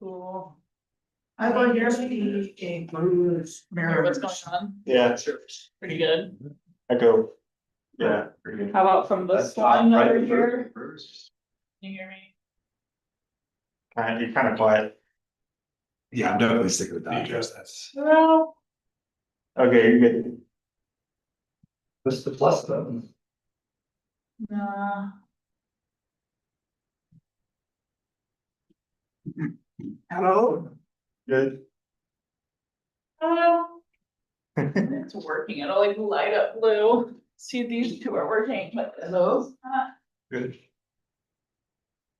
Cool. I want to see a Bruce Hear what's going mirrors. on? Yeah, Pretty good. echo. Yeah. pretty good. How about from this line over here? Can you hear me? You're kind of quiet. Yeah, I'm definitely sticking with Dodgers. That's. Well. Okay, you're good. What's the plus button? Nah. Hello? Good. It's working. It'll like light up blue. See, these two are working, but Hello? Good.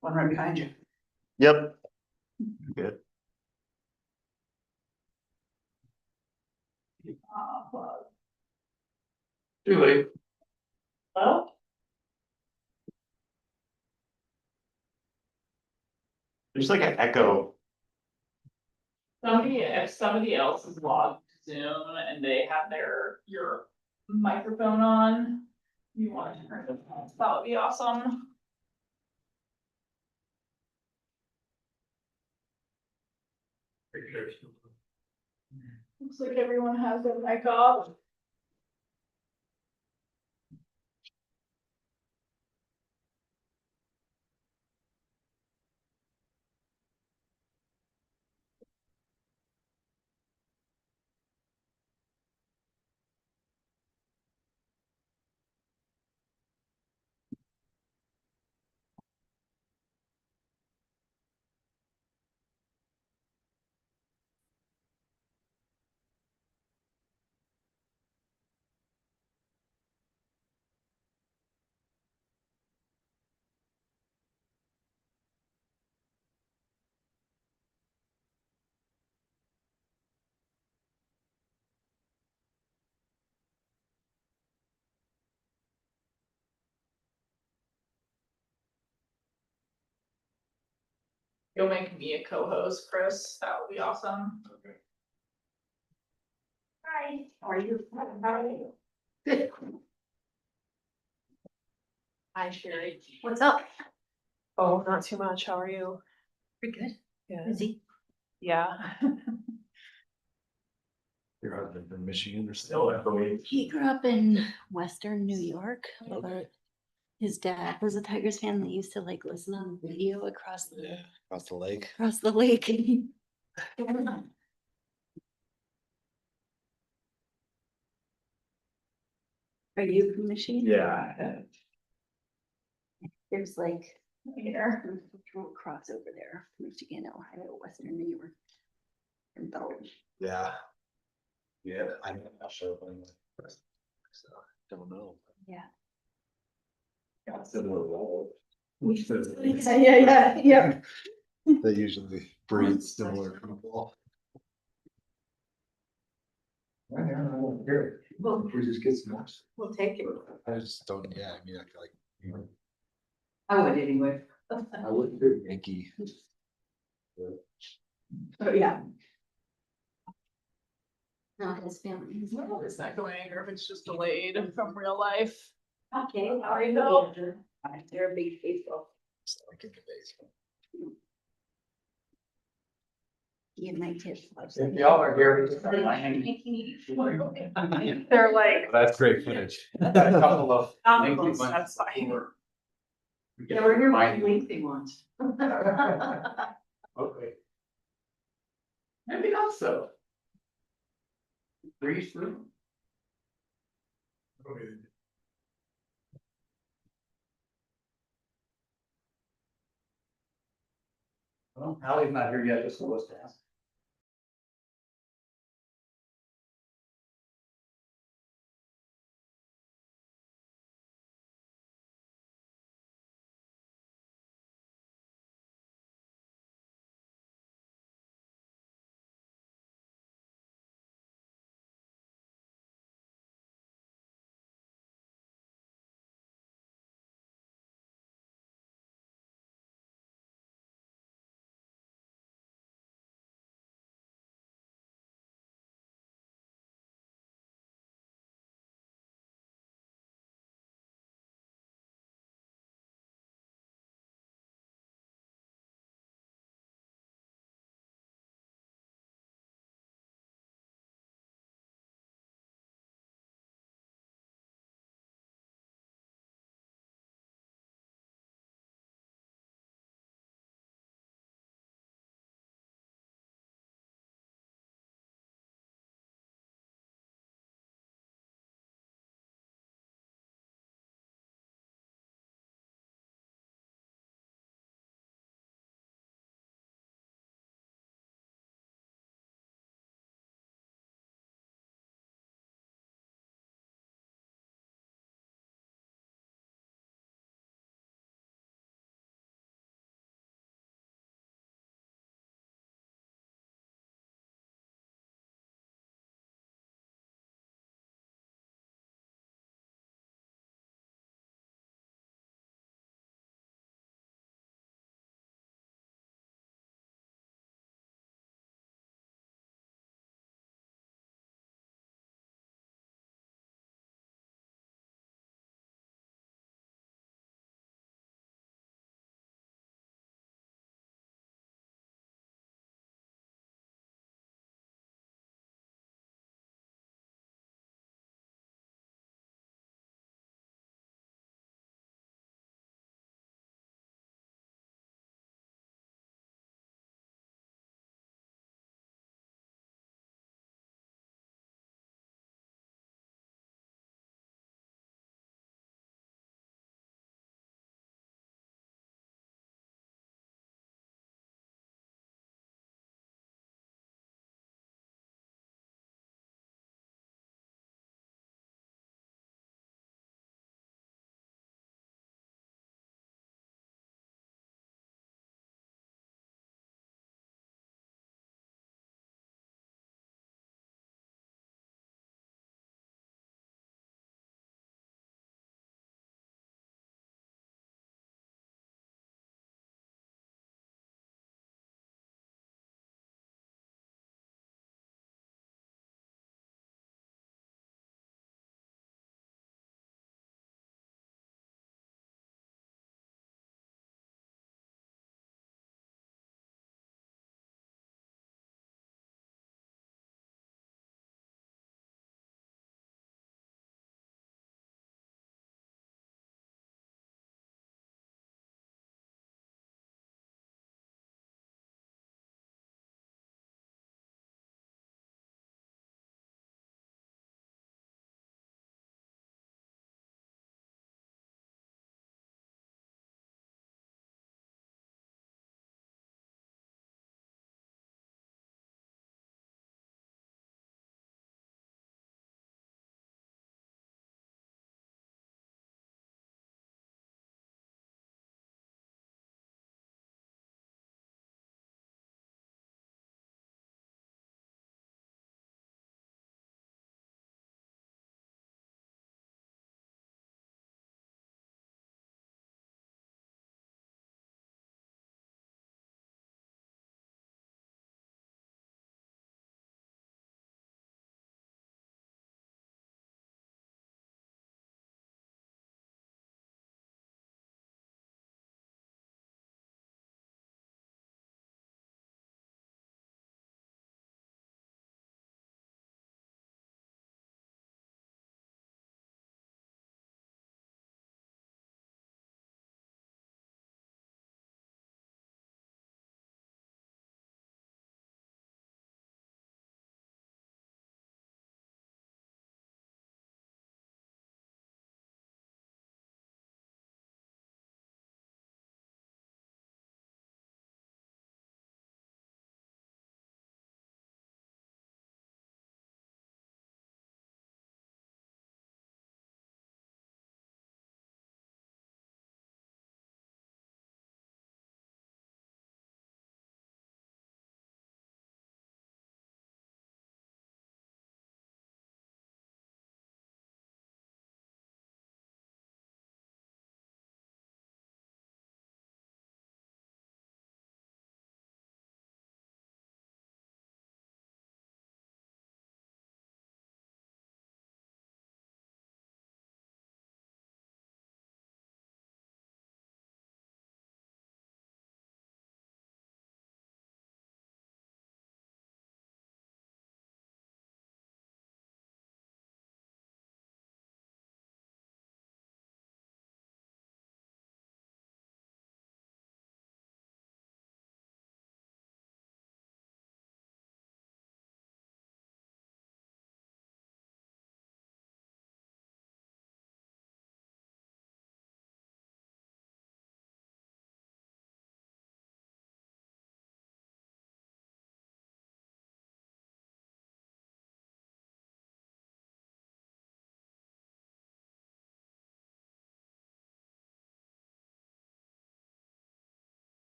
One right behind you. Yep. Good. plug. Too late. Well. There's like an echo. If somebody else is logged to Zoom and they have your microphone on, you want to turn it on, that would be awesome. Looks like everyone has their mic off. You'll make me a co-host, Chris. That would be awesome. Okay. Hi, how are you? How are you? Good. Hi, Sherry. What's up? Oh, not too much. How are you? Pretty good. Yeah. Busy. Yeah. Your husband from Michigan or Still still? echoing. He grew up in Western New York, but his dad was a Tigers fan that used to like listen on the radio across Yeah, across the lake. the lake. Are you from Michigan? Yeah. There's like Here. cross over there, Michigan, Ohio, Western New York. And Belgium. Yeah. Yeah, I'm not sure. So, don't know. Yeah. Got similar role. Yeah. They usually breed similar people. Well, We just get some more. we'll take it. I just don't, yeah, I mean, I feel like. I would anyway. I wouldn't do Yankee. Oh, yeah. No, his family. Is that going or if it's just delayed from real life? Okay, how are you? They're a big baseball. Just like in the basement. He and my kids. If y'all are here. They're like. That's great footage. A couple of. Almost, that's fine. Yeah, we're here with lengthy ones. Okay. Maybe not so. Breeze through. Well, Allie's not here yet, just was to ask.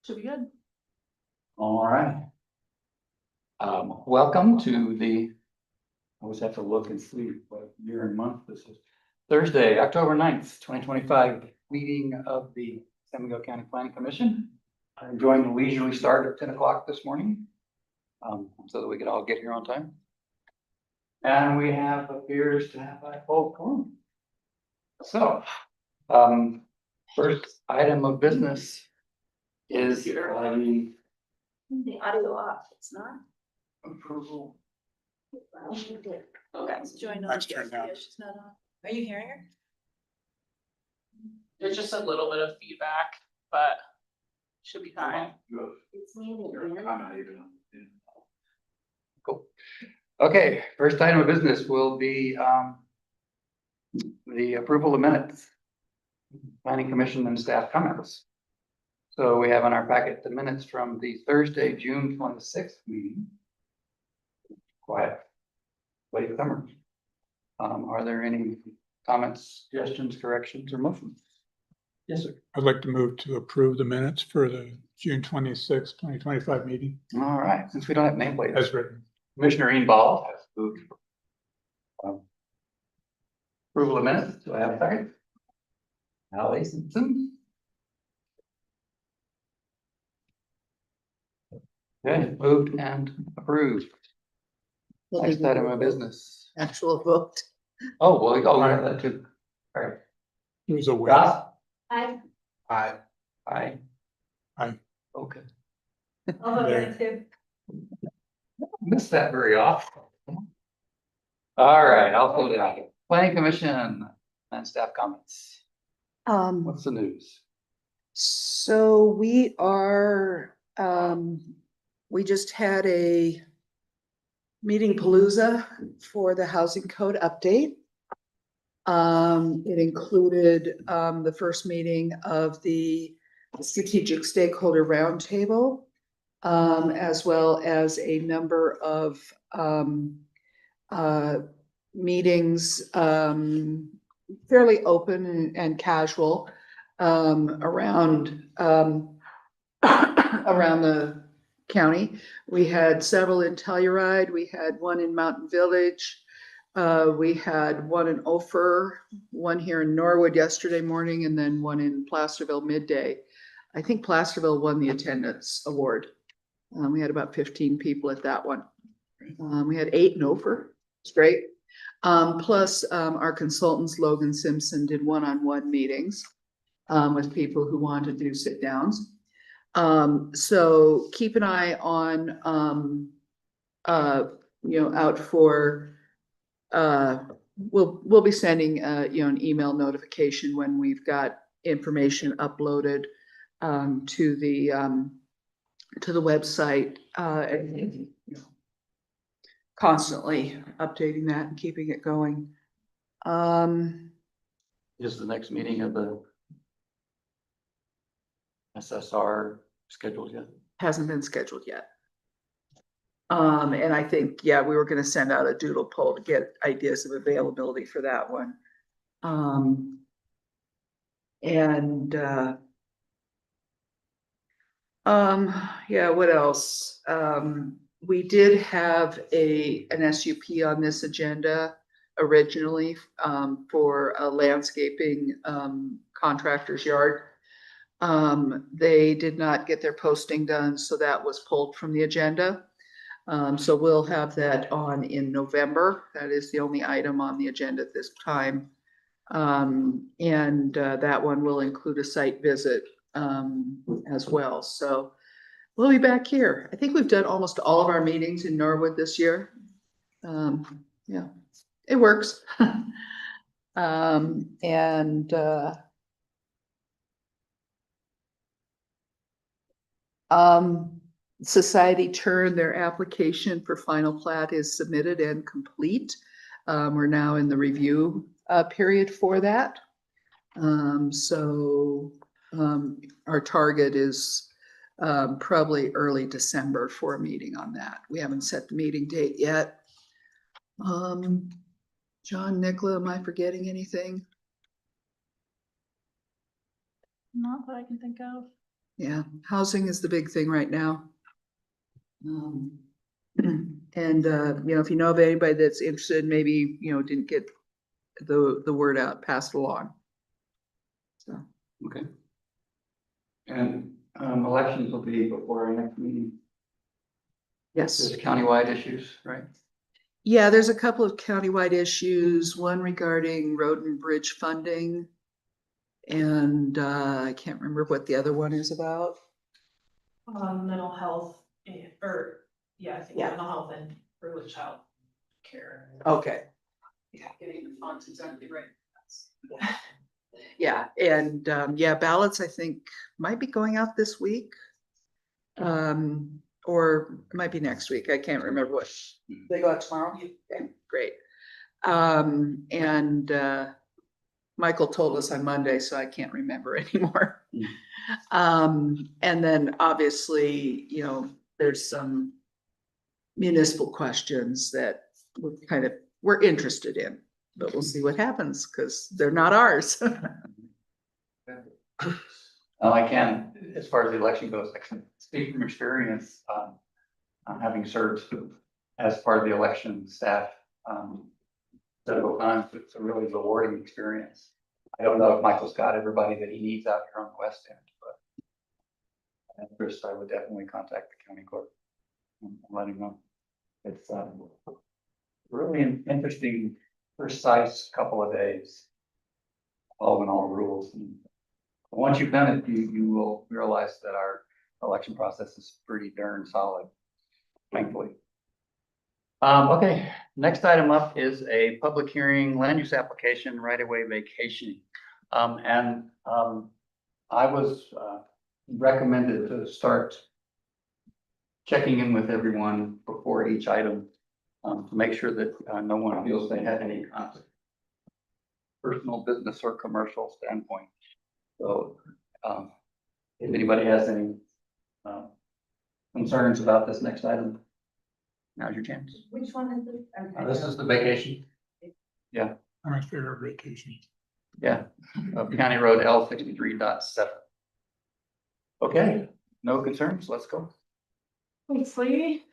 Should be good. All right. Welcome to the, I always have to look and see what year and month this is. Thursday, October 9th, 2025, meeting of the San Miguel County Planning Commission. I'm enjoying the leisurely start at 10 o'clock this morning, so that we could all get here on time. And we have appears to have a full quorum. So, first item of business is the The audio off, it's not. approval. Okay. Join on. Mike's turned down. Yeah, she's not on. Are you hearing her? There's just a little bit of feedback, but should be fine. It's me and Ian. Cool. Okay, first item of business will be the approval of minutes. Planning Commission and staff comments. So we have on our packet the minutes from the Thursday, June 26th meeting. Quiet. Late summer. Are there any comments, suggestions, corrections, or motions? Yes, sir. I'd like to move to approve the minutes for the June 26, 2025 meeting All right, since we don't have nameplates. as written. Commissioner Inbal has moved. Approval of minutes, do I have a second? Ally Simpson. Okay, moved and approved. Next item of business. Actual vote. Oh, well, we have that too. All right. It was a win. Ross? I, Aye. Aye. Okay. I'll vote There. too. Miss that very often. All right, I'll hold it out. Planning Commission and staff comments. What's the news? So we are, we just had a meeting palooza for the housing code update. It included, the first meeting of the strategic stakeholder roundtable, as well as a number of, meetings, fairly open and casual, around, around the county. We had several in Telluride. We had one in Mountain Village. We had one in Ophir, one here in Norwood yesterday morning, and then one in Placerville midday. I think Placerville won the attendance award. We had about 15 people at that one. We had 8 in Ophir. It's great. Plus, our consultants, Logan Simpson, did one-on-one meetings with people who wanted to do sit downs. So keep an eye on, out for, we'll be sending, an email notification when we've got information uploaded to the website, and constantly updating that and keeping it going. Is the next meeting of the SSR scheduled yet? Hasn't been scheduled yet. And I think, we were gonna send out a doodle poll to get ideas of availability for that one. What else? We did have an SUP on this agenda originally, for a landscaping, contractor's yard. They did not get their posting done, so that was pulled from the agenda. So we'll have that on in November. That is the only item on the agenda at this time. That one will include a site visit, as well. So we'll be back here. I think we've done almost all of our meetings in Norwood this year. It works. Society Turn, their application for final plat is submitted and complete. We're now in the review period for that. Our target is probably early December for a meeting on that. We haven't set the meeting date yet. John, Nicola, am I forgetting anything? Not that I can think of. Yeah, housing is the big thing right now. And, if you know of anybody that's interested, maybe, didn't get the word out, pass it along. So, Okay. And elections will be before our next meeting. yes. There's countywide issues, right? Yeah, there's a couple of countywide issues, one regarding road and bridge funding. And, I can't remember what the other one is about. Mental health, or, yeah, I think Yeah. mental health and early child care. Okay. Getting the funds exactly right. Yeah, and, ballots, I think, might be going out this week. Or it might be next week. I can't remember what. They go out tomorrow? Okay, great. And, Michael told us on Monday, so I can't remember anymore. And then obviously, there's some municipal questions that we're interested in, but we'll see what happens because they're not ours. I can, as far as the election goes, I can speak from experience, having served as part of the election staff, several times. It's a really rewarding experience. I don't know if Michael's got everybody that he needs out here on the west end, but at first I would definitely contact the county clerk and let him know. It's really an interesting, precise couple of days, following all the rules. And once you've done it, you will realize that our election process is pretty darn solid, thankfully. Okay, next item up is a public hearing, land use application, right-of-way vacationing. I was recommended to start checking in with everyone before each item to make sure that no one feels they had any conflict, personal, business, or commercial standpoint. So if anybody has any concerns about this next item, now's your chance. Which one is this? This is the vacation. I'm in favor of vacation. Yeah, of County Road L 63.7. Okay, no concerns, let's go. Thanks, Lee.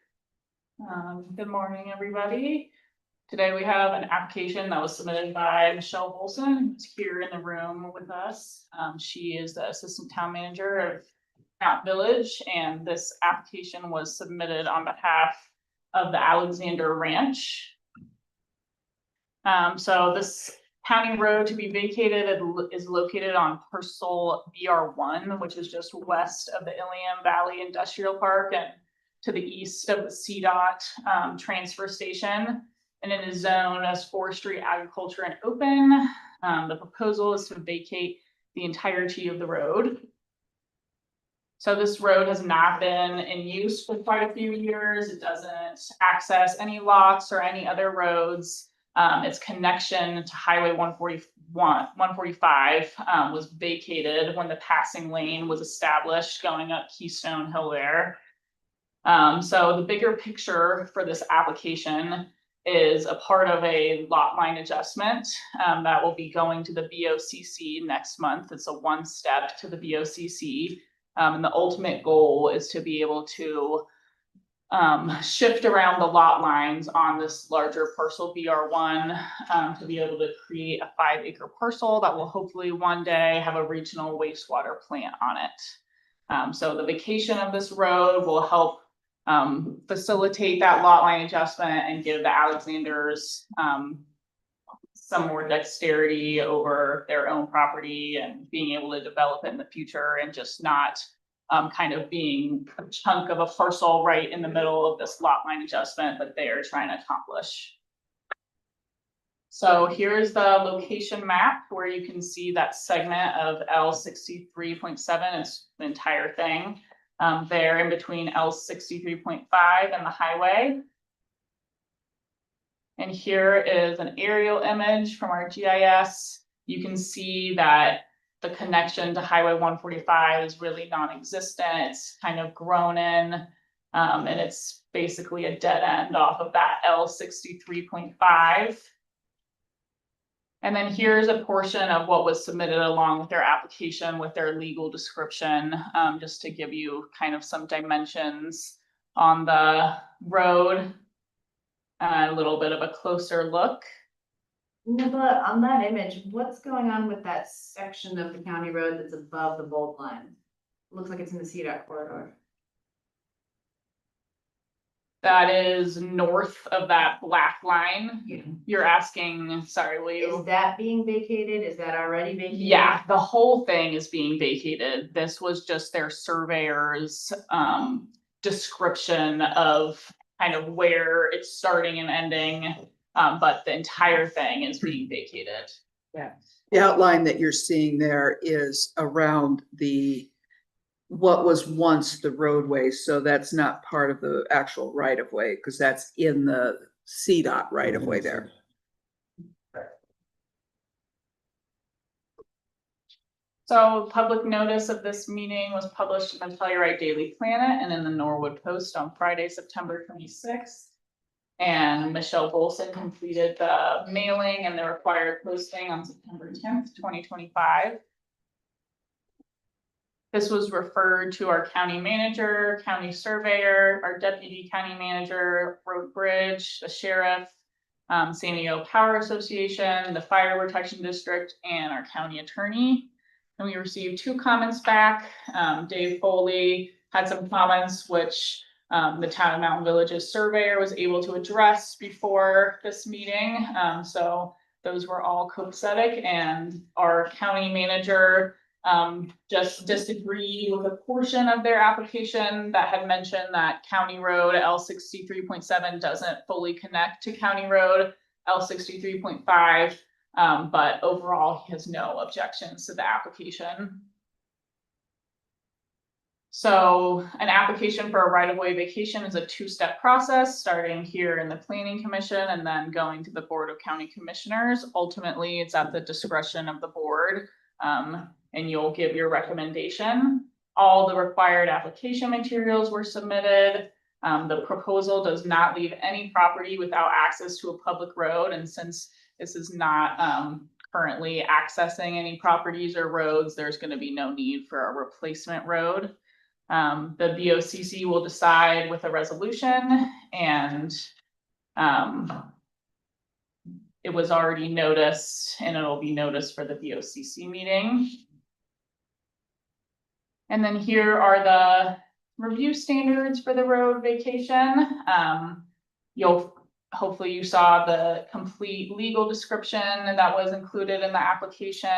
Good morning, everybody. Today we have an application that was submitted by Michelle Olson, who's here in the room with us. She is the Assistant Town Manager of Mount Village, and this application was submitted on behalf of the Alexander Ranch. So this county road to be vacated is located on parcel BR1, which is just west of the Ilium Valley Industrial Park and to the east of the CDOT transfer station, and it is zoned as forestry, agriculture, and open. The proposal is to vacate the entirety of the road. So this road has not been in use for quite a few years. It doesn't access any lots or any other roads. Its connection to Highway 145 was vacated when the passing lane was established going up Keystone Hill there. So the bigger picture for this application is a part of a lot line adjustment that will be going to the BOCC next month. It's a one step to the BOCC. And the ultimate goal is to be able to shift around the lot lines on this larger parcel BR1 to be able to create a 5-acre parcel that will hopefully one day have a regional wastewater plant on it. So the vacation of this road will help facilitate that lot line adjustment and give the Alexanders some more dexterity over their own property and being able to develop it in the future and just not kind of being a chunk of a parcel right in the middle of this lot line adjustment that they are trying to accomplish. So here's the location map where you can see that segment of L63.7, it's the entire thing. There in between L63.5 and the highway. And here is an aerial image from our GIS. You can see that the connection to Highway 145 is really non-existent. It's kind of grown in, and it's basically a dead end off of that L63.5. And then here's a portion of what was submitted along with their application with their legal description, just to give you kind of some dimensions on the road. A little bit of a closer look. Nicola, on that image, what's going on with that section of the county road that's above the bold line? Looks like it's in the CDOT corridor. That is north of that black line. Yeah. You're asking, sorry, will you? Is that being vacated? Is that already vacated? Yeah, the whole thing is being vacated. This was just their surveyor's description of kind of where it's starting and ending. But the entire thing is being vacated. The outline that you're seeing there is around what was once the roadway, so that's not part of the actual right of way, because that's in the CDOT right of way there. So public notice of this meeting was published in the Telluride Daily Planet and in the Norwood Post on Friday, September 26th. And Michelle Bolson completed the mailing and the required posting on September 10th, 2025. This was referred to our county manager, county surveyor, our deputy county manager, road bridge, the sheriff, San Diego Power Association, the fire protection district, and our county attorney. And we received 2 comments back. Dave Foley had some comments which the town of Mountain Village's surveyor was able to address before this meeting. So those were all copacetic, and our county manager just disagreed with a portion of their application that had mentioned that County Road L63.7 doesn't fully connect to County Road L63.5. But overall, he has no objections to the application. So an application for a right-of-way vacation is a 2-step process, starting here in the Planning Commission and then going to the Board of County Commissioners. Ultimately, it's at the discretion of the board, and you'll give your recommendation. All the required application materials were submitted. The proposal does not leave any property without access to a public road, and since this is not currently accessing any properties or roads, there's going to be no need for a replacement road. The BOCC will decide with a resolution, and it was already noticed, and it'll be noticed for the BOCC meeting. And then here are the review standards for the road vacation. Hopefully you saw the complete legal description that was included in the application,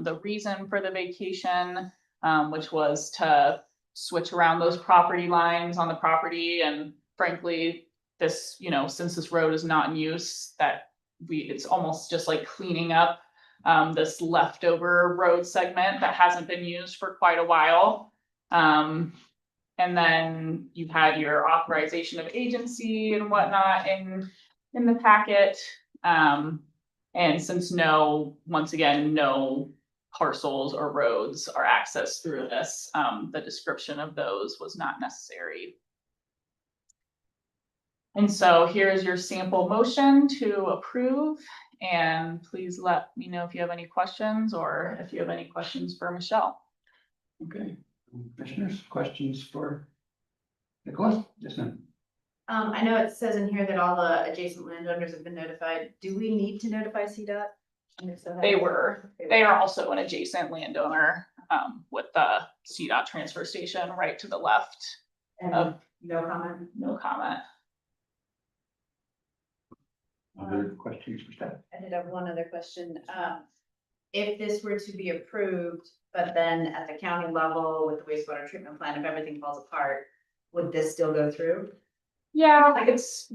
the reason for the vacation, which was to switch around those property lines on the property. And frankly, this, since this road is not in use, it's almost just like cleaning up this leftover road segment that hasn't been used for quite a while. And then you've had your authorization of agency and whatnot in the packet. And since once again, no parcels or roads are accessed through this, the description of those was not necessary. And so here's your sample motion to approve. And please let me know if you have any questions or if you have any questions for Michelle. Okay, commissioners, questions for Nicholas? Yes, ma'am. I know it says in here that all the adjacent landowners have been notified. Do we need to notify CDOT? And if so, how- They are also an adjacent landowner with the CDOT transfer station right to the left. And no comment? No comment. Other questions for staff? I did have one other question. If this were to be approved, but then at the county level with the wastewater treatment plant, if everything falls apart, would this still go through? Yeah, like it's,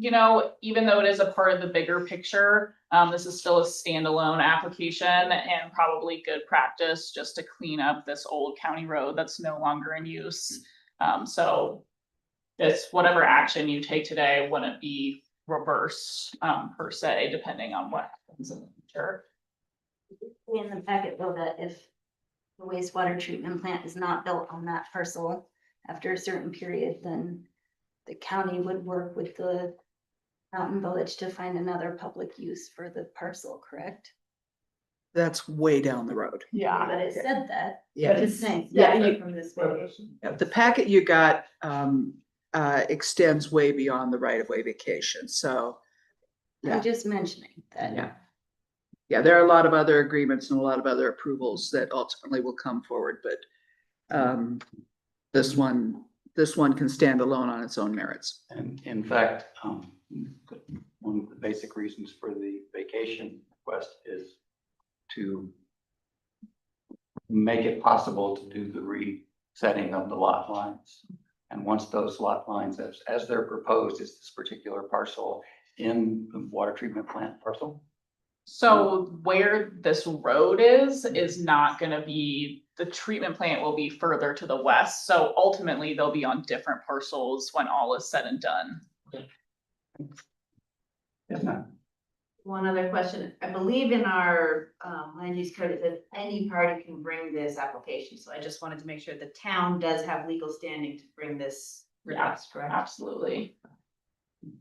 even though it is a part of the bigger picture, this is still a standalone application and probably good practice just to clean up this old county road that's no longer in use. So whatever action you take today wouldn't be reversed per se, depending on what happens in the future. In the packet though, that if the wastewater treatment plant is not built on that parcel after a certain period, then the county would work with the Mountain Village to find another public use for the parcel, correct? That's way down the road. Yeah. But it said that. Yeah. But it's saying. Yeah, Separate you- from this vacation. The packet you got extends way beyond the right-of-way vacation, so. Yeah. I'm just mentioning that. Yeah. Yeah, there are a lot of other agreements and a lot of other approvals that ultimately will come forward, but this one can stand alone on its own merits. And in fact, one of the basic reasons for the vacation request is to make it possible to do the resetting of the lot lines. And once those lot lines, as they're proposed, is this particular parcel in the water treatment plant parcel? So where this road is not gonna be, the treatment plant will be further to the west, so ultimately they'll be on different parcels when all is said and done. Yes, ma'am. One other question, I believe in our land use code, it says any party can bring this application, so I just wanted to make sure the town does have legal standing to bring this request, correct? Absolutely.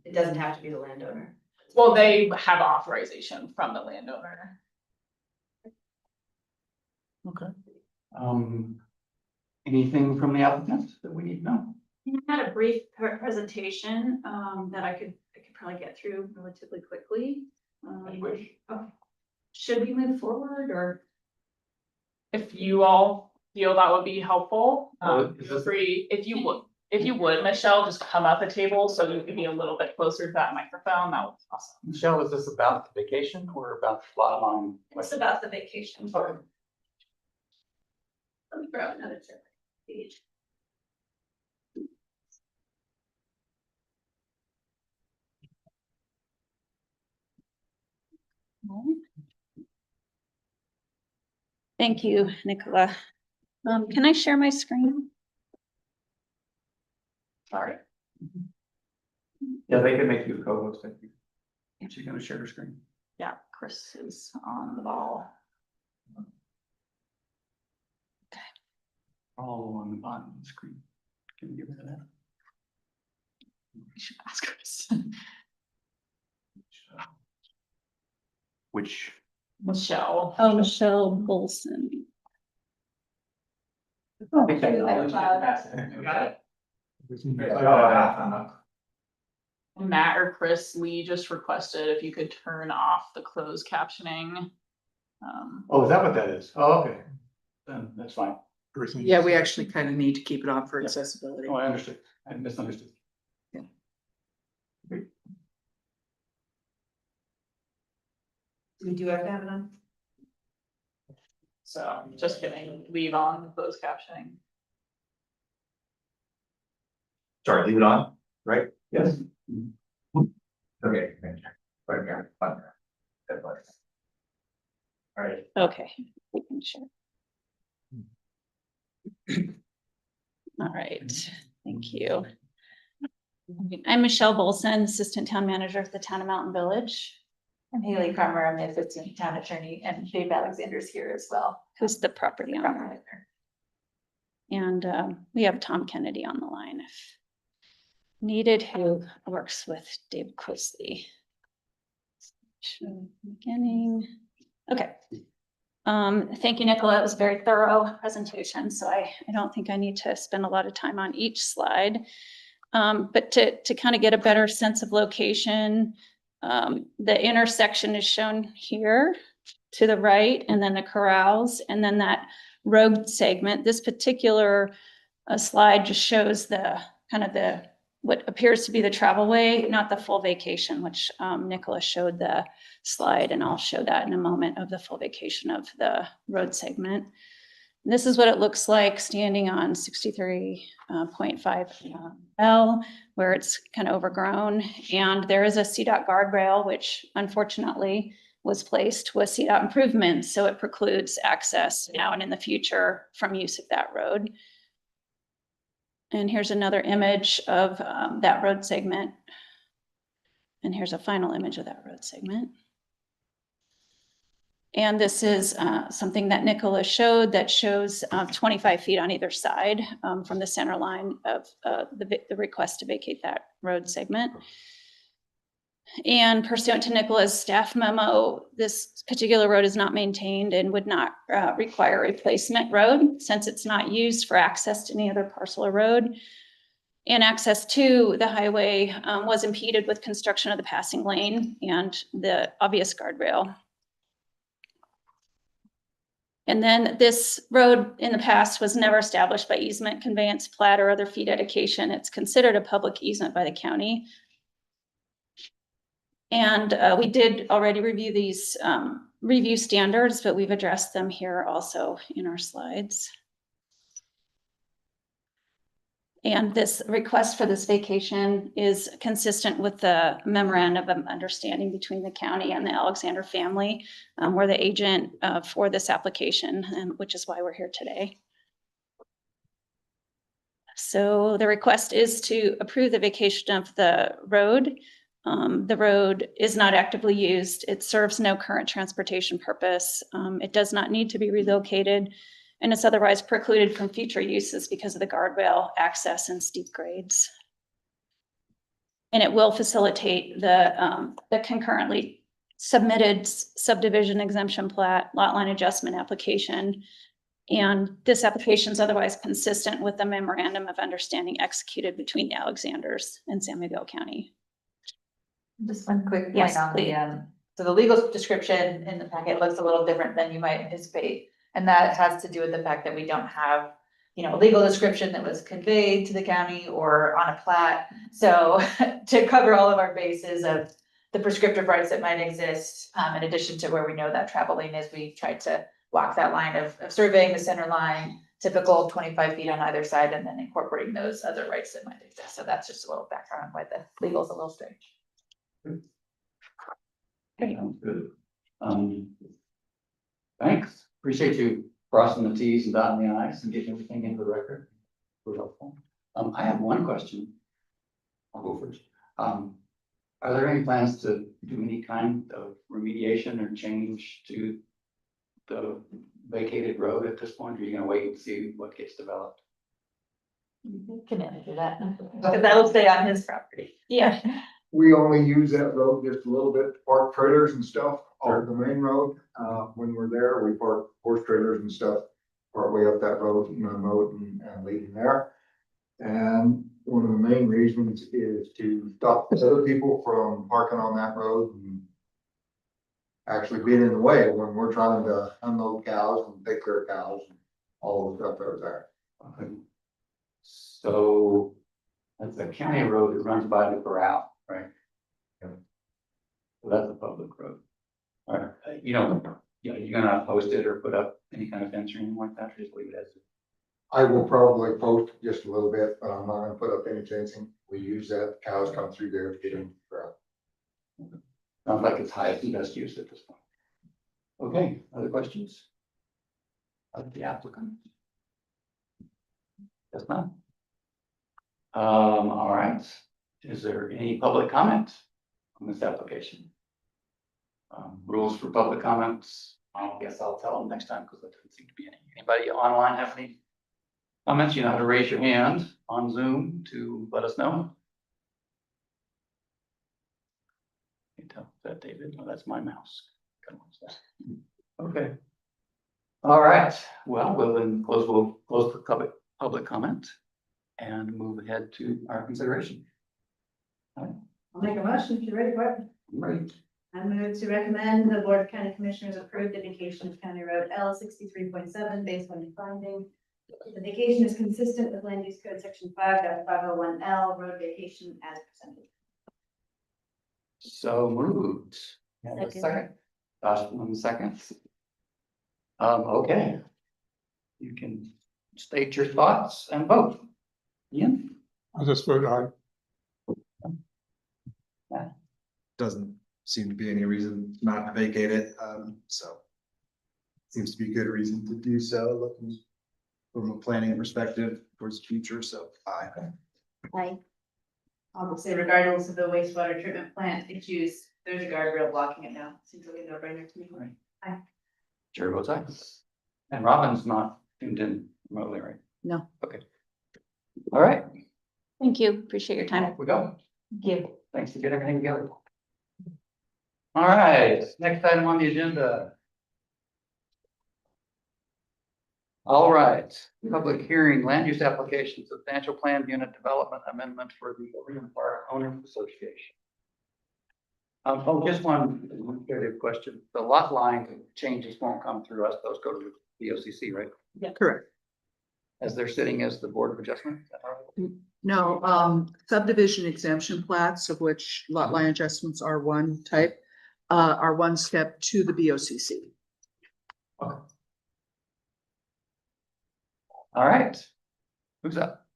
It doesn't have to be the landowner. Well, they have authorization from the landowner. Anything from the applicant that we need to know? I had a brief presentation that I could probably get through relatively quickly. I wish. Okay. Should we move forward or? If you all feel that would be helpful, Is feel this- free, if you would, Michelle, just come up a table so you can be a little bit closer to that microphone, that would be awesome. Michelle, is this about the vacation or about the lot line? It's about the vacation. Okay. Let me grab another page. Thank you, Nicola. Can I share my screen? Sorry. Yeah, they can make you a co-host, I think. She's gonna share her screen. Yeah, Chris is on the ball. All on the bottom of the screen. Can you give me that? You should ask Chris. Which, Michelle. Oh, Michelle Bolson. Got it. Matt or Chris Lee just requested if you could turn off the closed captioning. Oh, is that what that is? Oh, okay. Then that's fine. Everything. Yeah, we actually kind of need to keep it on for accessibility. Oh, I understood. I misunderstood. We do have to have it on? So just kidding, leave on closed captioning. Sorry, leave it on, right? Yes. Okay. Thank you. Right here, right here. Good place. All right. Okay, we can share. All right, thank you. I'm Michelle Bolson, Assistant Town Manager at the Town of Mountain Village. I'm Haley Farmer, I'm the assistant town attorney, and Dave Alexander's here as well. Who's the property owner. And we have Tom Kennedy on the line if needed, who works with Dave Quisley. Beginning, okay. Thank you, Nicola. It was a very thorough presentation, so I don't think I need to spend a lot of time on each slide. But to kind of get a better sense of location, the intersection is shown here to the right, and then the corrals, and then that road segment. This particular slide just shows the kind of what appears to be the travel way, not the full vacation, which Nicola showed the slide, and I'll show that in a moment of the full vacation of the road segment. And this is what it looks like standing on 63.5 L, where it's kind of overgrown. And there is a CDOT guardrail, which unfortunately was placed with CDOT improvements. So it precludes access now and in the future from use of that road. And here's another image of that road segment. And here's a final image of that road segment. And this is something that Nicola showed that shows 25 feet on either side from the center line of the request to vacate that road segment. And pursuant to Nicola's staff memo, this particular road is not maintained and would not require a replacement road since it's not used for access to any other parcel or road. And access to the highway was impeded with construction of the passing lane and the obvious guardrail. And then this road in the past was never established by easement, conveyance, plat, or other fee dedication. It's considered a public easement by the county. And we did already review these review standards, but we've addressed them here also in our slides. And this request for this vacation is consistent with the memorandum of understanding between the county and the Alexander family. We're the agent for this application, which is why we're here today. So the request is to approve the vacation of the road. The road is not actively used. It serves no current transportation purpose. It does not need to be relocated, and it's otherwise precluded from future uses because of the guardrail access and steep grades. And it will facilitate the concurrently submitted subdivision exemption plat, lot line adjustment application. And this application is otherwise consistent with the memorandum of understanding executed between the Alexanders and San Miguel County. Just one quick Yes, point on please. the, so the legal description in the packet looks a little different than you might anticipate. And that has to do with the fact that we don't have, you know, a legal description that was conveyed to the county or on a plat. So to cover all of our bases of the prescriptive rights that might exist, in addition to where we know that travel lane is, we tried to walk that line of surveying the center line, typical 25 feet on either side, and then incorporating those other rights that might exist. So that's just a little background on why the legal is a little strange. Sounds good. Thanks. Appreciate you crossing the Ts and dotting the Is and getting everything into the record. We're helpful. I have one question. I'll go first. Are there any plans to do any kind of remediation or change to the vacated road at this point? Or are you gonna wait and see what gets developed? Can answer that, because that'll stay on his property. Yeah. We only use that road just a little bit to park trailers and stuff off the main road. When we're there, we park horse trailers and stuff part way up that road and unload and leave them there. And one of the main reasons is to stop other people from parking on that road and actually being in the way when we're trying to unload cows and take care of cows and all the stuff that was there. So that's a county road that runs by the corral, right? So that's a public road. All right, you're gonna post it or put up any kind of fence or anything like that, or just leave it as it? I will probably post just a little bit, but I'm not gonna put up any fencing. We use that, cows come through there to get in the corral. Sounds like it's highest and best use at this point. Okay, other questions? Of the applicant? Yes, ma'am. All right, is there any public comment on this application? Rules for public comments, I guess I'll tell them next time because there doesn't seem to be any. Anybody online have any comments? You know how to raise your hand on Zoom to let us know. Can you tell, is that David? No, that's my mouse. Okay. All right, well, we'll close the public comment and move ahead to our consideration. I'll make a motion if you're ready for it. Right. I move to recommend the Board of County Commissioners approve the vacation of County Road L 63.7 based on the finding. The vacation is consistent with Land Use Code Section 5.501L, road vacation as presented. So moved. Have a second. Josh, 1 second. Okay. You can state your thoughts and vote. Ian? I'll just vote aye. Doesn't seem to be any reason not to vacate it, so. Seems to be a good reason to do so, looking from a planning perspective towards the future, so aye. Aye. I'll say regardless of the wastewater treatment plant issues, there's a guardrail blocking it now. Seems like a no-brainer to me. Right. Chair votes aye. And Robin's not tuned in remotely, right? No. Okay. All right, Thank you. Appreciate your time. we go. Give. Thanks for getting everything together. All right, next item on the agenda. All right, public hearing, land use application, substantial plan unit development amendment for the Orient Park Owners Association. Just one creative question. The lot line changes won't come through us, those go to the OCC, right? Correct. As they're sitting as the Board of Adjustment? Is that right? No, subdivision exemption plats, of which lot line adjustments are one type, are one step to the BOCC. All right. Who's up?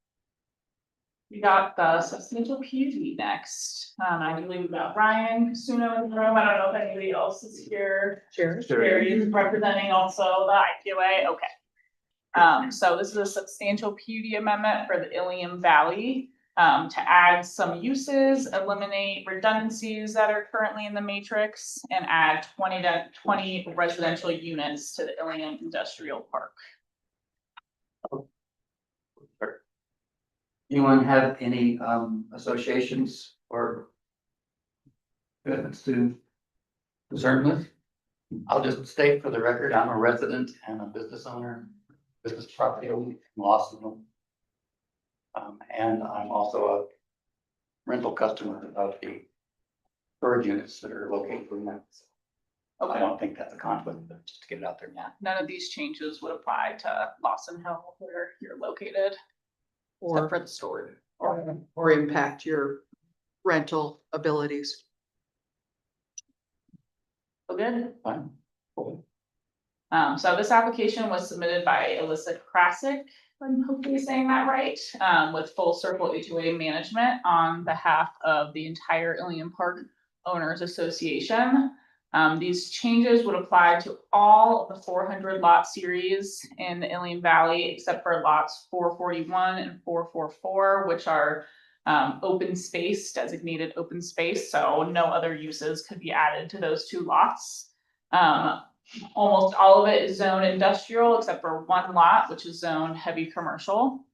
We got the substantial PUD next. I believe we've got Ryan Casuno in the room. I don't know if anybody else is here. Sherry is representing also the IQA. Okay. So this is a substantial PUD amendment for the Ilium Valley to add some uses, eliminate redundancies that are currently in the matrix, and add 20 residential units to the Ilium Industrial Park. Anyone have any associations or commitments to concern with? I'll just state for the record, I'm a resident and a business owner, business property owner in Lawson. And I'm also a rental customer of the storage units that are located in that. I don't think that's a conflict, but just to get it out there. Yeah, none of these changes would apply to Lawson Hill where you're located, except for the storage. Or impact your rental abilities. So good. Fine. Cool. So this application was submitted by Alyssa Krasik, I'm hopefully saying that right, with Full Circle HOA Management on behalf of the entire Ilium Park Owners Association. These changes would apply to all of the 400 lot series in the Ilium Valley, except for lots 441 and 444, which are open space, designated open space. So no other uses could be added to those two lots. Almost all of it is zoned industrial, except for one lot, which is zoned heavy commercial.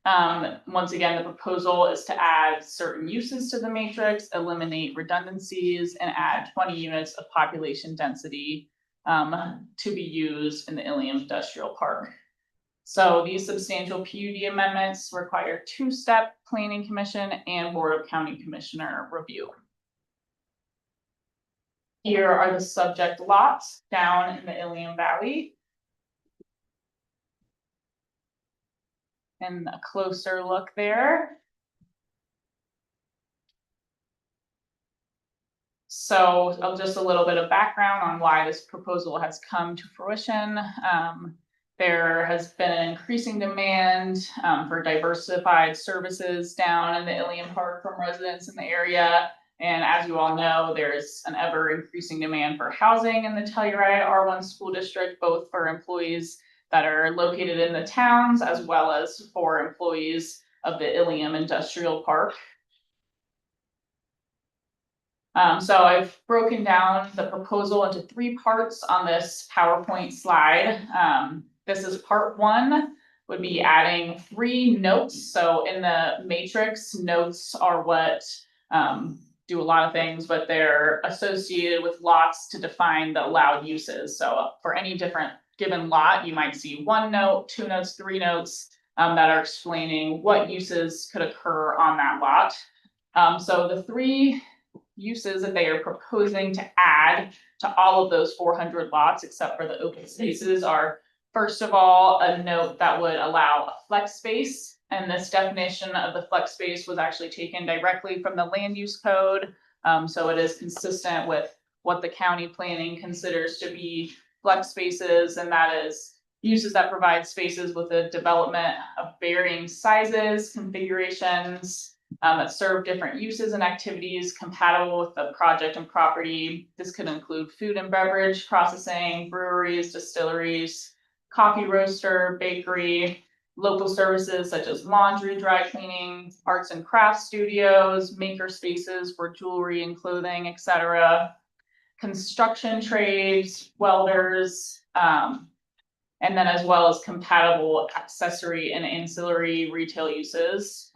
Once again, the proposal is to add certain uses to the matrix, eliminate redundancies, and add 20 units of population density to be used in the Ilium Industrial Park. So these substantial PUD amendments require two-step planning commission and Board of County Commissioner review. Here are the subject lots down in the Ilium Valley. And a closer look there. So just a little bit of background on why this proposal has come to fruition. There has been an increasing demand for diversified services down in the Ilium Park from residents in the area. And as you all know, there's an ever increasing demand for housing in the Telluride R1 school district, both for employees that are located in the towns as well as for employees of the Ilium Industrial Park. So I've broken down the proposal into three parts on this PowerPoint slide. This is part one, would be adding 3 notes. So in the matrix, notes are what do a lot of things, but they're associated with lots to define the allowed uses. So for any different given lot, you might see 1 note, 2 notes, 3 notes that are explaining what uses could occur on that lot. So the 3 uses that they are proposing to add to all of those 400 lots, except for the open spaces, are first of all, a note that would allow a flex space. And this definition of the flex space was actually taken directly from the land use code. So it is consistent with what the county planning considers to be flex spaces, and that is uses that provide spaces with a development of varying sizes, configurations, that serve different uses and activities compatible with the project and property. This could include food and beverage processing, breweries, distilleries, coffee roaster, bakery, local services such as laundry, dry cleaning, arts and crafts studios, maker spaces for jewelry and clothing, etc. Construction trades, welders, and then as well as compatible accessory and ancillary retail uses.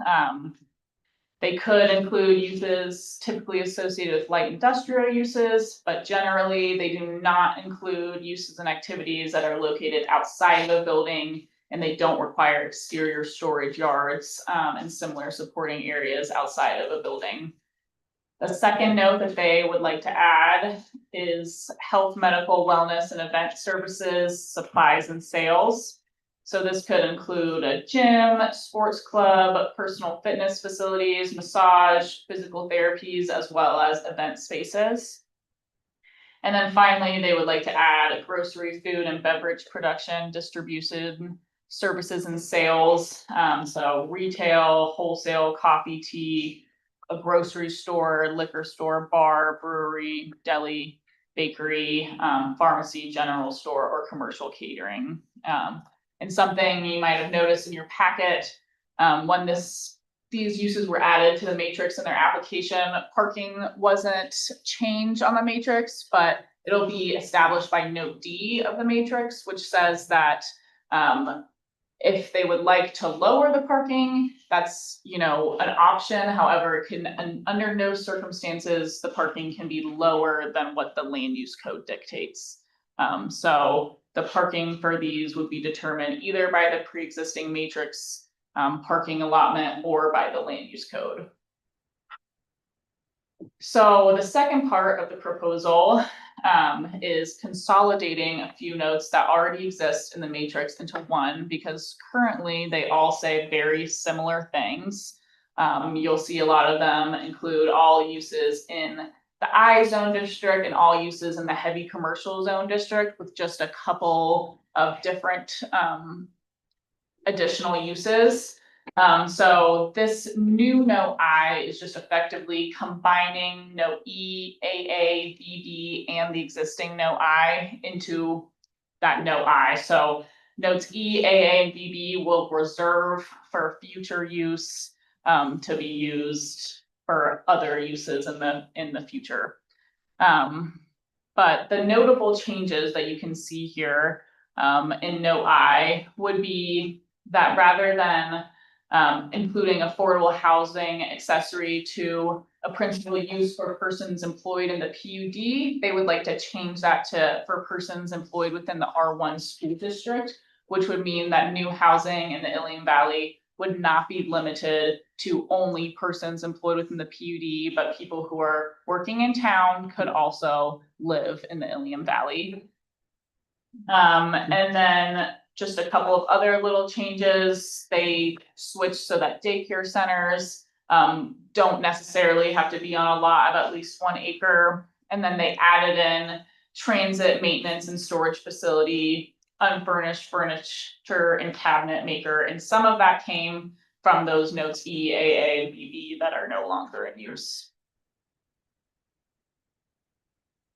They could include uses typically associated with light industrial uses, but generally they do not include uses and activities that are located outside of a building, and they don't require exterior storage yards and similar supporting areas outside of a building. The second note that they would like to add is health, medical, wellness, and event services, supplies, and sales. So this could include a gym, sports club, personal fitness facilities, massage, physical therapies, as well as event spaces. And then finally, they would like to add grocery, food, and beverage production, distribution, services, and sales. So retail, wholesale, coffee, tea, a grocery store, liquor store, bar, brewery, deli, bakery, pharmacy, general store, or commercial catering. And something you might have noticed in your packet, when these uses were added to the matrix in their application, parking wasn't changed on the matrix, but it'll be established by note D of the matrix, which says that if they would like to lower the parking, that's, an option. However, it can, under no circumstances, the parking can be lower than what the land use code dictates. So the parking for these would be determined either by the pre-existing matrix parking allotment or by the land use code. So the second part of the proposal is consolidating a few notes that already exist in the matrix into one, because currently they all say very similar things. You'll see a lot of them include all uses in the I zone district and all uses in the heavy commercial zone district, with just a couple of different additional uses. So this new note I is just effectively combining note E, AA, BB, and the existing note I into that note I. So notes E, AA, and BB will reserve for future use to be used for other uses in the future. But the notable changes that you can see here in note I would be that rather than including affordable housing accessory to a principal use for persons employed in the PUD, they would like to change that to for persons employed within the R1 school district, which would mean that new housing in the Ilium Valley would not be limited to only persons employed within the PUD, but people who are working in town could also live in the Ilium Valley. And then just a couple of other little changes. They switched so that daycare centers don't necessarily have to be on a lot of at least 1 acre. And then they added in transit maintenance and storage facility, unfurnished furniture and cabinet maker. And some of that came from those notes E, AA, and BB that are no longer in use.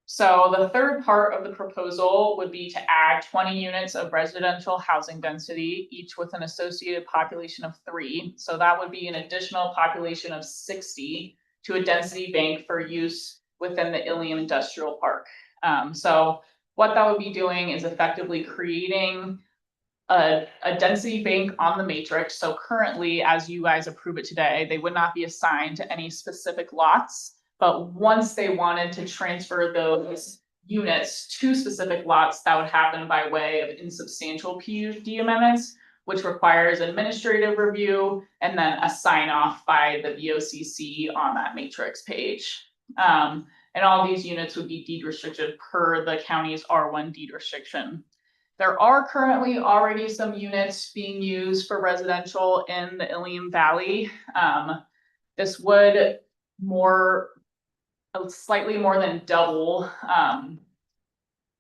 So the third part of the proposal would be to add 20 units of residential housing density, each with an associated population of 3. So that would be an additional population of 60 to a density bank for use within the Ilium Industrial Park. So what that would be doing is effectively creating a density bank on the matrix. So currently, as you guys approve it today, they would not be assigned to any specific lots. But once they wanted to transfer those units to specific lots, that would happen by way of insubstantial PUD amendments, which requires administrative review and then a sign off by the VOCC on that matrix page. And all these units would be deed restricted per the county's R1 deed restriction. There are currently already some units being used for residential in the Ilium Valley. This would slightly more than double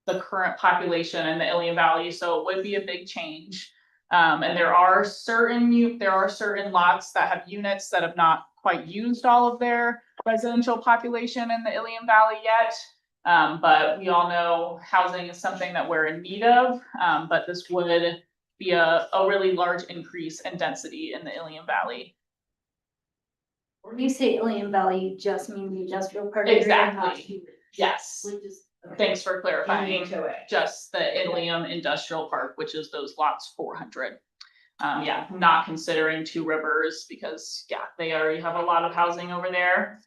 the current population in the Ilium Valley, so it would be a big change. And there are certain lots that have units that have not quite used all of their residential population in the Ilium Valley yet. But we all know housing is something that we're in need of, but this would be a really large increase in density in the Ilium Valley. When you say Ilium Valley, you just mean the industrial park? Exactly. Yes. We just, okay. Thanks for clarifying. HOA. Just the Ilium Industrial Park, which is those lots 400. yeah, not considering Two Rivers because, yeah, they already have a lot of housing over there.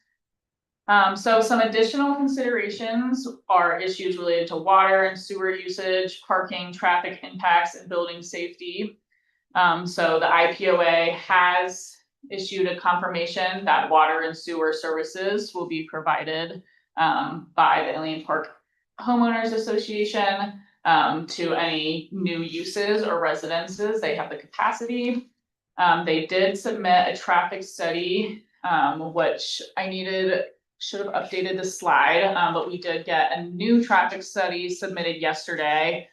So some additional considerations are issues related to water and sewer usage, parking, traffic impacts, and building safety. So the IPOA has issued a confirmation that water and sewer services will be provided by the Alien Park Homeowners Association to any new uses or residences. They have the capacity. They did submit a traffic study, which should have updated the slide, but we did get a new traffic study submitted yesterday.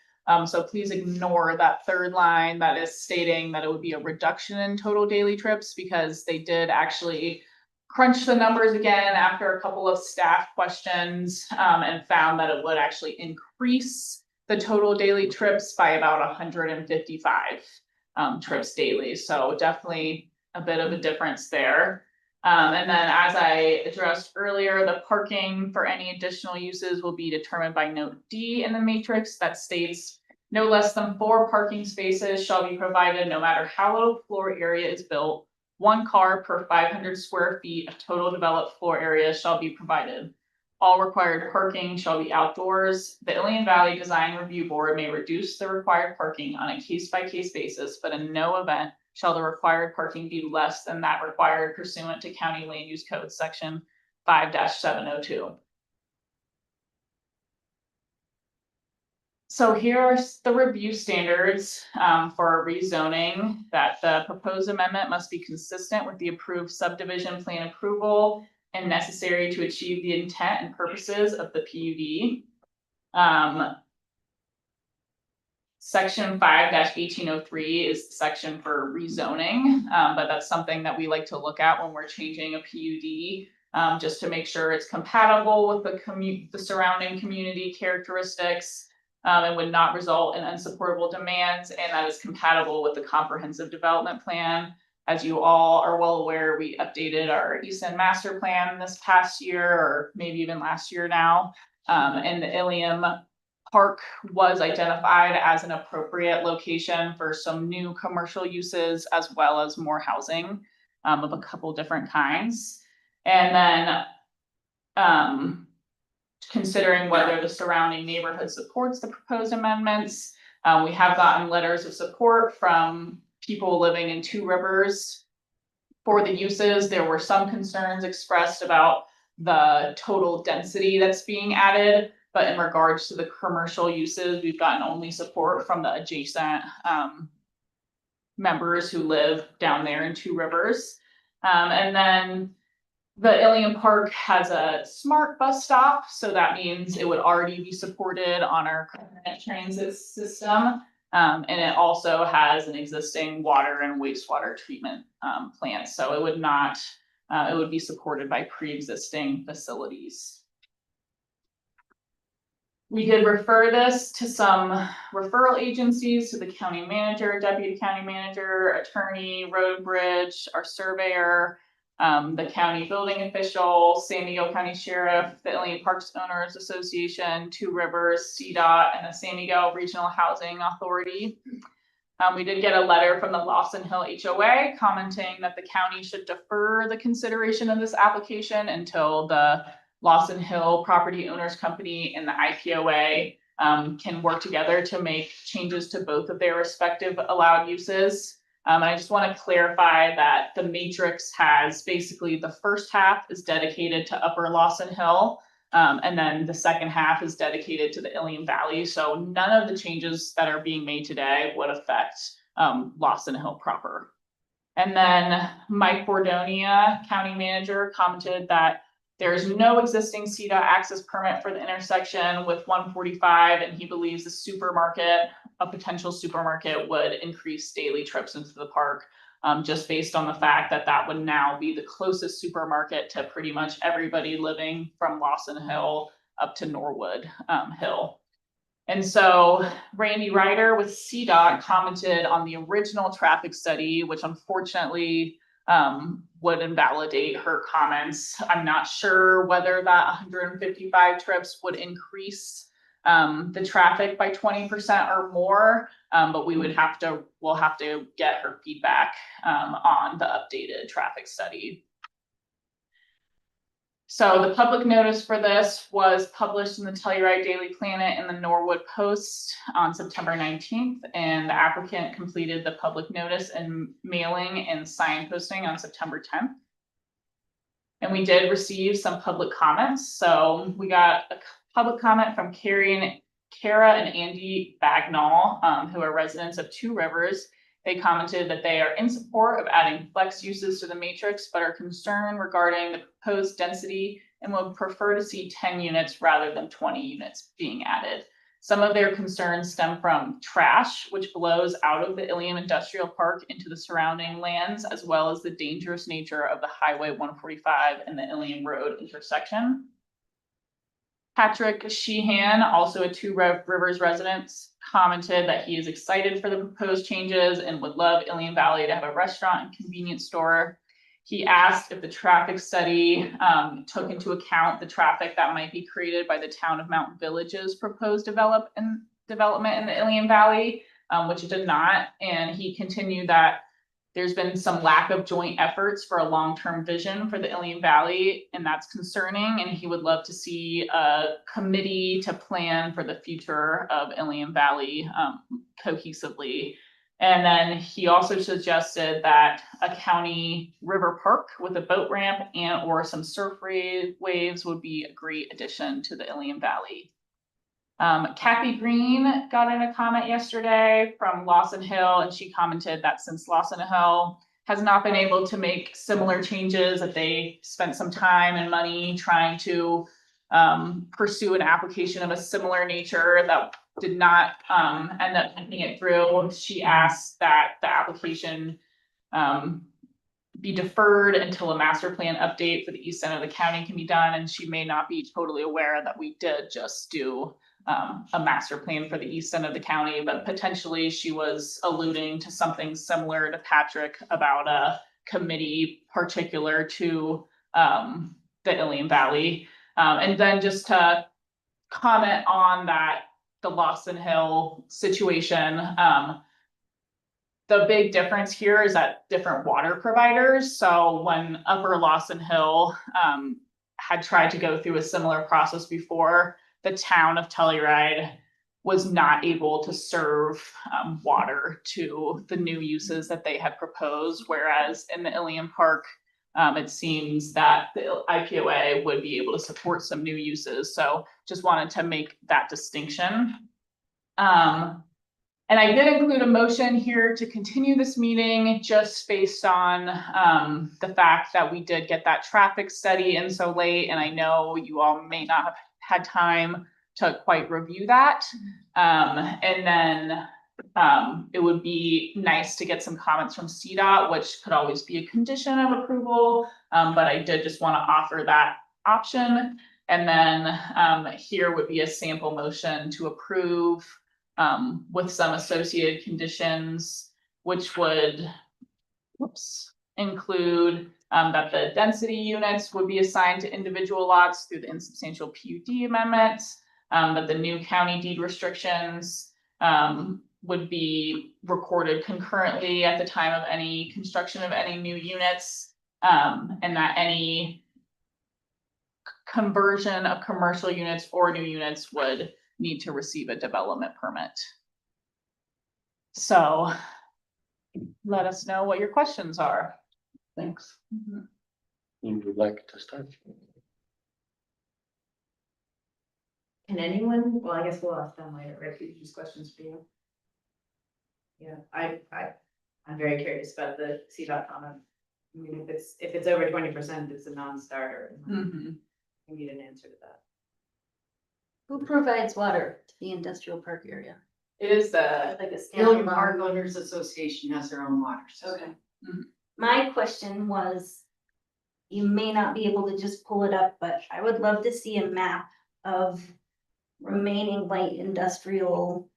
So please ignore that third line that is stating that it would be a reduction in total daily trips, because they did actually crunch the numbers again after a couple of staff questions and found that it would actually increase the total daily trips by about 155 trips daily. So definitely a bit of a difference there. And then as I addressed earlier, the parking for any additional uses will be determined by note D in the matrix that states no less than 4 parking spaces shall be provided no matter how little floor area is built. 1 car per 500 square feet of total developed floor area shall be provided. All required parking shall be outdoors. The Ilion Valley Design Review Board may reduce the required parking on a case-by-case basis, but in no event shall the required parking be less than that required pursuant to County Land Use Code Section 5-702. So here are the review standards for rezoning, that the proposed amendment must be consistent with the approved subdivision plan approval and necessary to achieve the intent and purposes of the PUD. Section 5-1803 is the section for rezoning, but that's something that we like to look at when we're changing a PUD, just to make sure it's compatible with the surrounding community characteristics, and would not result in unsupportable demands, and that is compatible with the comprehensive development plan. As you all are well aware, we updated our East End master plan this past year, or maybe even last year now, and the Ilium Park was identified as an appropriate location for some new commercial uses as well as more housing of a couple different kinds. And then considering whether the surrounding neighborhood supports the proposed amendments, we have gotten letters of support from people living in Two Rivers for the uses. There were some concerns expressed about the total density that's being added. But in regards to the commercial uses, we've gotten only support from the adjacent members who live down there in Two Rivers. And then the Ilion Park has a smart bus stop, so that means it would already be supported on our current transit system. And it also has an existing water and wastewater treatment plant, so it would not, it would be supported by pre-existing facilities. We did refer this to some referral agencies, to the county manager, deputy county manager, attorney, road and bridge, our surveyor, the county building official, San Diego County Sheriff, the Ilion Parks Owners Association, Two Rivers, CDOT, and the San Diego Regional Housing Authority. We did get a letter from the Lawson Hill HOA commenting that the county should defer the consideration of this application until the Lawson Hill Property Owners Company and the IPOA can work together to make changes to both of their respective allowed uses. I just want to clarify that the matrix has basically the first half is dedicated to Upper Lawson Hill, and then the second half is dedicated to the Ilion Valley. So none of the changes that are being made today would affect Lawson Hill proper. And then Mike Bordonia, county manager, commented that there's no existing CDOT access permit for the intersection with 145, and he believes the supermarket, a potential supermarket, would increase daily trips into the park, just based on the fact that that would now be the closest supermarket to pretty much everybody living from Lawson Hill up to Norwood Hill. And so Randy Ryder with CDOT commented on the original traffic study, which unfortunately would invalidate her comments. I'm not sure whether that 155 trips would increase the traffic by 20% or more. But we'll have to get her feedback on the updated traffic study. So the public notice for this was published in the Telluride Daily Planet and the Norwood Post on September 19th, and the applicant completed the public notice and mailing and signposting on September 10th. And we did receive some public comments. So we got a public comment from Kara and Andy Bagnall, who are residents of Two Rivers. They commented that they are in support of adding flex uses to the matrix, but are concerned regarding the proposed density and would prefer to see 10 units rather than 20 units being added. Some of their concerns stem from trash, which blows out of the Ilium Industrial Park into the surrounding lands, as well as the dangerous nature of the Highway 145 and the Ilium Road intersection. Patrick Sheehan, also a Two Rivers resident, commented that he is excited for the proposed changes and would love Ilium Valley to have a restaurant and convenience store. He asked if the traffic study took into account the traffic that might be created by the town of Mountain Village's proposed development in the Ilium Valley, which it did not. And he continued that there's been some lack of joint efforts for a long-term vision for the Ilium Valley, and that's concerning. And he would love to see a committee to plan for the future of Ilium Valley cohesively. And then he also suggested that a county river park with a boat ramp and or some surf waves would be a great addition to the Ilium Valley. Kathy Green got in a comment yesterday from Lawson Hill, and she commented that since Lawson Hill has not been able to make similar changes, that they spent some time and money trying to pursue an application of a similar nature that did not end up making it through. She asked that the application be deferred until a master plan update for the east end of the county can be done, and she may not be totally aware that we did just do a master plan for the east end of the county, but potentially she was alluding to something similar to Patrick about a committee particular to the Ilium Valley. And then just to comment on that, the Lawson Hill situation, the big difference here is that different water providers. So when Upper Lawson Hill had tried to go through a similar process before, the town of Telluride was not able to serve water to the new uses that they had proposed, whereas in the Ilium Park, it seems that the IPOA would be able to support some new uses. So just wanted to make that distinction. And I did include a motion here to continue this meeting just based on the fact that we did get that traffic study in so late, and I know you all may not have had time to quite review that. And then it would be nice to get some comments from CDOT, which could always be a condition of approval, but I did just want to offer that option. And then here would be a sample motion to approve with some associated conditions, which would include that the density units would be assigned to individual lots through the insubstantial PUD amendments, that the new county deed restrictions would be recorded concurrently at the time of any construction of any new units, and that any conversion of commercial units or new units would need to receive a development permit. So let us know what your questions are. Thanks. You would like to start? Can anyone, well, I guess we'll ask them later, right, these questions for you. Yeah, I'm very curious about the CDOT comment. I mean, if it's over 20%, it's a non-starter. We need an answer to that. Who provides water to the industrial park area? It is the Like a Ilium standalone. Park Owners Association has their own water system. Okay. My question was, you may not be able to just pull it up, but I would love to see a map of remaining light industrial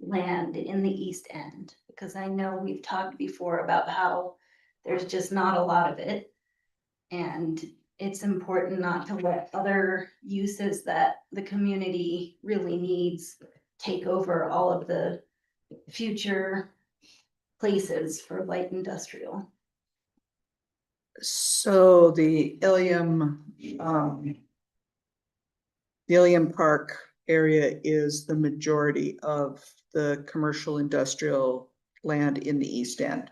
land in the east end, because I know we've talked before about how there's just not a lot of it. And it's important not to let other uses that the community really needs take over all of the future places for light industrial. So the Ilium Park area is the majority of the commercial industrial land in the East End.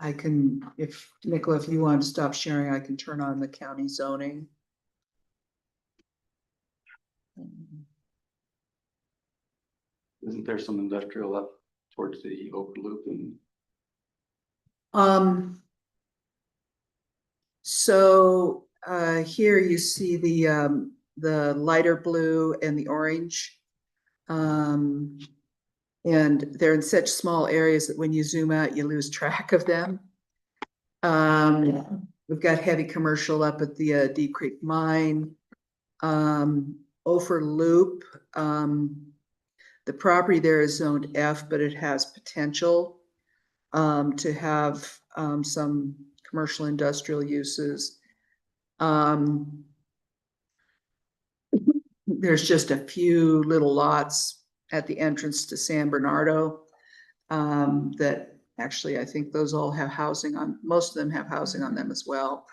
I can, if Nicola, if you want to stop sharing, I can turn on the county zoning. Isn't there some industrial up towards the overloop and? So here you see the lighter blue and the orange. And they're in such small areas that when you zoom out, you lose track of them. We've got heavy commercial up at the Deep Creek Mine. Ophir Loop, the property there is zoned F, but it has potential to have some commercial industrial uses. There's just a few little lots at the entrance to San Bernardo that actually, I think those all have housing on, most of them have housing on them as well.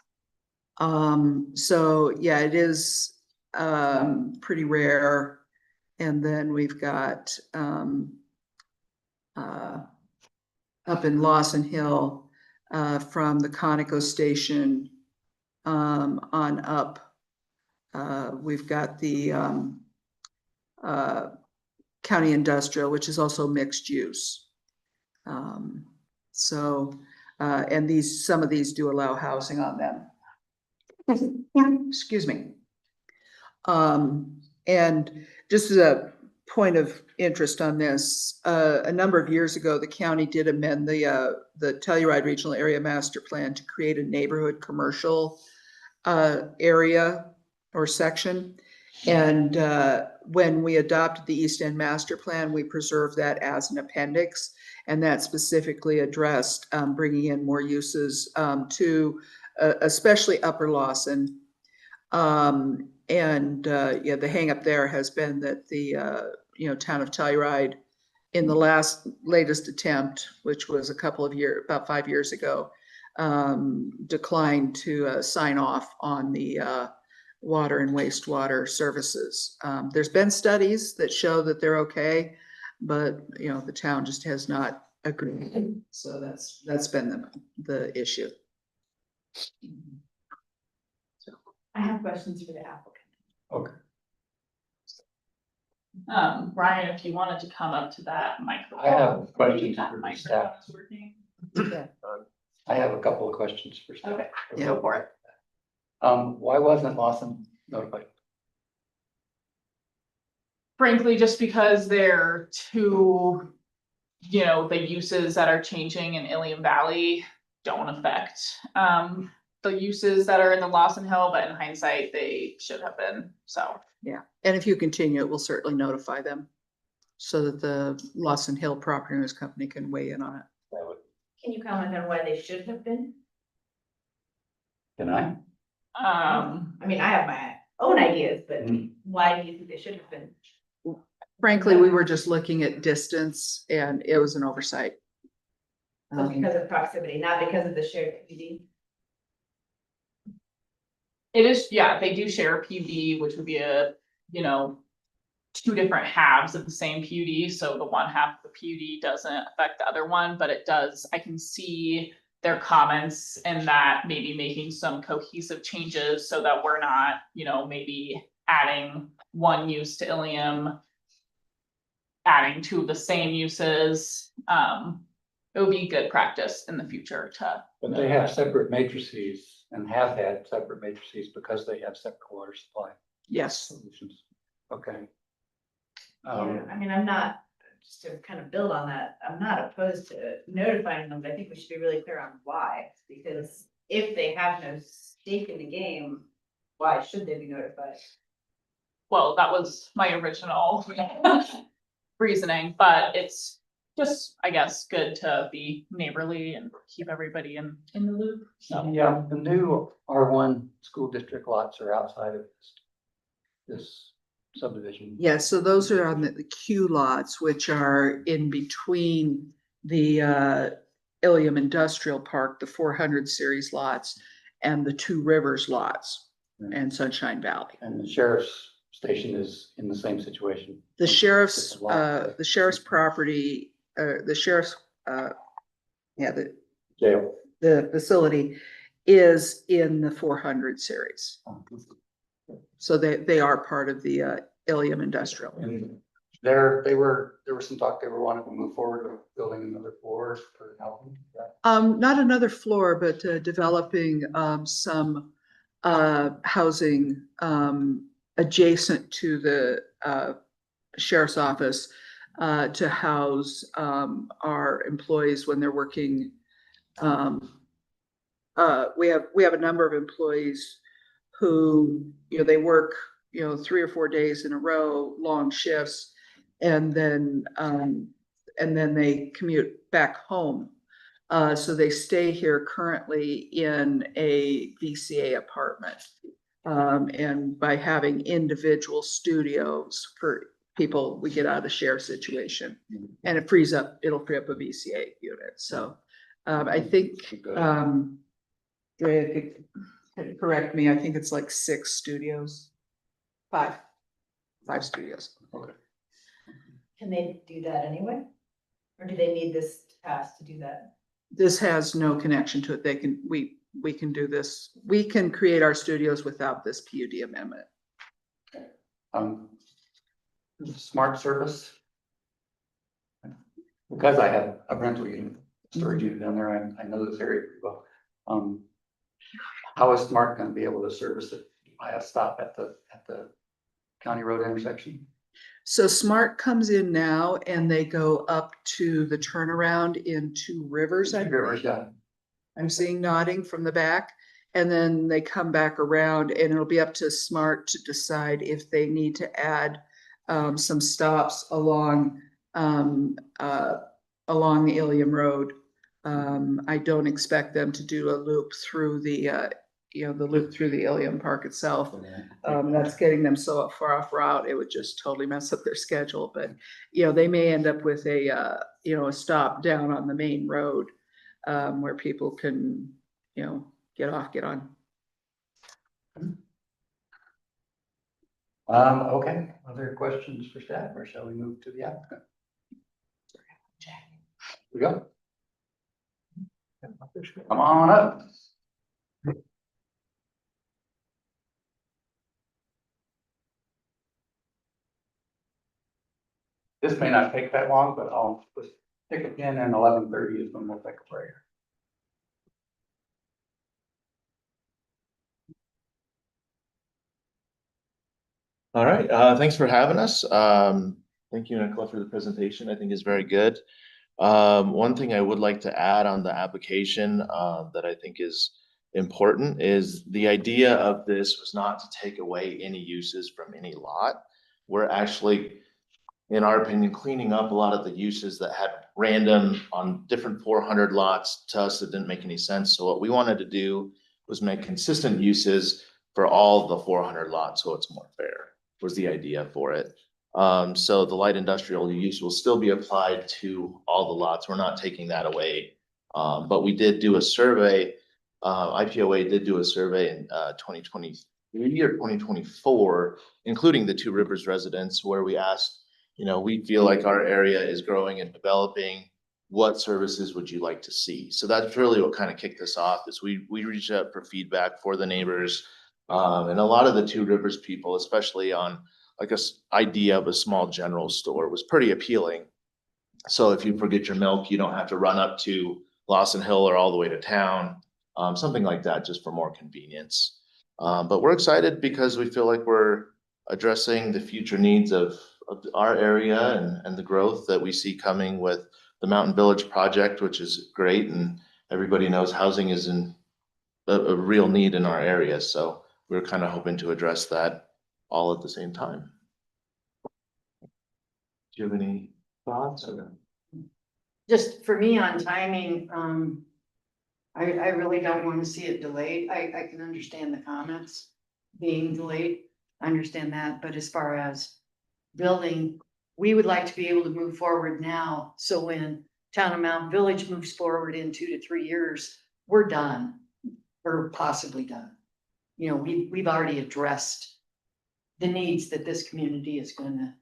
So yeah, it is pretty rare. And then we've got up in Lawson Hill from the Conoco station on up. We've got the county industrial, which is also mixed use. And some of these do allow housing on them. Excuse me. And just as a point of interest on this, a number of years ago, the county did amend the Telluride Regional Area Master Plan to create a neighborhood commercial area or section. And when we adopted the East End Master Plan, we preserved that as an appendix, and that specifically addressed bringing in more uses to especially Upper Lawson. Yeah, the hang up there has been that the town of Telluride, in the latest attempt, which was about 5 years ago, declined to sign off on the water and wastewater services. There's been studies that show that they're okay, but the town just has not agreed. So that's been the issue. I have questions for the applicant. Okay. Brian, if you wanted to come up to that microphone. I have questions That for the microphone staff. is working. I have a couple of questions for staff. Okay, Yeah. go for it. Why wasn't Lawson notified? Frankly, just because they're two, the uses that are changing in Ilium Valley don't affect the uses that are in the Lawson Hill, but in hindsight, they should have been, so. Yeah, and if you continue, it will certainly notify them so that the Lawson Hill Property Owners Company can weigh in on it. Can you comment on why they should have been? Can I? I mean, I have my own ideas, but Mhm. why do you think they should have been? Frankly, we were just looking at distance and it was an oversight. So because of proximity, not because of the shared PUD? It is, yeah, they do share a PUD, which would be two different halves of the same PUD, so the one half of the PUD doesn't affect the other one, but it does, I can see their comments and that maybe making some cohesive changes so that we're not, maybe adding one use to Ilium, adding two of the same uses. It would be good practice in the future to. But they have separate matrices and have had separate matrices because they have separate water supply Yes. solutions. Okay. Yeah, I mean, I'm not, just to kind of build on that, I'm not opposed to notifying them, but I think we should be really clear on why. Because if they have no stake in the game, why should they be notified? Well, that was my original reasoning, but it's just, I guess, good to be neighborly and keep everybody in the loop, so. Yeah, the new R1 school district lots are outside of this subdivision. Yeah, so those are on the Q lots, which are in between the Ilium Industrial Park, the 400 series lots, and the Two Rivers lots and Sunshine Valley. And the sheriff's station is in the same situation. The It's sheriff's, a lot. the sheriff's property, the sheriff's, yeah, Jail. the facility is in the 400 series. So they are part of the Ilium Industrial. And there was some talk, they were wanting to move forward with building another floor for housing. Not another floor, but developing some housing adjacent to the sheriff's office to house our employees when they're working. We have a number of employees who, they work, 3 or 4 days in a row, long shifts, and then they commute back home. So they stay here currently in a VCA apartment. And by having individual studios for people, we get out of the share situation, and it'll free up a VCA unit. So I think, correct me, I think it's like 6 studios. 5 studios. Okay. Can they do that anyway? Or do they need this to pass to do that? This has no connection to it. We can do this. We can create our studios without this PUD amendment. Smart service. Because I have a rental unit, storage unit down there, I know this area pretty well. How is Smart gonna be able to service it? I have stop at the county road intersection. So Smart comes in now and they go up to the turnaround in Two Rivers. Yeah. I'm seeing nodding from the back, and then they come back around, and it'll be up to Smart to decide if they need to add some stops along the Ilium Road. I don't expect them to do a loop through the loop through the Ilium Park itself. That's getting them so far off route, it would just totally mess up their schedule. But, they may end up with a stop down on the main road where people can, get off, get on. Okay, other questions for staff, or shall we move to the applicant? Here we go. Come on up. This may not take that long, but I'll just pick again, and 11:30 is when we'll take a prayer. All right, thanks for having us. Thank you, Nicola, for the presentation. I think is very good. One thing I would like to add on the application that I think is important is the idea of this was not to take away any uses from any lot. We're actually, in our opinion, cleaning up a lot of the uses that had random on different 400 lots. To us, it didn't make any sense. So what we wanted to do was make consistent uses for all the 400 lots, so it's more fair, was the idea for it. So the light industrial use will still be applied to all the lots. We're not taking that away. But we did do a survey, IPOA did do a survey in 2023 or 2024, including the Two Rivers residents, where we asked, we feel like our area is growing and developing. What services would you like to see? So that's really what kind of kicked us off, is we reached out for feedback for the neighbors. And a lot of the Two Rivers people, especially on like idea of a small general store, was pretty appealing. So if you forget your milk, you don't have to run up to Lawson Hill or all the way to town, something like that, just for more convenience. But we're excited because we feel like we're addressing the future needs of our area and the growth that we see coming with the Mountain Village project, which is great. And everybody knows housing is in a real need in our area. So we're kind of hoping to address that all at the same time. Do you have any thoughts? just for me on timing, I really don't want to see it delayed. I can understand the comments being delayed. I understand that, but as far as building, we would like to be able to move forward now. So when Town of Mountain Village moves forward in 2 to 3 years, we're done or possibly done. You know, we've already addressed the needs that this community is gonna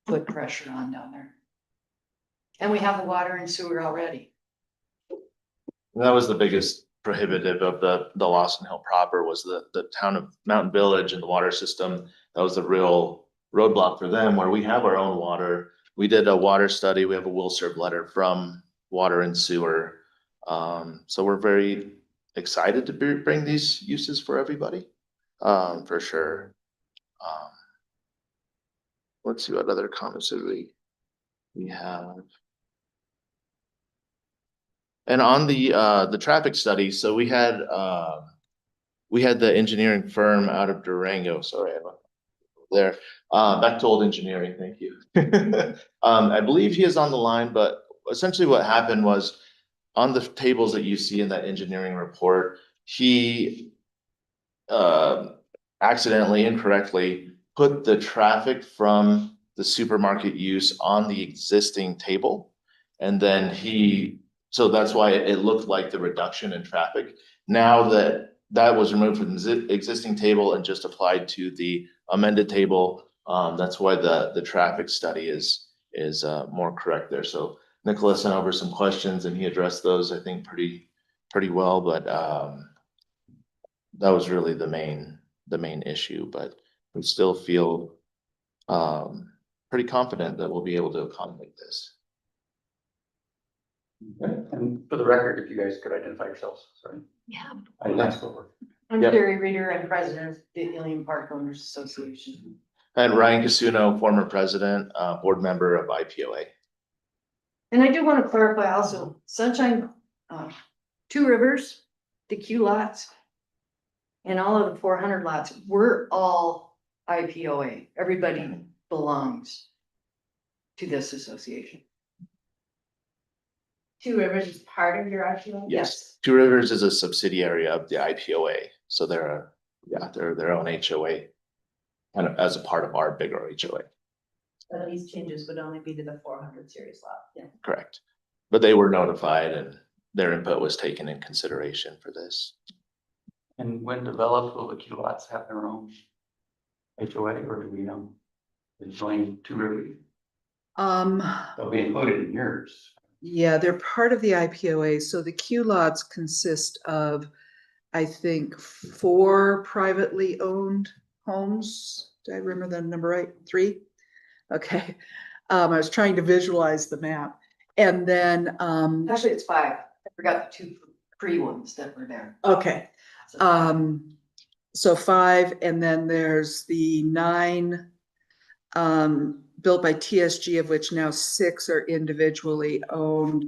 put pressure on down there. And we have the water and sewer already. That was the biggest prohibitive of the Lawson Hill proper was the town of Mountain Village and the water system. That was the real roadblock for them, where we have our own water. We did a water study. We have a will serve letter from water and sewer. So we're very excited to bring these uses for everybody, for sure. Let's see what other comments did we have. And on the traffic study, so we had the engineering firm out of Durango, sorry, I'm there, Bechtold Engineering, thank you. I believe he is on the line, but essentially what happened was on the tables that you see in that engineering report, he accidentally, incorrectly put the traffic from the supermarket use on the existing table. And then so that's why it looked like the reduction in traffic. Now that was removed from the existing table and just applied to the amended table, that's why the traffic study is more correct there. So Nicholas sent over some questions and he addressed those, I think, pretty well, but that was really the main issue, but we still feel pretty confident that we'll be able to accommodate this. Okay, and for the record, if you guys could identify yourselves, sorry. Yeah. I didn't ask over. I'm Yep. Sherry Reader. I'm president of the Ilium Park Owners Association. And Ryan Casuno, former president, board member of IPOA. And I do want to clarify also, Sunshine, Two Rivers, the Q lots, and all of the 400 lots, we're all IPOA. Everybody belongs to this association. Two Rivers is part of your IPO? Yes, Two Rivers is a subsidiary of the IPOA, so they're their own HOA, kind of as a part of our bigger HOA. But these changes would only be to the 400 series lot. Yeah. Correct. But they were notified and their input was taken in consideration for this. And when developed, will the Q lots have their own HOA, or do we know? They join Two Rivers, they'll be included in yours. Yeah, they're part of the IPOA. So the Q lots consist of, I think, 4 privately owned homes. Did I remember that number right? 3? Okay. I was trying to visualize the map. And then, Actually, it's 5. I forgot the 2 pre ones that were there. okay. So 5, and then there's the 9 built by TSG, of which now 6 are individually owned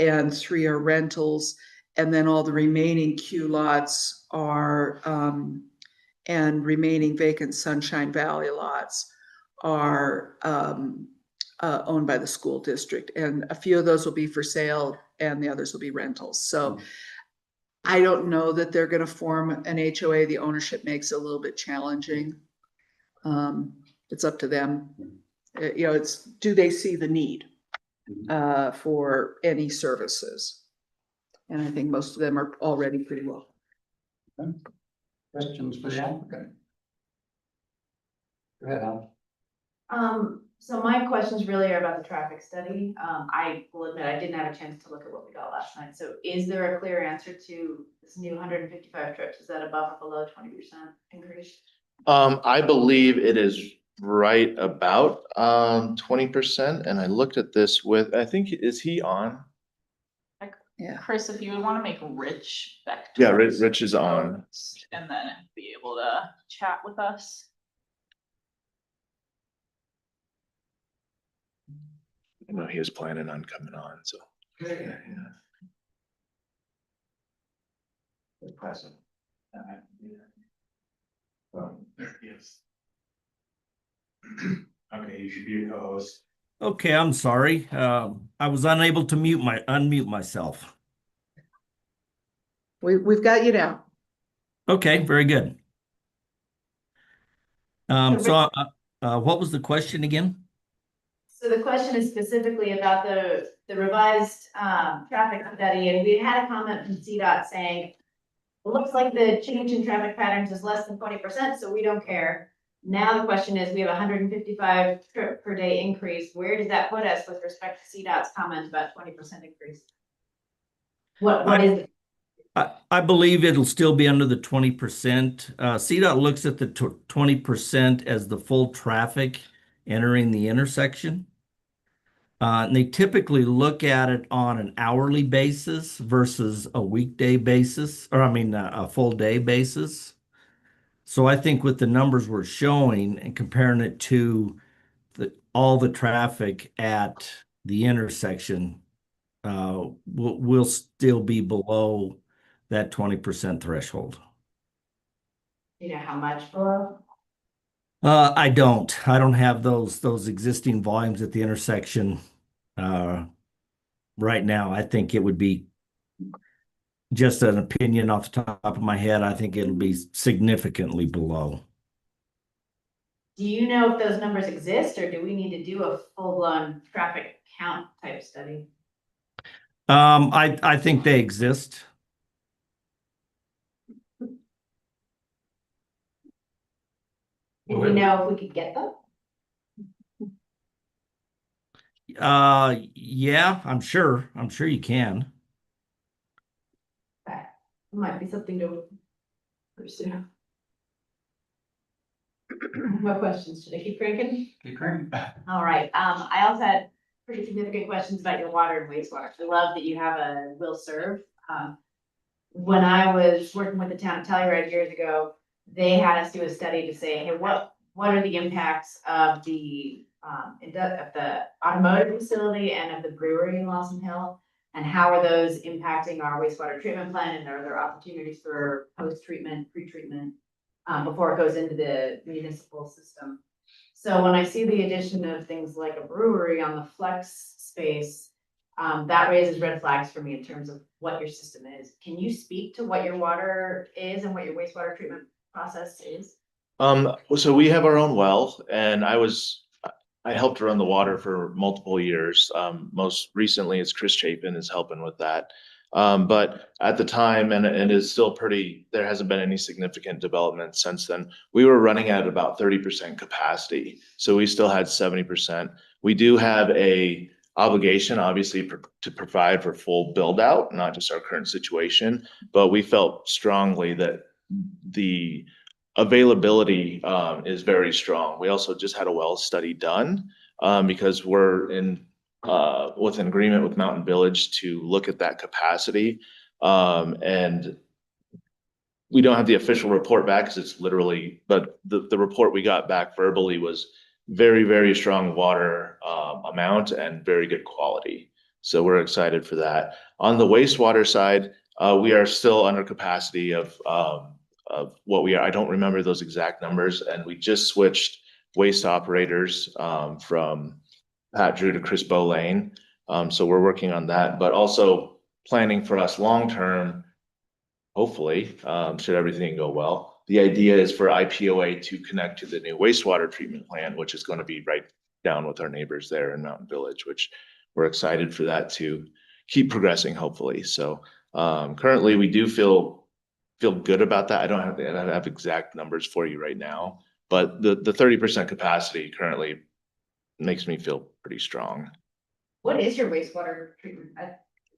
and 3 are rentals. And then all the remaining Q lots are, and remaining vacant Sunshine Valley lots are owned by the school district. And a few of those will be for sale and the others will be rentals. So I don't know that they're going to form an HOA. The ownership makes it a little bit challenging. It's up to them. You know, it's, do they see the need for any services? And I think most of them are already pretty well. Okay. Questions for the applicant? Go ahead, Al. So my questions really are about the traffic study. I will admit, I didn't have a chance to look at what we got last night. So is there a clear answer to this new 155 trips? Is that above or below 20% increase? I believe it is right about 20%. And I looked at this with, I think, is he on? Yeah. Chris, if you would want to make Rich back. Yeah, Rich is on. And then be able to chat with us. I know he was planning on coming on, so. Yeah. Present. There he is. Okay, you should be a co-host. Okay, I'm sorry. I was unable to unmute myself. We've got you now. Okay, very good. What was the question again? So the question is specifically about the revised traffic study, and we had a comment from CDOT saying, it looks like the change in traffic patterns is less than 20%, so we don't care. Now the question is, we have 155 trip per day increase. Where does that put us with respect to CDOT's comment about 20% increase? What is it? I believe it'll still be under the 20%. CDOT looks at the 20% as the full traffic entering the intersection. And they typically look at it on an hourly basis versus a weekday basis, or I mean, a full day basis. So I think with the numbers we're showing and comparing it to all the traffic at the intersection, we'll still be below that 20% threshold. You know how much below? I don't have those existing volumes at the intersection right now. I think it would be just an opinion off the top of my head. I think it'll be significantly below. Do you know if those numbers exist, or do we need to do a full-blown traffic count type study? I think they exist. Do we know if we could get them? Yeah, I'm sure you can. Okay. Might be something to pursue. No questions. Should I keep cranking? Keep cranking. All right. I also had pretty significant questions about your water and wastewater. I love that you have a will serve. When I was working with the town of Telluride years ago, they had us do a study to say, hey, what are the impacts of the automotive facility and of the brewery in Lawson Hill? And how are those impacting our wastewater treatment plant? And are there opportunities for post-treatment, pre-treatment, before it goes into the municipal system? So when I see the addition of things like a brewery on the flex space, that raises red flags for me in terms of what your system is. Can you speak to what your water is and what your wastewater treatment process is? So we have our own well, and I helped run the water for multiple years. Most recently, it's Chris Chapin is helping with that. But at the time, and it is still there hasn't been any significant development since then. We were running at about 30% capacity. So we still had 70%. We do have a obligation, obviously, to provide for full build out, not just our current situation, but we felt strongly that the availability is very strong. We also just had a well study done because we're with an agreement with Mountain Village to look at that capacity. And we don't have the official report back because it's literally, but the report we got back verbally was very, very strong water amount and very good quality. So we're excited for that. On the wastewater side, we are still under capacity of what we are. I don't remember those exact numbers, and we just switched waste operators from Pat Drew to Chris Bolane. So we're working on that, but also planning for us long-term, hopefully, should everything go well. The idea is for IPOA to connect to the new wastewater treatment plant, which is going to be right down with our neighbors there in Mountain Village, which we're excited for that to keep progressing, hopefully. So currently we do feel good about that. I don't have exact numbers for you right now, but the 30% capacity currently makes me feel pretty strong. What is your wastewater treatment?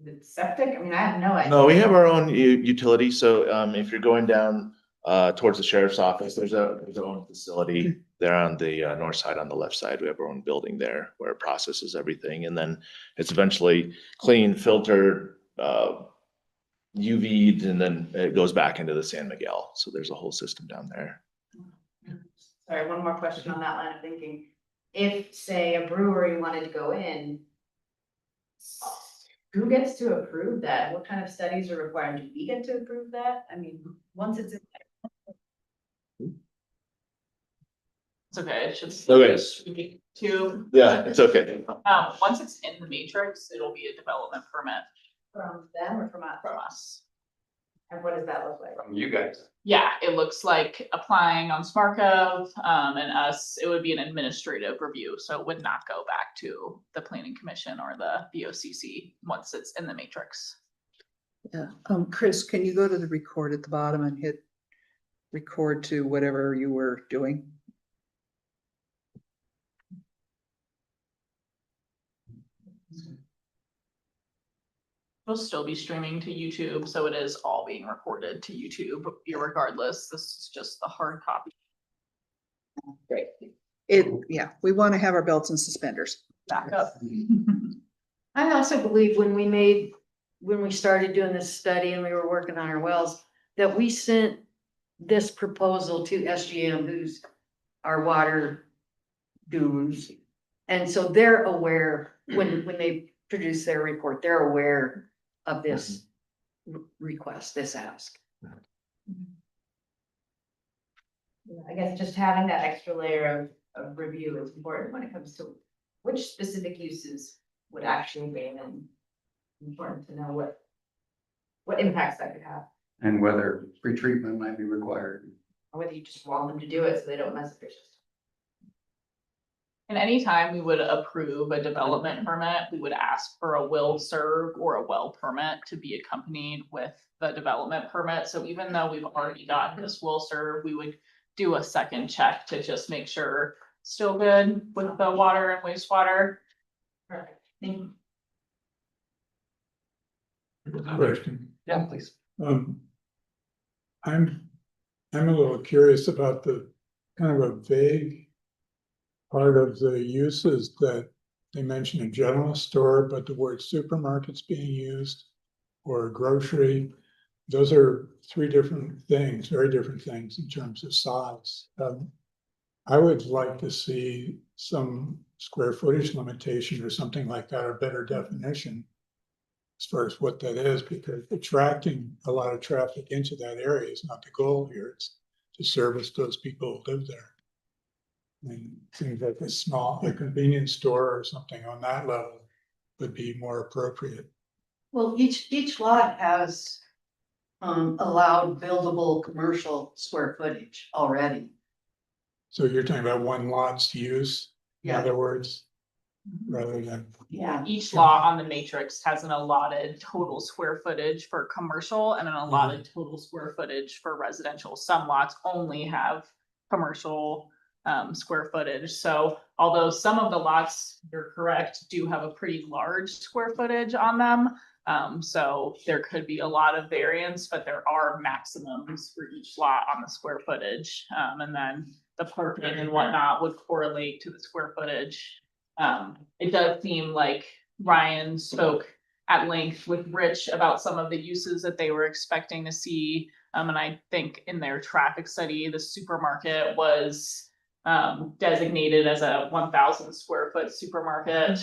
Is it septic? I mean, I have no idea. No, we have our own utility. So if you're going down towards the sheriff's office, there's our own facility there on the north side. On the left side, we have our own building there where it processes everything, and then it's eventually cleaned, filtered, UV'd, and then it goes back into the San Miguel. So there's a whole system down there. Sorry, one more question on that line of thinking. If, say, a brewery wanted to go in, who gets to approve that? What kind of studies are required? Do we get to approve that? I mean, once it's in. It's okay, it's just. Okay. Two. Yeah, it's okay. Once it's in the matrix, it'll be a development permit From them or from us? from us. And what does that look like? From you guys. Yeah, it looks like applying on SmartGov, and us, it would be an administrative review, so it would not go back to the planning commission or the BOCC once it's in the matrix. Yeah, Chris, can you go to the record at the bottom and hit record to whatever you were doing? It'll still be streaming to YouTube, so it is all being recorded to YouTube, irregardless. This is just the hard copy. Great. Yeah, we want to have our belts and suspenders. Back up. I also believe when we started doing this study and we were working on our wells, that we sent this proposal to SGM, who's our water gurus. And so they're aware, when they produce their report, they're aware of this request, this ask. Yeah, I guess just having that extra layer of review is important when it comes to which specific uses would actually be, and important to know what impacts that could have, And whether pretreatment might be required. or whether you just want them to do it so they don't mess up your system. And anytime we would approve a development permit, we would ask for a will serve or a well permit to be accompanied with the development permit. So even though we've already gotten this will serve, we would do a second check to just make sure still good with the water and wastewater. Perfect. Question. Yeah, please. I'm a little curious about the kind of a vague part of the uses that they mention a general store, but the word supermarket's being used, or grocery. Those are three different things, very different things in terms of size. I would like to see some square footage limitation or something like that, or better definition as far as what that is, because attracting a lot of traffic into that area is not the goal here. It's to service those people who live there. I mean, things like a convenience store or something on that level would be more appropriate. Well, each lot has allowed buildable commercial square footage already. So you're talking about one lot's use, in Yeah. other words, rather than. Yeah. Each lot on the matrix has an allotted total square footage for commercial and an allotted total square footage for residential. Some lots only have commercial square footage. So although some of the lots, you're correct, do have a pretty large square footage on them. So there could be a lot of variance, but there are maximums for each lot on the square footage. And then the parking and whatnot would correlate to the square footage. It does seem like Ryan spoke at length with Rich about some of the uses that they were expecting to see. And I think in their traffic study, the supermarket was designated as a 1,000 square foot supermarket.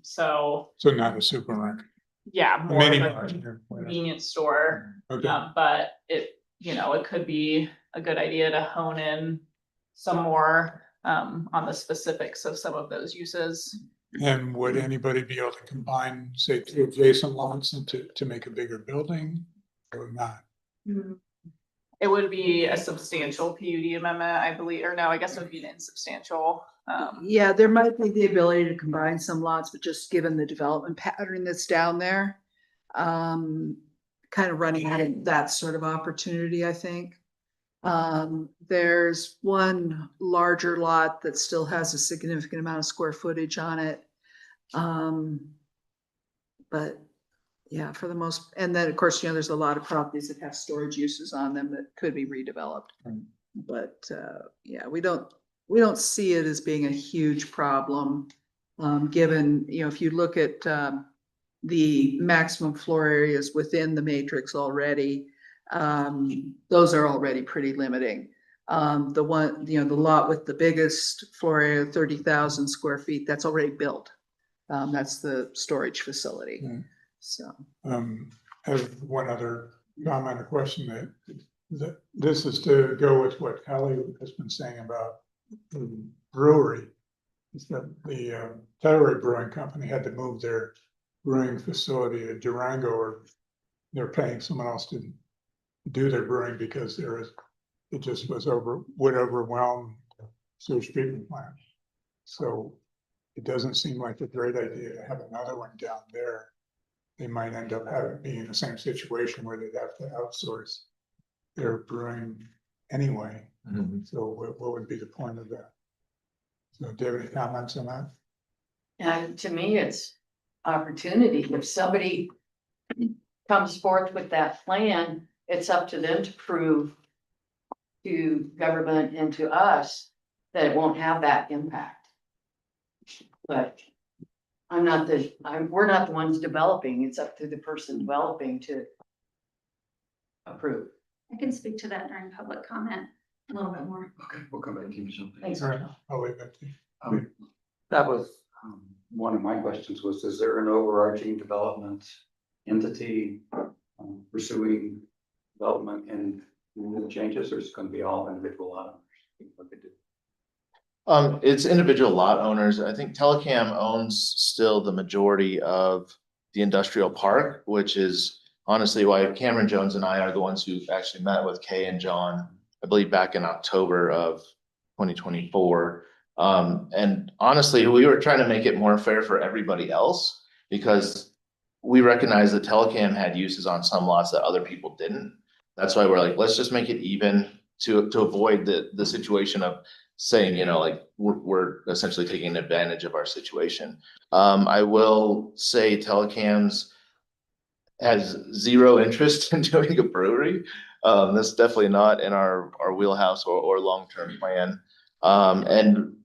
So not a supermarket. yeah, more Mini of a mart or whatever. convenience store. Okay. But it could be a good idea to hone in some more on the specifics of some of those uses. And would anybody be able to combine, say, two adjacent lots to make a bigger building or not? It would be a substantial PUD amendment, I believe, or no, I guess it would be an insubstantial. Yeah, there might be the ability to combine some lots, but just given the development pattern that's down there, kind of running out of that sort of opportunity, I think. There's one larger lot that still has a significant amount of square footage on it. But yeah, for the most, and then of course, there's a lot of properties that have storage uses on them that could be redeveloped. But yeah, we don't see it as being a huge problem. Given, if you look at the maximum floor areas within the matrix already, those are already pretty limiting. The one, the lot with the biggest floor area, 30,000 square feet, that's already built. That's the storage facility. So. I have one other comment or question that this is to go with what Kelly has been saying about the brewery. Is that the Telluride Brewing Company had to move their brewing facility to Durango, or they're paying someone else to do their brewing because it just would overwhelm sewage treatment plant. So it doesn't seem like a great idea to have another one down there. They might end up being in the same situation where they'd have to outsource their brewing anyway. So what would be the point of that? So do you have any comments on that? And to me, it's opportunity. If somebody comes forth with that plan, it's up to them to prove to government and to us that it won't have that impact. But we're not the ones developing. It's up to the person developing to approve. I can speak to that during public comment a little bit more. Okay, we'll come back to you something. Thanks. All right, I'll leave that to you. That was, one of my questions was, is there an overarching development entity pursuing development and changes, or is it gonna be all individual lot owners? What they do? It's individual lot owners. I think Telecam owns still the majority of the industrial park, which is honestly why Cameron Jones and I are the ones who actually met with Kay and John, I believe back in October of 2024. And honestly, we were trying to make it more fair for everybody else because we recognize that Telecam had uses on some lots that other people didn't. That's why we're like, let's just make it even to avoid the situation of saying, you know, like we're essentially taking advantage of our situation. I will say Telecam's has zero interest in doing a brewery. That's definitely not in our wheelhouse or long-term plan. And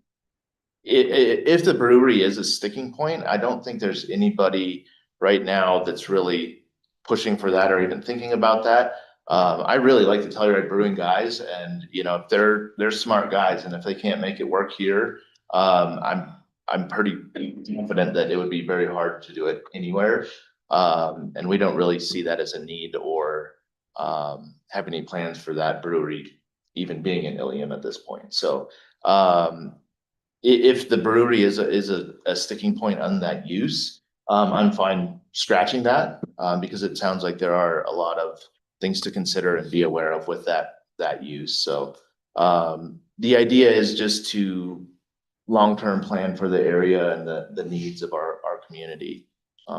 if the brewery is a sticking point, I don't think there's anybody right now that's really pushing for that or even thinking about that. I really like the Telluride Brewing guys, and you know, if they're smart guys, and if they can't make it work here, I'm pretty confident that it would be very hard to do it anywhere. And we don't really see that as a need or have any plans for that brewery even being in Ilium at this point. So if the brewery is a sticking point on that use, I'm fine scratching that because it sounds like there are a lot of things to consider and be aware of with that use. So the idea is just to long-term plan for the area and the needs of our community,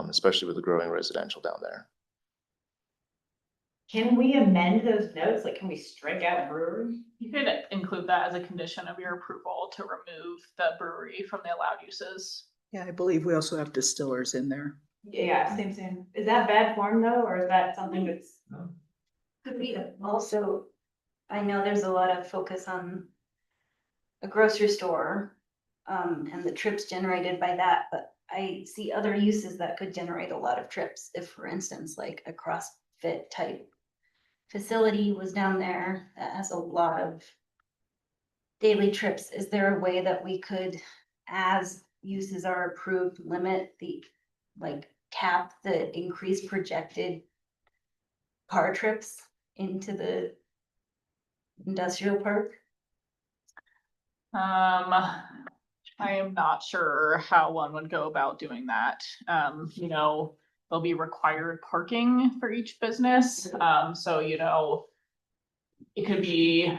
especially with the growing residential down there. Can we amend those notes? Like, can we strike out brewery? You could include that as a condition of your approval to remove the brewery from the allowed uses. Yeah, I believe we also have distillers in there. Yeah, same. Is that bad form though, or is that something that's? Could be also, I know there's a lot of focus on a grocery store, and the trips generated by that, but I see other uses that could generate a lot of trips. If, for instance, like a CrossFit type facility was down there that has a lot of daily trips, is there a way that we could, as uses are approved, limit the, like, cap the increased projected car trips into the industrial park? I am not sure how one would go about doing that. You know, there'll be required parking for each business. So, you know, it could be,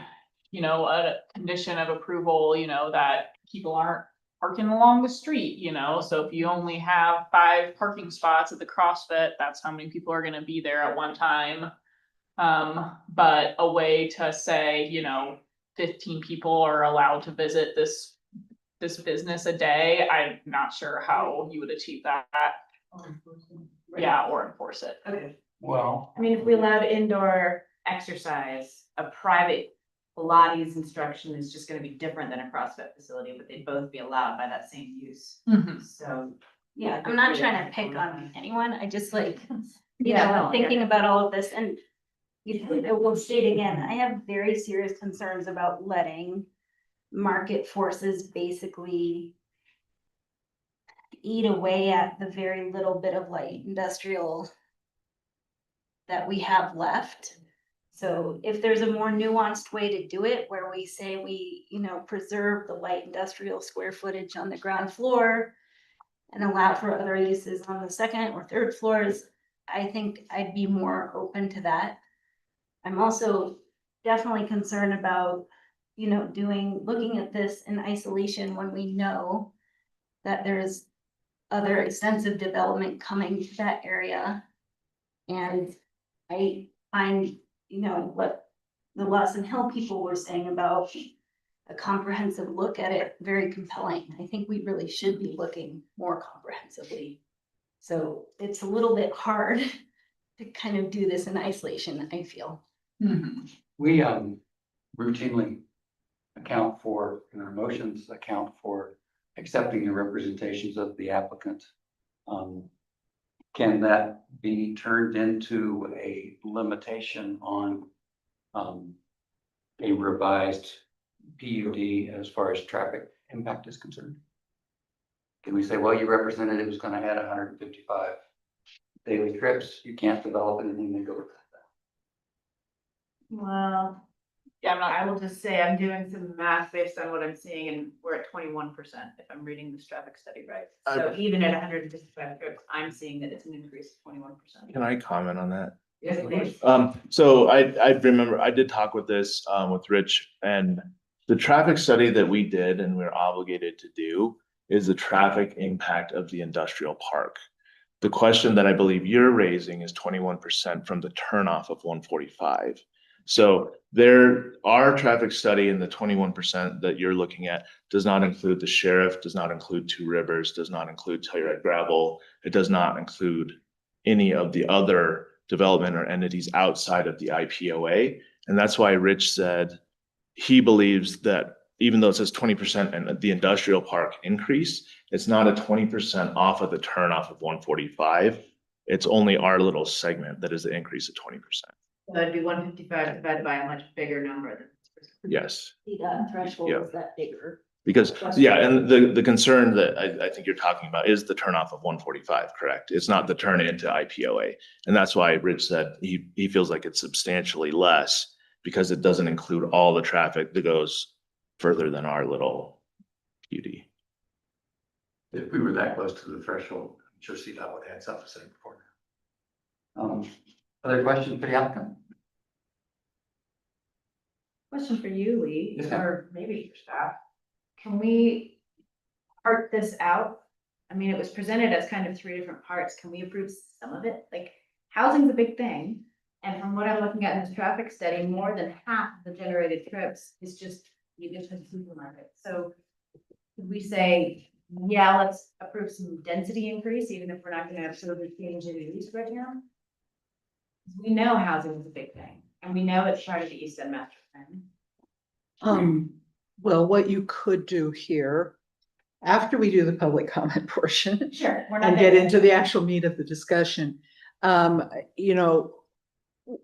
you know, a condition of approval, you know, that people aren't parking along the street, you know, so if you only have 5 parking spots at the CrossFit, that's how many people are gonna be there at one time. But a way to say, you know, 15 people are allowed to visit this business a day, I'm not sure how you would achieve that. Yeah, or enforce it. Okay. Well, I mean, if we allowed indoor exercise, a private Pilates instruction is just gonna be different than a CrossFit facility, but they'd both be allowed by that same use. So. Yeah, I'm not trying to pick on anyone, I just like, you Yeah, know, no, thinking about all of this, and you know, I will state again, I have very serious concerns about letting market forces basically eat away at the very little bit of light industrial that we have left. So if there's a more nuanced way to do it, where we say we, preserve the light industrial square footage on the ground floor and allow for other uses on the second or third floors, I think I'd be more open to that. I'm also definitely concerned about, looking at this in isolation when we know that there's other extensive development coming to that area. And I find, what the Lawson Hill people were saying about a comprehensive look at it very compelling. I think we really should be looking more comprehensively. So it's a little bit hard to kind of do this in isolation, I feel. We routinely account for, in our motions, account for accepting the representations of the applicant. Can that be turned into a limitation on a revised PUD as far as traffic impact is concerned? Can we say, well, you represented it was gonna add 155 daily trips, you can't develop anything that goes with that? Well, Yeah, I'm not, I will just say I'm doing some math based on what I'm seeing, and we're at 21% if I'm reading this traffic study right. So even at 155 trips, I'm seeing that it's an increase of 21%. Can I comment on that? Yes, please. So I remember, I did talk with this, with Rich, and the traffic study that we did and we're obligated to do is the traffic impact of the industrial park. The question that I believe you're raising is 21% from the turnoff of 145. So our traffic study in the 21% that you're looking at does not include the sheriff, does not include Two Rivers, does not include Telluride Gravel. It does not include any of the other development or entities outside of the IPOA. And that's why Rich said he believes that even though it says 20% and the industrial park increase, it's not a 20% off of the turnoff of 145. It's only our little segment that is the increase of 20%. So that'd be 155 divided by a much bigger number than. Yes. The threshold is that bigger. Because, yeah, and the concern that I think you're talking about is the turnoff of 145, correct? It's not the turn into IPOA. And that's why Rich said he feels like it's substantially less because it doesn't include all the traffic that goes further than our little PUD. If we were that close to the threshold, I'm sure CDOT would add something to say before now. Other questions for the applicant? Question for you, Lee, Yes, ma'am. or maybe your staff. Can we part this out? I mean, it was presented as kind of three different parts. Can we approve some of it? Like, housing's a big thing. And from what I'm looking at in this traffic study, more than half of the generated trips is just you get to the supermarket. So could we say, yeah, let's approve some density increase, even if we're not gonna absolutely change any use right now? We know housing is a big thing, and we know it's part of the East End master plan. Well, what you could do here, after we do the public comment portion. Sure, we're not And get there. into the actual meat of the discussion.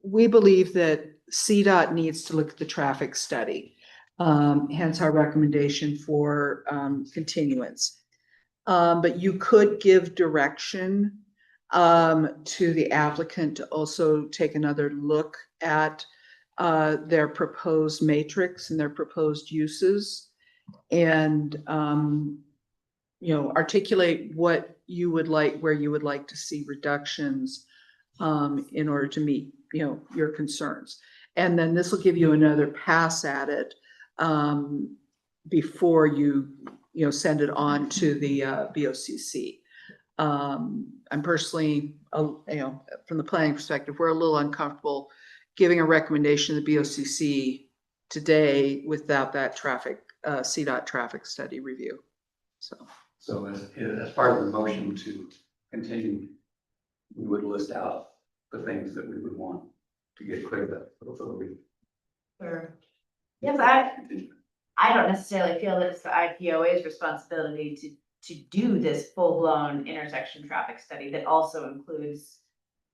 We believe that CDOT needs to look at the traffic study. Hence our recommendation for continuance. But you could give direction to the applicant to also take another look at their proposed matrix and their proposed uses. And articulate what you would like, where you would like to see reductions in order to meet, your concerns. And then this will give you another pass at it before you send it on to the BOCC. I'm personally, from the planning perspective, we're a little uncomfortable giving a recommendation to the BOCC today without that CDOT traffic study review. So as part of the motion to continue, we would list out the things that we would want to get cleared up. Sure. Yes, I don't necessarily feel that it's the IPOA's responsibility to do this full-blown intersection traffic study that also includes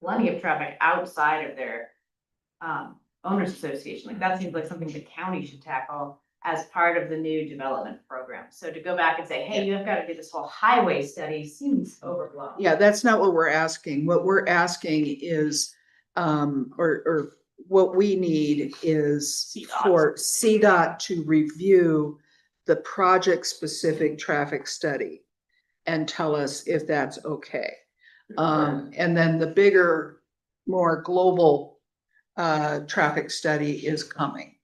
plenty of traffic outside of their owners association. Like, that seems like something the county should tackle as part of the new development program. So to go back and say, hey, you have got to do this whole highway study seems overblown. Yeah, that's not what we're asking. What we're asking is, or what we need is CDOT. for CDOT to review the project-specific traffic study and tell us if that's okay. And then the bigger, more global traffic study is coming.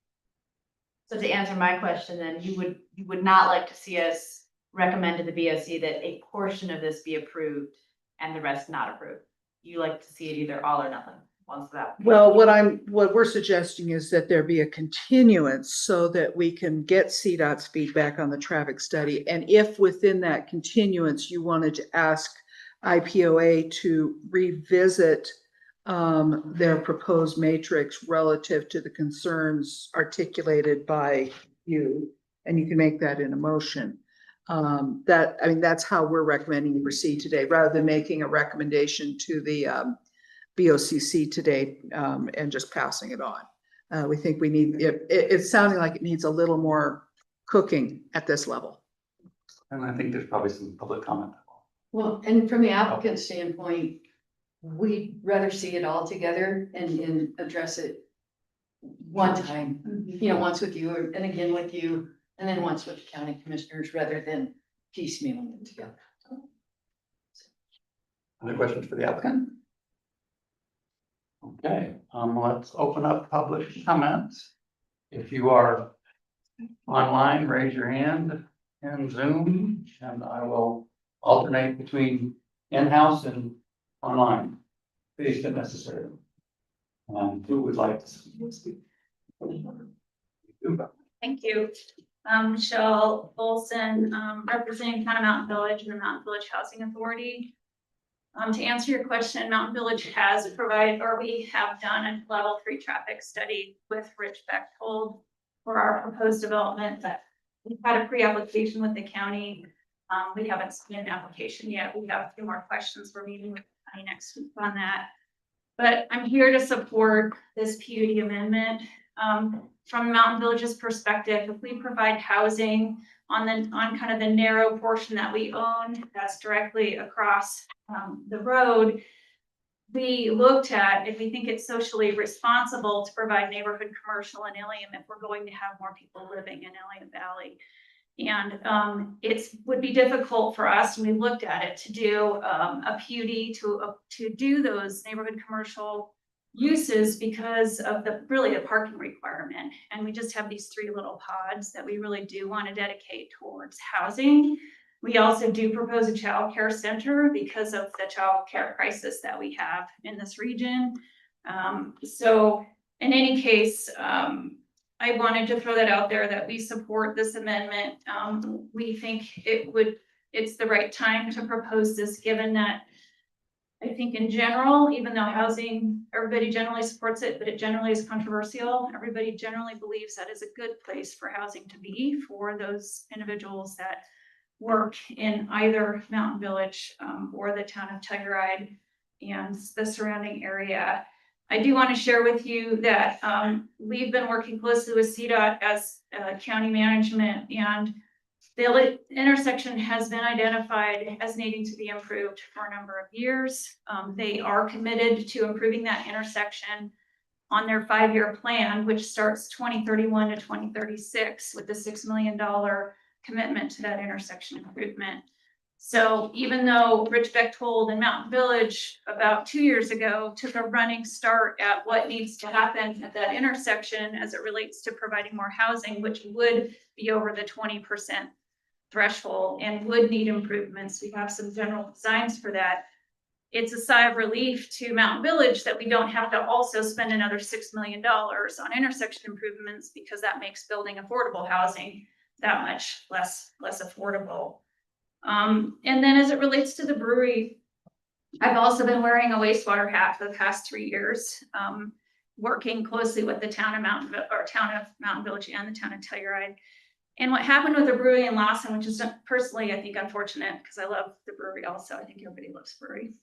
So to answer my question, then you would not like to see us recommend to the BOC that a portion of this be approved and the rest not approved. You like to see it either all or nothing, once that. Well, what we're suggesting is that there be a continuance so that we can get CDOT's feedback on the traffic study. And if within that continuance, you wanted to ask IPOA to revisit their proposed matrix relative to the concerns articulated by you, and you can make that in a motion. That's how we're recommending you proceed today, rather than making a recommendation to the BOCC today and just passing it on. We think we need, it's sounding like it needs a little more cooking at this level. And I think there's probably some public comment. Well, and from the applicant standpoint, we'd rather see it all together and address it one time, once with you and again with you, and then once with the county commissioners rather than piecemealing it together. Other questions for the applicant? Okay, let's open up public comments. If you are online, raise your hand in Zoom, and I will alternate between in-house and online, if necessary. Who would like to speak? Thank you. Michelle Olson, representing Town of Mountain Village and the Mountain Village Housing Authority. To answer your question, Mountain Village has provided, or we have done a level 3 traffic study with Rich Bechtold for our proposed development. That we've had a pre-application with the county. We haven't submitted an application yet. We have a few more questions. We're meeting with the county next week on that. But I'm here to support this PUD amendment. From Mountain Village's perspective, if we provide housing on kind of the narrow portion that we own, that's directly across the road, we looked at if we think it's socially responsible to provide neighborhood commercial in Ilium if we're going to have more people living in Ilium Valley. And it would be difficult for us, and we looked at it, to do a PUD to do those neighborhood commercial uses because of the parking requirement. And we just have these 3 little pods that we really do want to dedicate towards housing. We also do propose a child care center because of the child care crisis that we have in this region. So in any case, I wanted to throw that out there that we support this amendment. We think it's the right time to propose this, given that I think in general, even though housing, everybody generally supports it, but it generally is controversial. Everybody generally believes that is a good place for housing to be for those individuals that work in either Mountain Village or the town of Telluride and the surrounding area. I do want to share with you that we've been working closely with CDOT as county management, and the intersection has been identified as needing to be improved for a number of years. They are committed to improving that intersection on their 5-year plan, which starts 2031 to 2036 with the $6 million commitment to that intersection improvement. So even though Rich Bechtold and Mountain Village about 2 years ago took a running start at what needs to happen at that intersection as it relates to providing more housing, which would be over the 20% threshold and would need improvements. We have some general designs for that. It's a sigh of relief to Mountain Village that we don't have to also spend another $6 million on intersection improvements, because that makes building affordable housing that much less affordable. And then as it relates to the brewery, I've also been wearing a wastewater hat for the past 3 years, working closely with the town of Mountain Village and the town of Telluride. And what happened with the brewery in Lawson, which is personally, I think, unfortunate, because I love the brewery also, I think everybody loves brewery,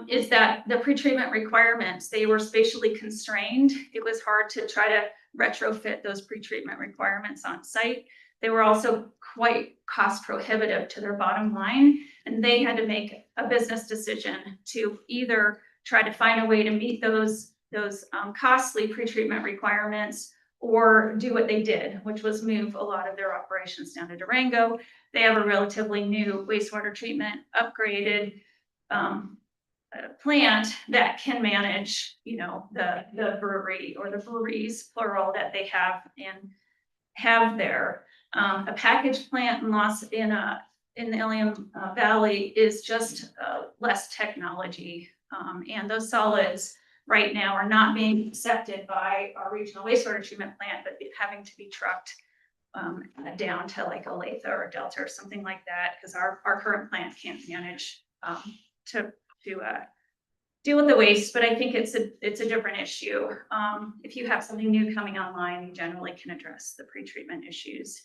is that the pretreatment requirements, they were spatially constrained. It was hard to try to retrofit those pretreatment requirements on site. They were also quite cost prohibitive to their bottom line, and they had to make a business decision to either try to find a way to meet those those costly pretreatment requirements or do what they did, which was move a lot of their operations down to Durango. They have a relatively new wastewater treatment upgraded plant that can manage, you know, the brewery or the breweries plural that they have there. A package plant in the Ilium Valley is just less technology. And those solids right now are not being accepted by our regional wastewater treatment plant, but having to be trucked down to like Olathe or Delta or something like that, because our current plant can't manage to deal with the waste. But I think it's a different issue. If you have something new coming online, you generally can address the pretreatment issues.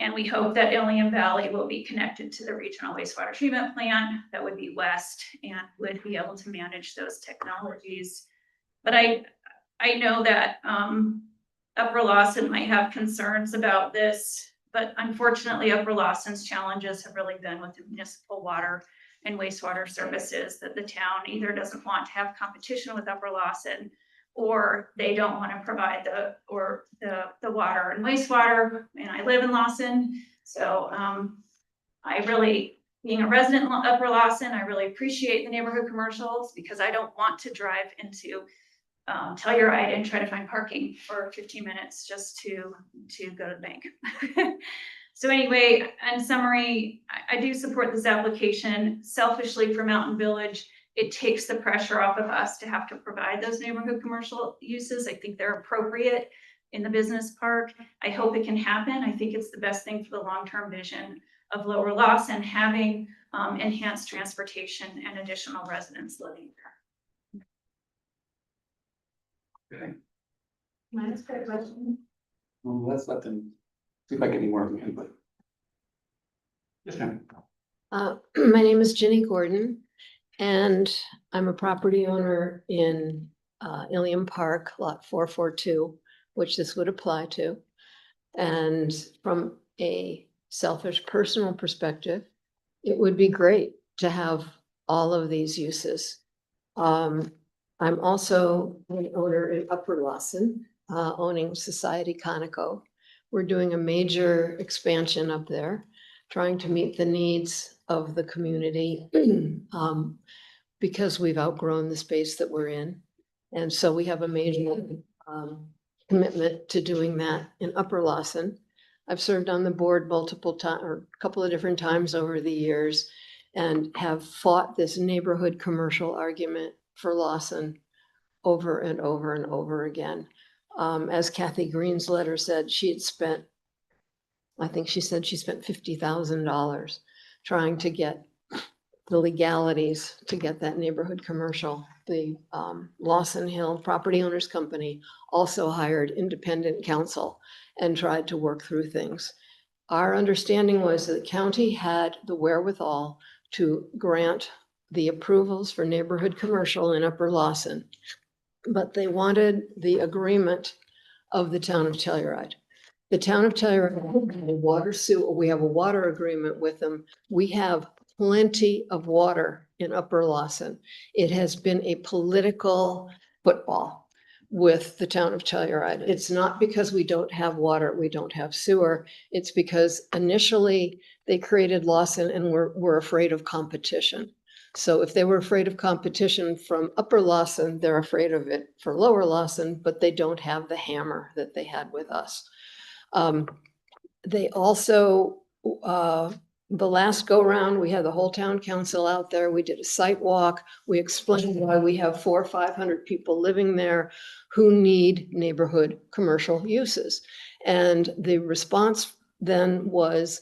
And we hope that Ilium Valley will be connected to the regional wastewater treatment plant that would be west and would be able to manage those technologies. But I know that Upper Lawson might have concerns about this, but unfortunately Upper Lawson's challenges have really been with the municipal water and wastewater services, that the town either doesn't want to have competition with Upper Lawson, or they don't want to provide the water and wastewater. And I live in Lawson, so I really, being a resident in Upper Lawson, I really appreciate the neighborhood commercials, because I don't want to drive into Telluride and try to find parking for 15 minutes just to go to the bank. So anyway, in summary, I do support this application. Selfishly, for Mountain Village, it takes the pressure off of us to have to provide those neighborhood commercial uses. I think they're appropriate in the business park. I hope it can happen. I think it's the best thing for the long-term vision of Lower Lawson, having enhanced transportation and additional residents living there. Okay. Can I ask a question? Well, let's let them see if I get any more input. Yes, ma'am. My name is Jenny Gordon, and I'm a property owner in Ilium Park, lot 442, which this would apply to. And from a selfish personal perspective, it would be great to have all of these uses. I'm also an owner in Upper Lawson, owning Society Conoco. We're doing a major expansion up there, trying to meet the needs of the community because we've outgrown the space that we're in. And so we have a major commitment to doing that in Upper Lawson. I've served on the board multiple times, or a couple of different times over the years, and have fought this neighborhood commercial argument for Lawson over and over and over again. As Kathy Green's letter said, she had spent, I think she said she spent $50,000 trying to get the legalities to get that neighborhood commercial. The Lawson Hill Property Owners Company also hired independent counsel and tried to work through things. Our understanding was that the county had the wherewithal to grant the approvals for neighborhood commercial in Upper Lawson, but they wanted the agreement of the town of Telluride. The town of Telluride, we have a water agreement with them. We have plenty of water in Upper Lawson. It has been a political football with the town of Telluride. It's not because we don't have water, we don't have sewer. It's because initially they created Lawson and were afraid of competition. So if they were afraid of competition from Upper Lawson, they're afraid of it for Lower Lawson, but they don't have the hammer that they had with us. They also, the last go round, we had the whole town council out there. We did a site walk. We explained why we have 400 or 500 people living there who need neighborhood commercial uses. And the response then was,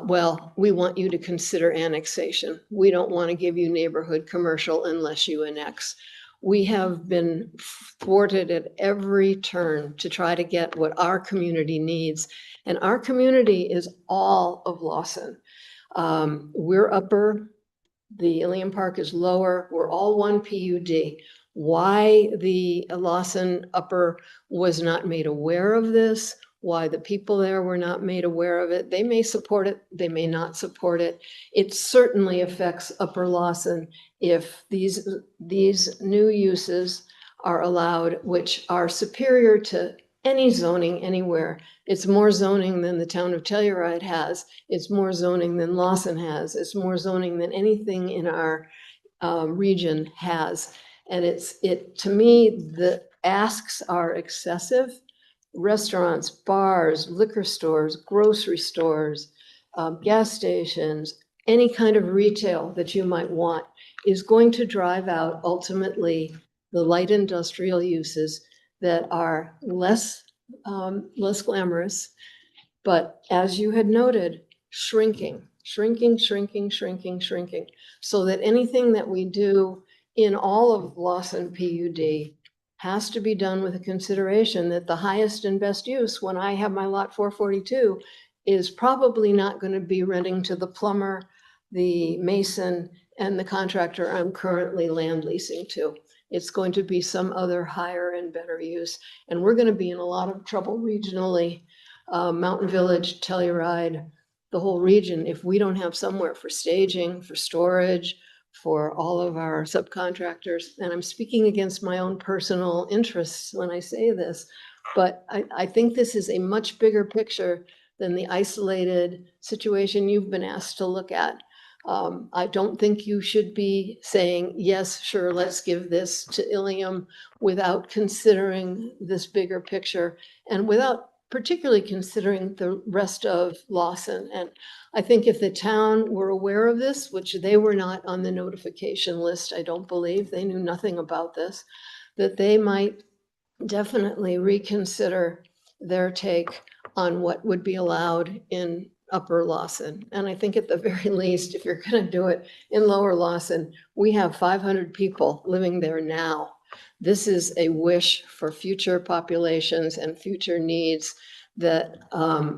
well, we want you to consider annexation. We don't want to give you neighborhood commercial unless you annex. We have been thwarted at every turn to try to get what our community needs. And our community is all of Lawson. We're upper, the Ilium Park is lower, we're all one PUD. Why the Lawson upper was not made aware of this, why the people there were not made aware of it. They may support it, they may not support it. It certainly affects Upper Lawson if these new uses are allowed, which are superior to any zoning anywhere. It's more zoning than the town of Telluride has. It's more zoning than Lawson has. It's more zoning than anything in our region has. And to me, the asks are excessive. Restaurants, bars, liquor stores, grocery stores, gas stations, any kind of retail that you might want is going to drive out ultimately the light industrial uses that are less glamorous, but as you had noted, shrinking, so that anything that we do in all of Lawson PUD has to be done with a consideration that the highest and best use, when I have my lot 442, is probably not going to be renting to the plumber, the mason, and the contractor I'm currently land leasing to. It's going to be some other higher and better use. And we're going to be in a lot of trouble regionally, Mountain Village, Telluride, the whole region, if we don't have somewhere for staging, for storage, for all of our subcontractors. And I'm speaking against my own personal interests when I say this, but I think this is a much bigger picture than the isolated situation you've been asked to look at. I don't think you should be saying, yes, sure, let's give this to Ilium without considering this bigger picture and without particularly considering the rest of Lawson. And I think if the town were aware of this, which they were not on the notification list, I don't believe, they knew nothing about this, that they might definitely reconsider their take on what would be allowed in Upper Lawson. And I think at the very least, if you're going to do it in Lower Lawson, we have 500 people living there now. This is a wish for future populations and future needs that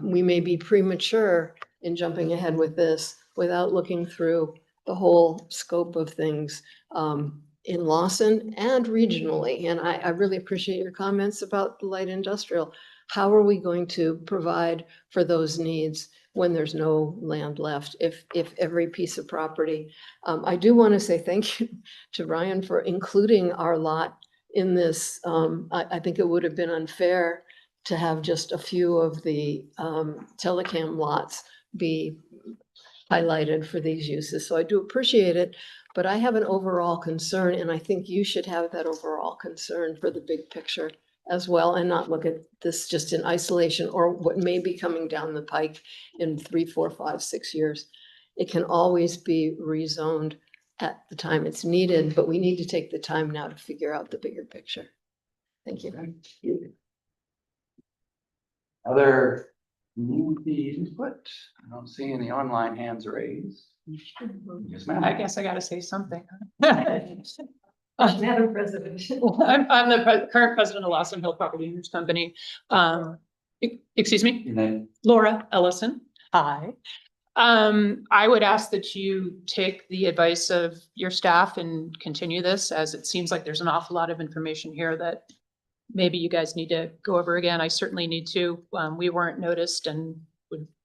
we may be premature in jumping ahead with this without looking through the whole scope of things in Lawson and regionally. And I really appreciate your comments about the light industrial. How are we going to provide for those needs when there's no land left, if every piece of property? I do want to say thank you to Ryan for including our lot in this. I think it would have been unfair to have just a few of the telecom lots be highlighted for these uses. So I do appreciate it, but I have an overall concern, and I think you should have that overall concern for the big picture as well, and not look at this just in isolation or what may be coming down the pike in 3, 4, 5, 6 years. It can always be rezoned at the time it's needed, but we need to take the time now to figure out the bigger picture. Thank you. Other community input? I don't see any online hands raised. Yes, ma'am. I guess I gotta say something. Madam President. I'm the current president of Lawson Hill Property Owners Company. Excuse me, Your name? Laura Ellison. Hi. I would ask that you take the advice of your staff and continue this, as it seems like there's an awful lot of information here that maybe you guys need to go over again. I certainly need to. We weren't noticed, and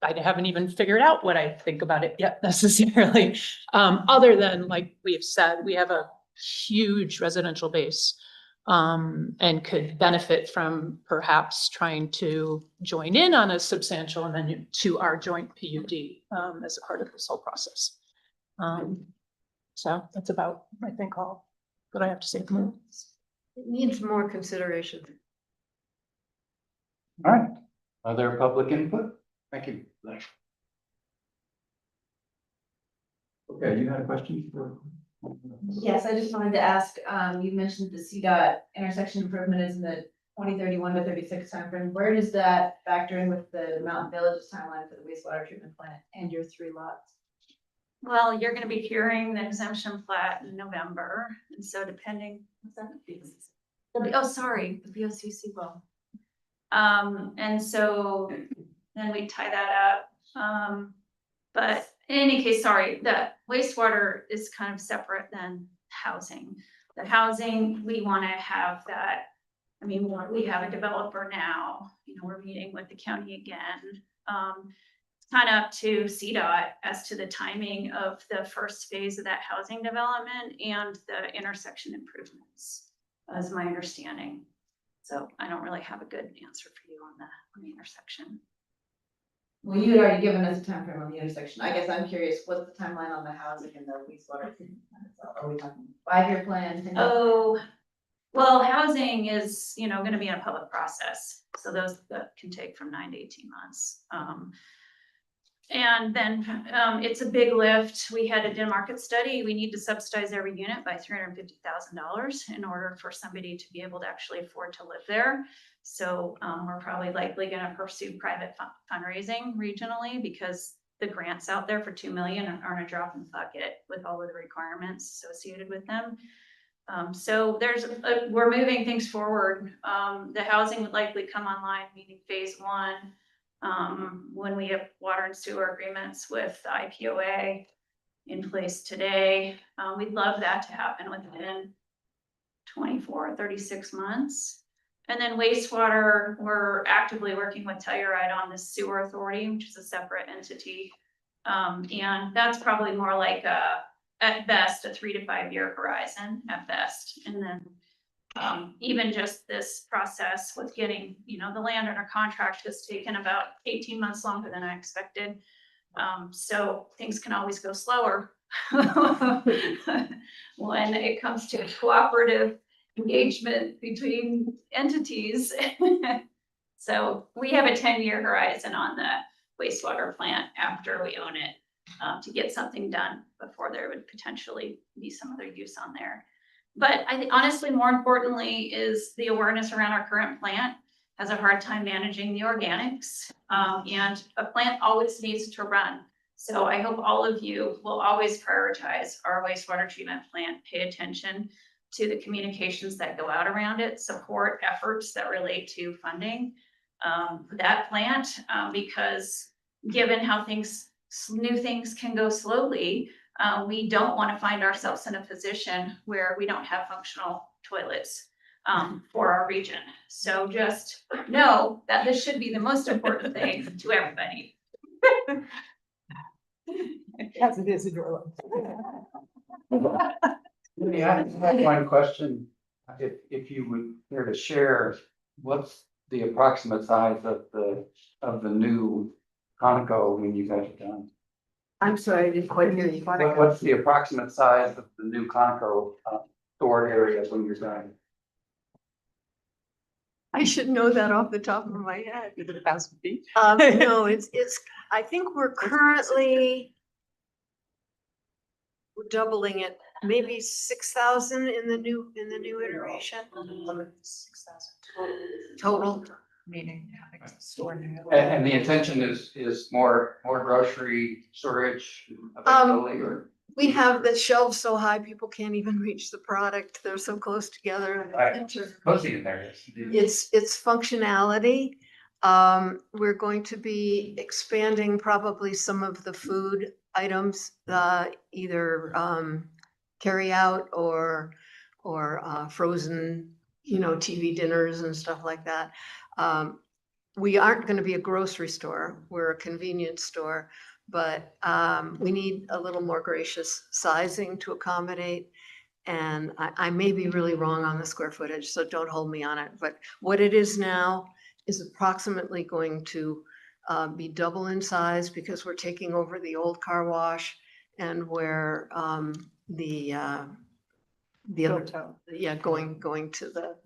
I haven't even figured out what I think about it yet necessarily. Other than, like we have said, we have a huge residential base and could benefit from perhaps trying to join in on a substantial amendment to our joint PUD as a part of this whole process. So that's about, I think, all that I have to say at the moment. It needs more consideration. All right. Other public input? Thank you. Okay, you had a question for? Yes, I just wanted to ask, you mentioned the CDOT intersection improvement is in the 2031 to 36 timeframe. Where does that factor in with the Mountain Village's timeline for the wastewater treatment plant and your 3 lots? Well, you're gonna be hearing the exemption plat in November, and so depending, what's that? Oh, sorry, the BOCC will. And so then we tie that up. But in any case, sorry, the wastewater is kind of separate than housing. The housing, we wanna have that. I mean, we have a developer now, you know, we're meeting with the county again. It's kind of up to CDOT as to the timing of the first phase of that housing development and the intersection improvements. is my understanding. So I don't really have a good answer for you on the intersection. Well, you had already given us a timeframe on the intersection. I guess I'm curious, what's the timeline on the housing and the wastewater? Are we talking 5-year plan? 10-year? Oh, well, housing is, gonna be in a public process, so those that can take from 9 to 18 months. And then, it's a big lift. We had a market study. We need to subsidize every unit by $350,000 in order for somebody to be able to actually afford to live there. So, we're probably likely gonna pursue private fundraising regionally, because the grants out there for 2 million aren't a drop in the bucket with all of the requirements associated with them. So we're moving things forward. The housing would likely come online, meaning phase 1, when we have water and sewer agreements with the IPOA in place today. We'd love that to happen within 24 or 36 months. And then wastewater, we're actively working with Telluride on the sewer authority, which is a separate entity. And that's probably more like at best, a 3 to 5 year horizon at best. And then even just this process with getting, the land under contract has taken about 18 months longer than I expected. So things can always go slower when it comes to cooperative engagement between entities. So we have a 10-year horizon on the wastewater plant after we own it, to get something done before there would potentially be some other use on there. But I think honestly, more importantly, is the awareness around our current plant has a hard time managing the organics. And a plant always needs to run. So I hope all of you will always prioritize our wastewater treatment plant, pay attention to the communications that go out around it, support efforts that relate to funding that plant, because given how new things can go slowly, we don't want to find ourselves in a position where we don't have functional toilets for our region. So just know that this should be the most important thing to everybody. As it is in your life. Yeah, I have one question. If you would care to share, what's the approximate size of the new Conoco when you guys are done? I'm sorry, I didn't quite hear you. What's the approximate size of the new Conoco store area when you're done? I should know that off the top of my head. Is it 1,000 feet? No, it's, I think we're currently doubling it, maybe 6,000 in the new iteration. 6,000 total. Meaning having a store now. And the intention is more grocery storage eventually, or? We have the shelves so high, people can't even reach the product. They're so close together. Right. Cozy in there. It's functionality. We're going to be expanding probably some of the food items, either carry out or frozen, TV dinners and stuff like that. We aren't going to be a grocery store. We're a convenience store, but we need a little more gracious sizing to accommodate. And I may be really wrong on the square footage, so don't hold me on it. But what it is now is approximately going to be double in size, because we're taking over the old car wash, and where the other, going to the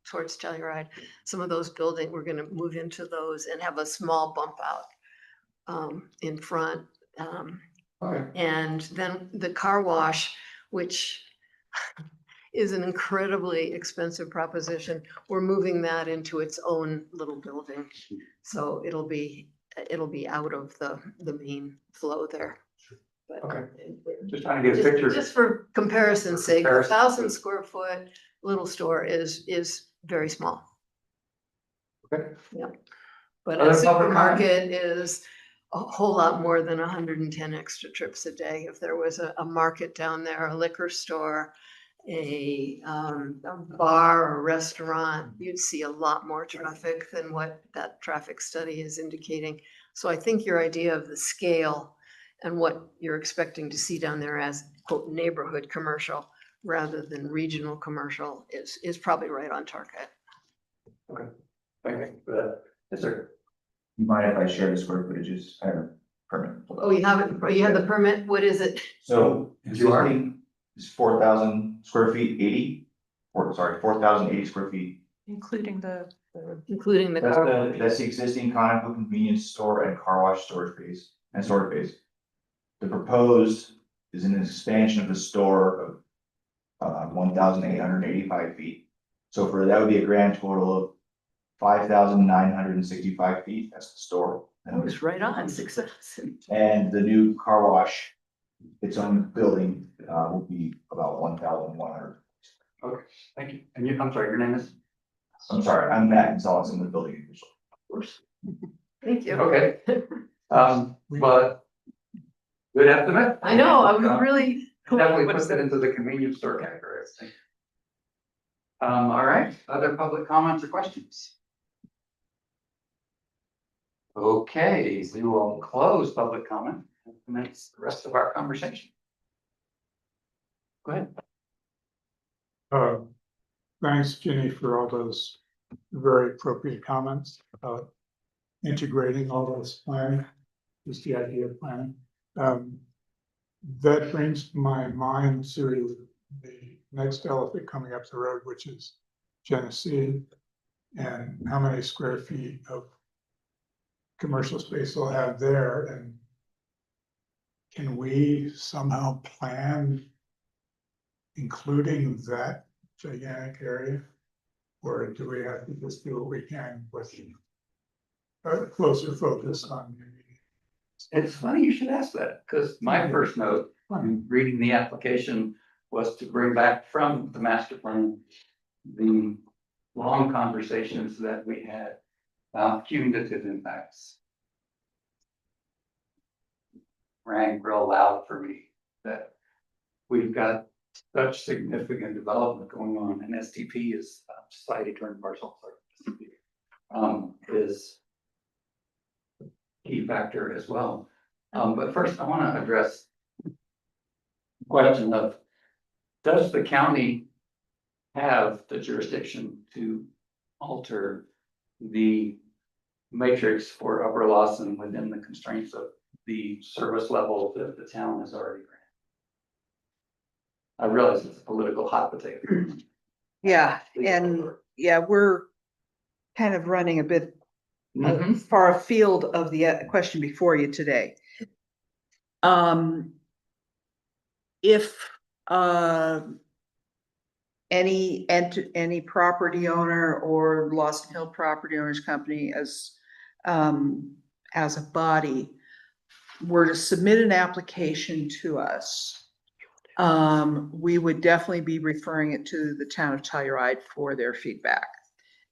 towards Telluride, some of those buildings, we're going to move into those and have a small bump out in front. And then the car wash, which is an incredibly expensive proposition, we're moving that into its own little building. So it'll be out of the main flow there. But Okay. Just trying to get a picture. Just for comparison's sake, a Comparison. 1,000 square foot little store is very small. Okay. Yeah. But Other a public supermarket is a whole lot more than 110 extra trips a day. If there was a market down there, a liquor store, a bar or restaurant, you'd see a lot more traffic than what that traffic study is indicating. So I think your idea of the scale and what you're expecting to see down there as quote neighborhood commercial rather than regional commercial is probably right on target. Thank you for that. Yes, sir. You mind if I share the square footages or permit? Oh, you have it, you have the permit, what is it? So existing is 4,000 square feet, 4,080 square feet. Including the. Including the That's car. that's the existing Conoco convenience store and car wash storage space and storage space. The proposed is an expansion of the store of 1,885 feet. So that would be a grand total of 5,965 feet. That's the store. That was right on, 6,000. And the new car wash, its own building, will be about 1,100. Okay, thank you. And you, I'm sorry, your name is? I'm sorry, I'm Matt Gonzalez, I'm the building official. Of course. Thank you. Okay. But good estimate. I know, I was really. Definitely puts it into the convenience store category. I think. All right, other public comments or questions? Okay, we will close public comment and commence the rest of our conversation. Go ahead. Thanks, Ginny, for all those very appropriate comments about integrating all those planning, just the idea of planning. That brings my mind to the next elephant coming up the road, which is Genesee, and how many square feet of commercial space we'll have there, and can we somehow plan including that gigantic area? Or do we have to just do what we can with a closer focus on? It's funny you should ask that, because my first note on reading the application was to bring back from the master plan the long conversations that we had about cumulative impacts. Rang real loud for me that we've got such significant development going on, and STP is Society Turned Parcel is a key factor as well. But first I want to address the question of, does the county have the jurisdiction to alter the matrix for Upper Lawson within the constraints of the service level that the town has already granted? I realize it's a political hot potato. Yeah, and yeah, we're kind of running a bit far afield of the question before you today. If any property owner or Lost Hill Property Owners Company as a body were to submit an application to us, we would definitely be referring it to the town of Telluride for their feedback.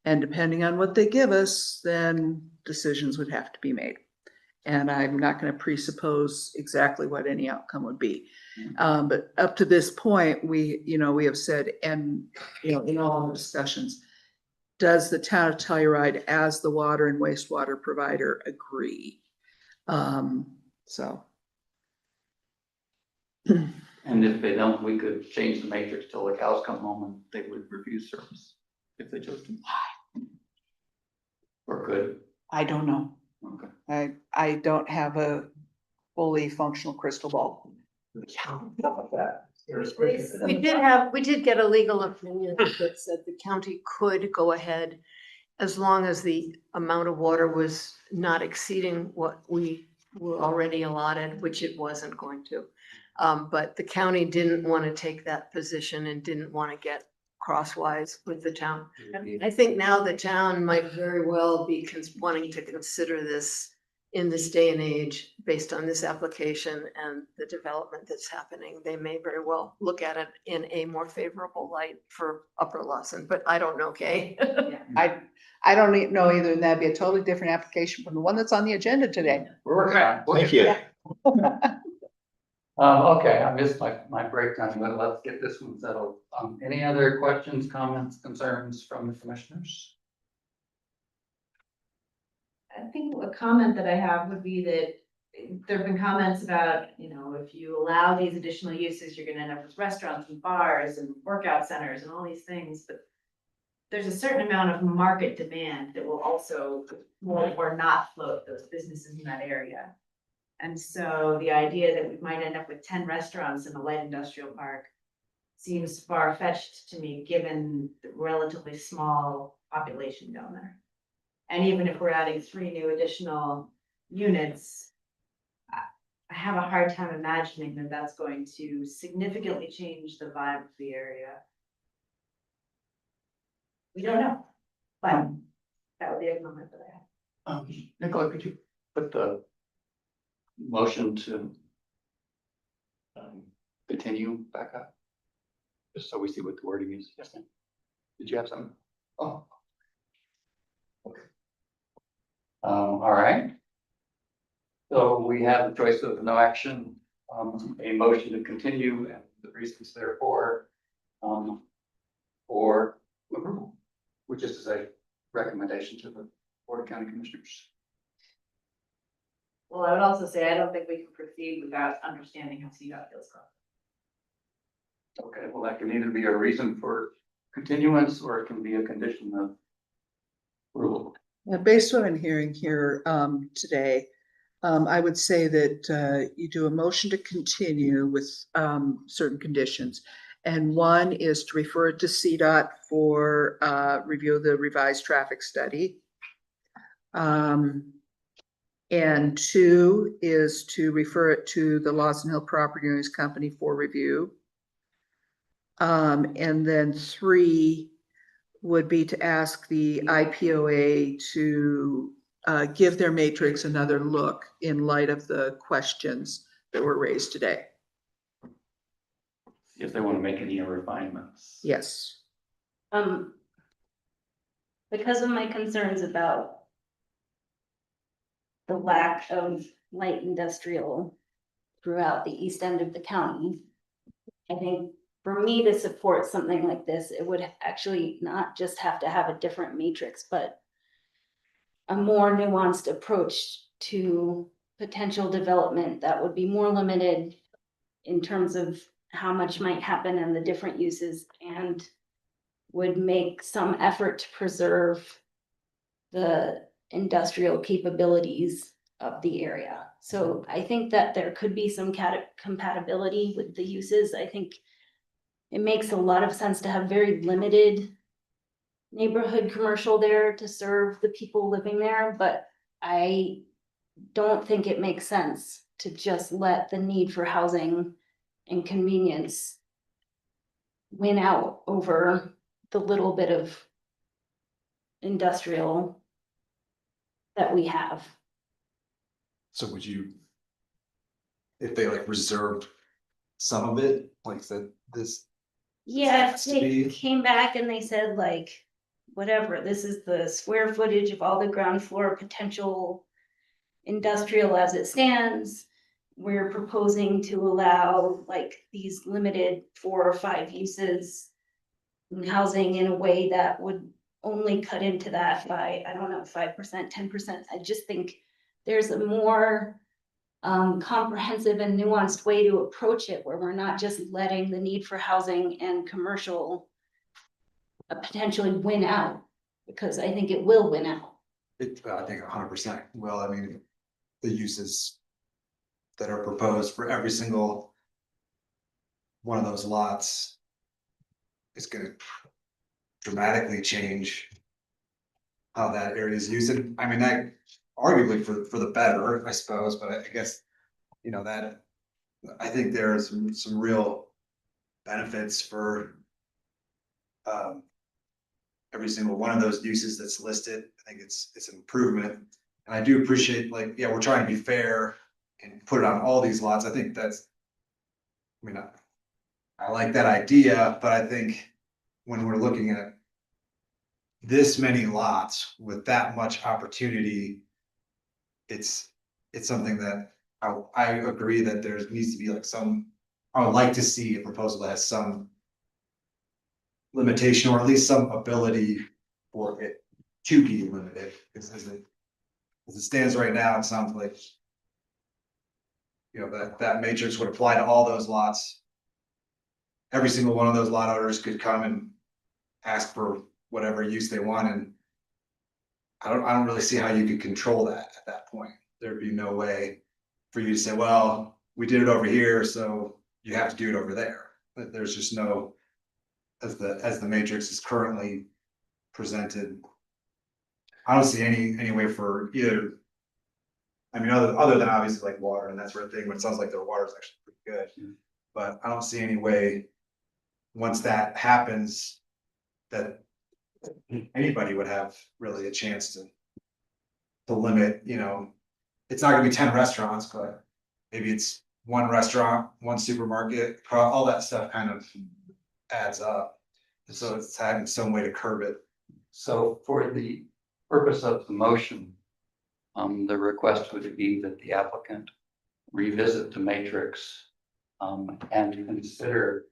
And depending on what they give us, then decisions would have to be made. And I'm not going to presuppose exactly what any outcome would be. But up to this point, we have said, and, in all our discussions, does the town of Telluride as the water and wastewater provider agree? So. And if they don't, we could change the matrix till the cows come home and they would refuse service if they chose to. Or could. I don't know. Okay. I don't have a fully functional crystal ball. We did get a legal opinion that said the county could go ahead as long as the amount of water was not exceeding what we were already allotted, which it wasn't going to. But the county didn't want to take that position and didn't want to get crosswise with the town. I think now the town might very well be wanting to consider this in this day and age, based on this application and the development that's happening. They may very well look at it in a more favorable light for Upper Lawson, but I don't know, Kay. I don't know either, and that'd be a totally different application from the one that's on the agenda today. We're working on it. Thank you. Okay, I missed my break time, but let's get this one settled. Any other questions, comments, concerns from the commissioners? I think a comment that I have would be that there've been comments about, you know, if you allow these additional uses, you're gonna end up with restaurants and bars and workout centers and all these things, but there's a certain amount of market demand that will also float or not float those businesses in that area. And so the idea that we might end up with 10 restaurants in a light industrial park seems far-fetched to me, given the relatively small population down there. And even if we're adding 3 new additional units, I have a hard time imagining that that's going to significantly change the vibe of the area. We don't know, but that would be a comment that I have. Nicola, could you put the motion to continue back up? Just so we see what the wording is. Yes, ma'am. Did you have something? Oh. Okay. All right. So we have the choice of no action, a motion to continue and the reasons therefore, or approval, which is to say recommendation to the Board of County Commissioners. Well, I would also say, I don't think we can proceed without understanding how CDOT feels about it. Okay, well, that can either be a reason for continuance or it can be a condition of approval. Based on what I'm hearing here today, I would say that you do a motion to continue with certain conditions. And one is to refer it to CDOT for review of the revised traffic study. And 2 is to refer it to the Lawson Hill Property Owners Company for review. And then 3 would be to ask the IPOA to give their matrix another look in light of the questions that were raised today. If they want to make any refinements. Yes. Because of my concerns about the lack of light industrial throughout the east end of the county, I think for me to support something like this, it would actually not just have to have a different matrix, but a more nuanced approach to potential development that would be more limited in terms of how much might happen and the different uses, and would make some effort to preserve the industrial capabilities of the area. So I think that there could be some compatibility with the uses. I think it makes a lot of sense to have very limited neighborhood commercial there to serve the people living there, but I don't think it makes sense to just let the need for housing and convenience win out over the little bit of industrial that we have. So would you, if they like reserved some of it, like said this? Yeah, if has to they be- came back and they said like, whatever, this is the square footage of all the ground floor potential industrial as it stands. We're proposing to allow like these limited 4 or 5 uses in housing in a way that would only cut into that by, I don't know, 5%, 10%. I just think there's a more comprehensive and nuanced way to approach it, where we're not just letting the need for housing and commercial potentially win out, because I think it will win out. I think 100%. Well, I mean, the uses that are proposed for every single one of those lots is gonna dramatically change how that area is used. And I mean, that arguably for the better, I suppose, but I guess, you know, that I think there are some real benefits for every single one of those uses that's listed. I think it's an improvement. And I do appreciate, like, yeah, we're trying to be fair and put it on all these lots. I think that's, I mean, I like that idea, but I think when we're looking at this many lots with that much opportunity, it's something that I agree that there needs to be like some, I would like to see a proposal that has some limitation, or at least some ability for it to be limited. Because as it stands right now, it sounds like you know, that matrix would apply to all those lots. Every single one of those lot owners could come and ask for whatever use they want, and I don't really see how you could control that at that point. There'd be no way for you to say, well, we did it over here, so you have to do it over there. But there's just no, as the matrix is currently presented, I don't see any way for either. I mean, other than obviously like water and that sort of thing, but it sounds like their water is actually pretty good. But I don't see any way, once that happens, that anybody would have really a chance to limit, you know, it's not gonna be 10 restaurants, but maybe it's one restaurant, one supermarket, all that stuff kind of adds up. And so it's having some way to curb it. So for the purpose of the motion, the request would be that the applicant revisit the matrix and consider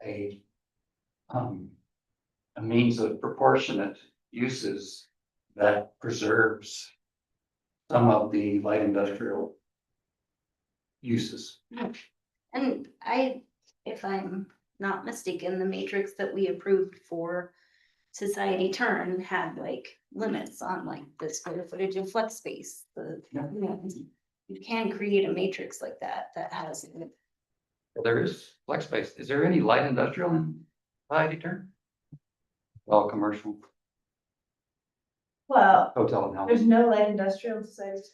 a means of proportionate uses that preserves some of the light industrial uses. And if I'm not mistaken, the matrix that we approved for Society Turn had like limits on like the square footage of flex space. You can create a matrix like that has. There is flex space. Is there any light industrial in Society Turn? All commercial, Well, hotel and there's house. no light industrial sites.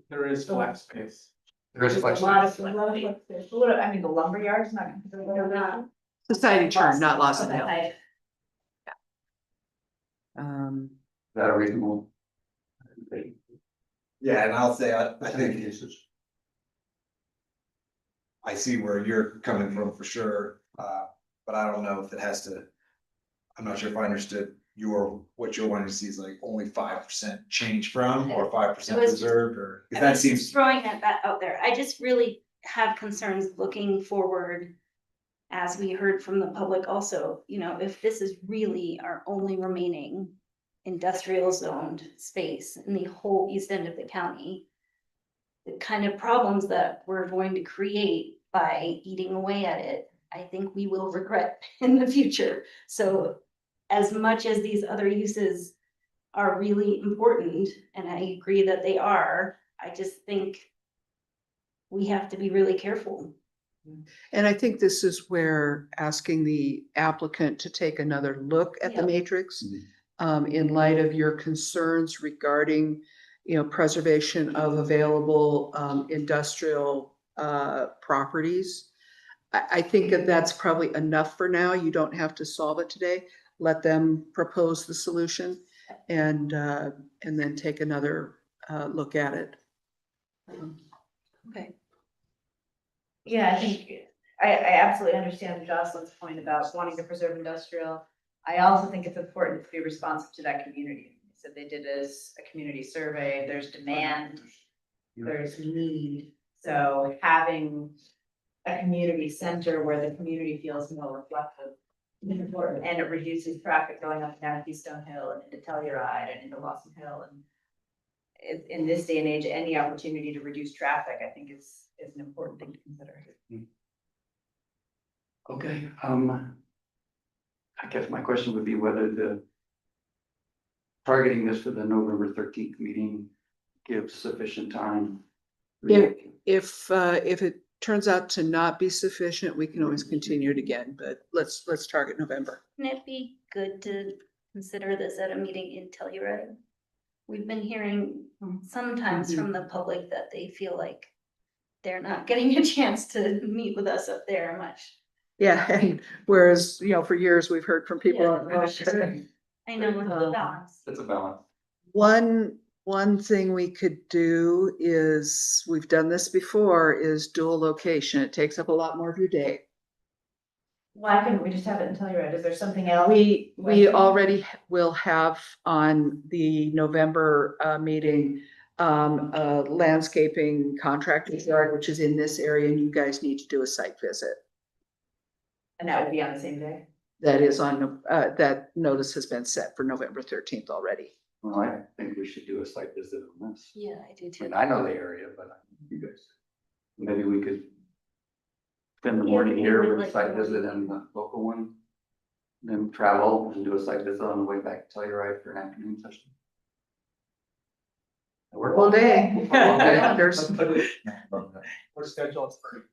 There is flex space. There is flex A lot of space. flex space. But what, I mean, the lumber yard's not considered. Society Turn, not Lawson Hill. Okay. Is that a reasonable? Yeah, and I'll say, I think I see where you're coming from for sure, but I don't know if it has to. I'm not sure if I understood what you're wanting to see is like only 5% change from, or 5% It was- preserved, or, I that was seems. throwing that out there. I just really have concerns looking forward. As we heard from the public also, you know, if this is really our only remaining industrial zoned space in the whole east end of the county. The kind of problems that we're going to create by eating away at it, I think we will regret in the future. So as much as these other uses are really important, and I agree that they are, I just think we have to be really careful. And I think this is where asking the applicant to take another look at the Yep. matrix in light of your concerns regarding, you know, preservation of available industrial properties. I think that that's probably enough for now. You don't have to solve it today. Let them propose the solution and then take another look at it. Okay. Yeah, I think, I absolutely understand Jocelyn's point about wanting to preserve industrial. I also think it's important to be responsive to that community. So they did a community survey, there's demand, there's need. So having a community center where the community feels more reflective is important, and it reduces traffic going up and down Keystone Hill and into Telluride and into Lawson Hill. And in this day and age, any opportunity to reduce traffic, I think is an important thing to consider. Okay, I guess my question would be whether the targeting this for the November 13th meeting gives sufficient time. If it turns out to not be sufficient, we can always continue it again, but let's target November. Can it be good to consider this at a meeting in Telluride? We've been hearing sometimes from the public that they feel like they're not getting a chance to meet with us up there much. Yeah, and whereas, you know, for years, we've heard from people. I know with the balance. It's a balance. One thing we could do is, we've done this before, is dual location. It takes up a lot more of your day. Why couldn't we just have it in Telluride? Is there something else? We already will have on the November meeting, a landscaping contractor's yard, which is in this area, and you guys need to do a site visit. And that would be on the same day? That is on, that notice has been set for November 13th already. Well, I think think we should do a site visit on this. Yeah, I do I too. mean, I know the area, but you guys, maybe we could spend the Yeah, morning we here would with a like site to- visit and the local one. Then travel and do a site visit on the way back to Telluride for an afternoon session. All day. Calendars. We're scheduled for.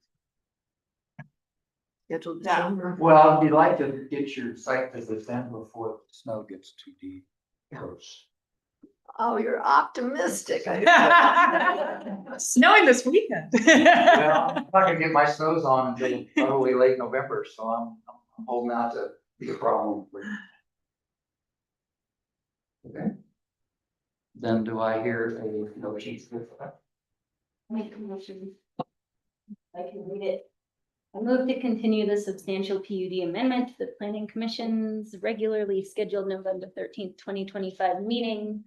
Scheduled Yeah. December. Well, you'd like to get your site visit done before the snow gets too deep. Oh, you're optimistic. Snowing this weekend. Well, I'm not gonna get my snows on until probably late November, so I'm holding out to be a problem. Okay. Then do I hear a motion for that? Make a motion. I can read it. I move to continue the substantial PUD amendment to the planning commission's regularly scheduled November 13th, 2025 meeting.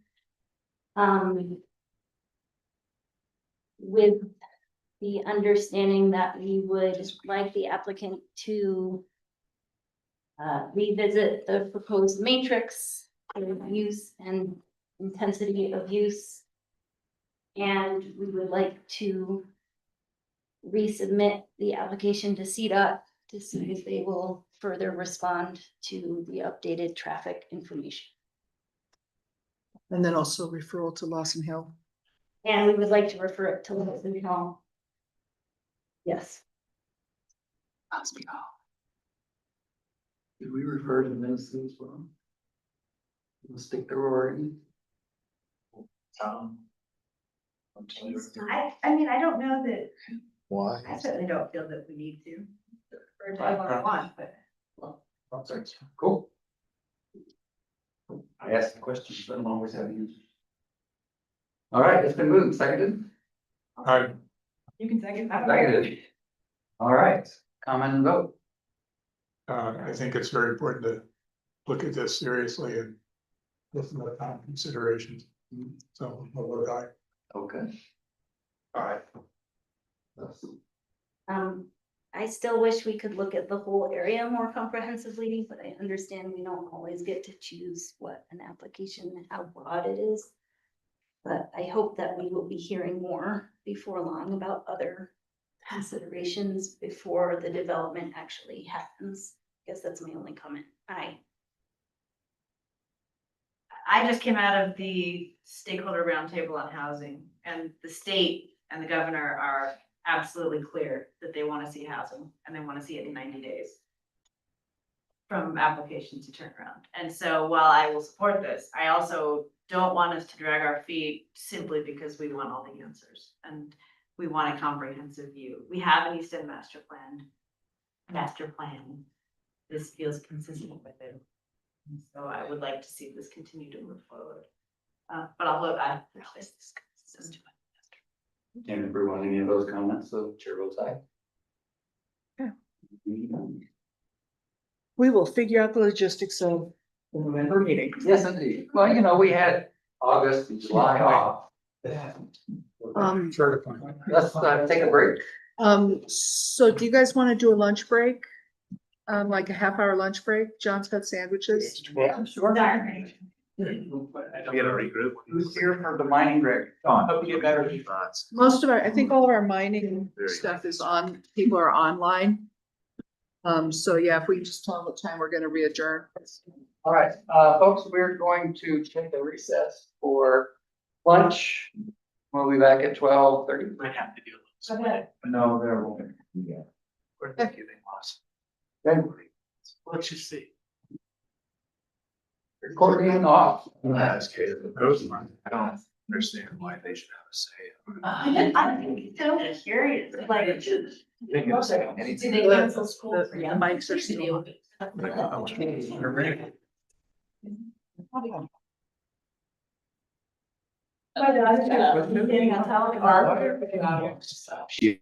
With the understanding that we would like the applicant to revisit the proposed matrix of use and intensity of use. And we would like to resubmit the application to CDOT to see if they will further respond to the updated traffic information. And then also referral to Lawson Hill. And we would like to refer it to Lawson Hall. Yes. Did we refer to Minnesota as well? We'll stick to Rory. I mean, I don't know that, Why? I certainly don't feel that we need to. Or do I want, but. Cool. I asked the questions, but I'm always having answers. All right, it's been moved, seconded. You can second that. Seconded. All right, comment and vote. I think it's very important to look at this seriously and listen to the considerations. So, I'll vote aye. Okay. All right. I still wish we could look at the whole area more comprehensively, but I understand we don't always get to choose what an application and how broad it is. But I hope that we will be hearing more before long about other considerations before the development actually happens. I guess that's my only comment. I just came out of the stakeholder roundtable on housing, and the state and the governor are absolutely clear that they want to see housing and they want to see it in 90 days from application to turnaround. And so while I will support this, I also don't want us to drag our feet simply because we want all the answers and we want a comprehensive view. We have an East End master plan. This feels consistent with it. And so I would like to see this continue to move forward. But I'll vote aye. Can't approve on any of those comments, so chair votes aye. Okay. We will figure out the logistics of the November meeting. Yes, indeed. Well, you know, we had August and July off. Sure to find. Let's take a break. So do you guys want to do a lunch break? Like a half-hour lunch break? John's got sandwiches. Yeah, sure. Get a regroup. Who's here for the mining rig? Hope you get better. Most of our, I think all of our mining stuff is on, people are online. So yeah, if we just tell them what time we're gonna re-adjourn. All right, folks, we're going to take a recess for lunch. We'll be back at 12:30. Might have to do No, there won't be. Where did you think was? Okay. Let's just see. Recording off. That's good. I don't understand why they should have a say. I'm so curious, like. Do they Do they cancel school? The mics are still. My daughter's getting on top of our. She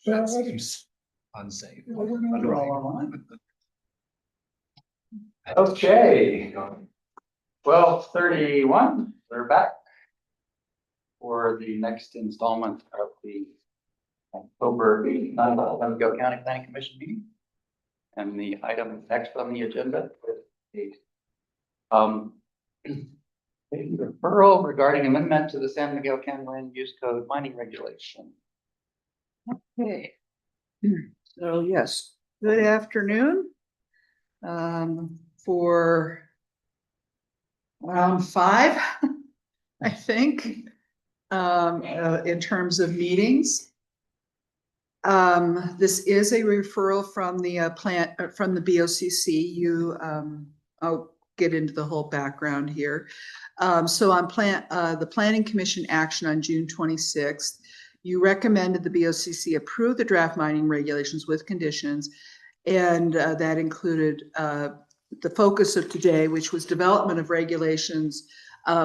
That seems unsafe. Okay. 12:31, we're back for the next installment of the October Go County Planning Commission meeting. And the item next on the agenda is a referral regarding amendment to the San Miguel County Land Use Code mining regulation. Okay. So yes, good afternoon. For round 5, I think, in terms of meetings. This is a referral from the from the BOCC. I'll get into the whole background here. So on the Planning Commission action on June 26th, you recommended the BOCC approve the draft mining regulations with conditions, and that included the focus of today, which was development of regulations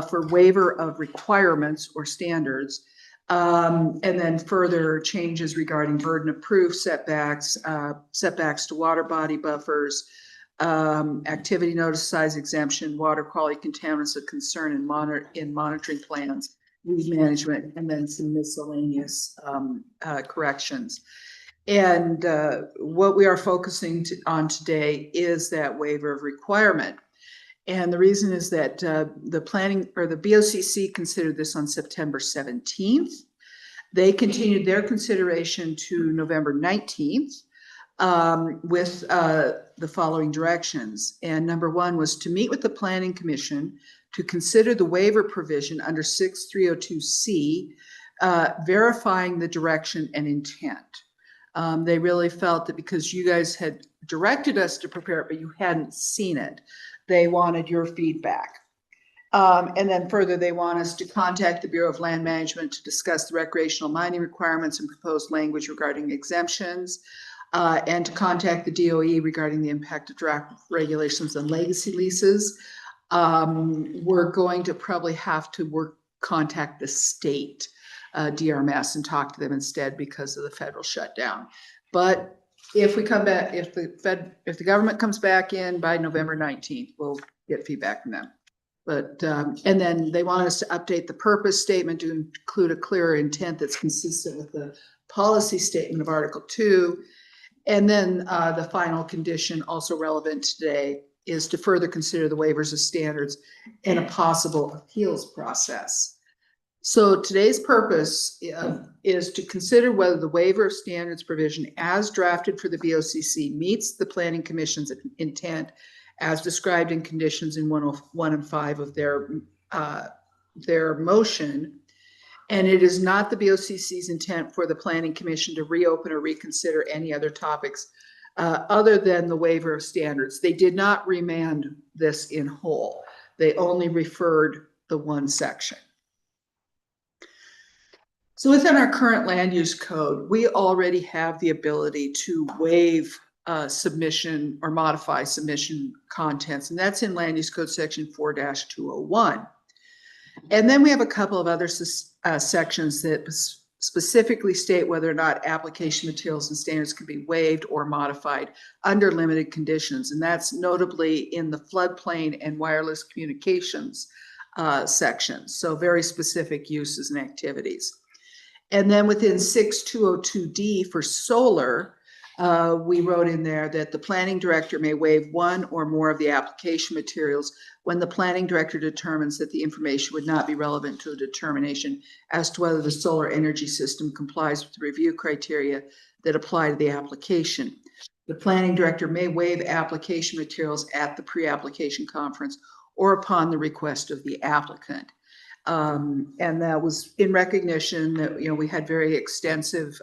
for waiver of requirements or standards, and then further changes regarding burden of proof, setbacks to water body buffers, activity notice size exemption, water quality contaminants of concern in monitoring plans, weed management, and then some miscellaneous corrections. And what we are focusing on today is that waiver of requirement. And the reason is that the BOCC considered this on September 17th. They continued their consideration to November 19th with the following directions. And number 1 was to meet with the Planning Commission to consider the waiver provision under 6302C, verifying the direction and intent. They really felt that because you guys had directed us to prepare it, but you hadn't seen it, they wanted your feedback. And then further, they want us to contact the Bureau of Land Management to discuss the recreational mining requirements and proposed language regarding exemptions, and to contact the DOE regarding the impact of draft regulations on legacy leases. We're going to probably have to contact the state DRMS and talk to them instead because of the federal shutdown. But if we come back, if the government comes back in by November 19th, we'll get feedback from them. But and then they want us to update the purpose statement to include a clearer intent that's consistent with the policy statement of Article 2. And then the final condition, also relevant today, is to further consider the waivers of standards and a possible appeals process. So today's purpose is to consider whether the waiver of standards provision as drafted for the BOCC meets the Planning Commission's intent as described in conditions in 101 and 5 of their motion. And it is not the BOCC's intent for the Planning Commission to reopen or reconsider any other topics other than the waiver of standards. They did not remand this in whole. They only referred the one section. So within our current land use code, we already have the ability to waive submission or modify submission contents, and that's in Land Use Code Section 4-201. And then we have a couple of other sections that specifically state whether or not application materials and standards can be waived or modified under limited conditions, and that's notably in the floodplain and wireless communications sections, so very specific uses and activities. And then within 6202D for solar, we wrote in there that the planning director may waive one or more of the application materials when the planning director determines that the information would not be relevant to a determination as to whether the solar energy system complies with the review criteria that apply to the application. The planning director may waive application materials at the pre-application conference or upon the request of the applicant. And that was in recognition that, we had very extensive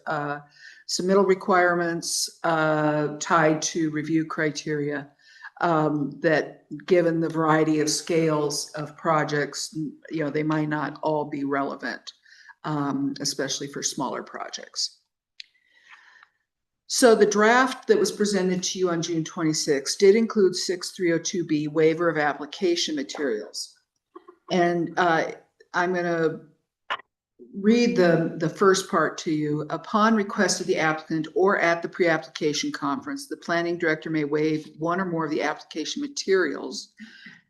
submittal requirements tied to review criteria that, given the variety of scales of projects, they might not all be relevant, especially for smaller projects. So the draft that was presented to you on June 26 did include 6302B waiver of application materials. And I'm going to read the first part to you. Upon request of the applicant or at the pre-application conference, the planning director may waive one or more of the application materials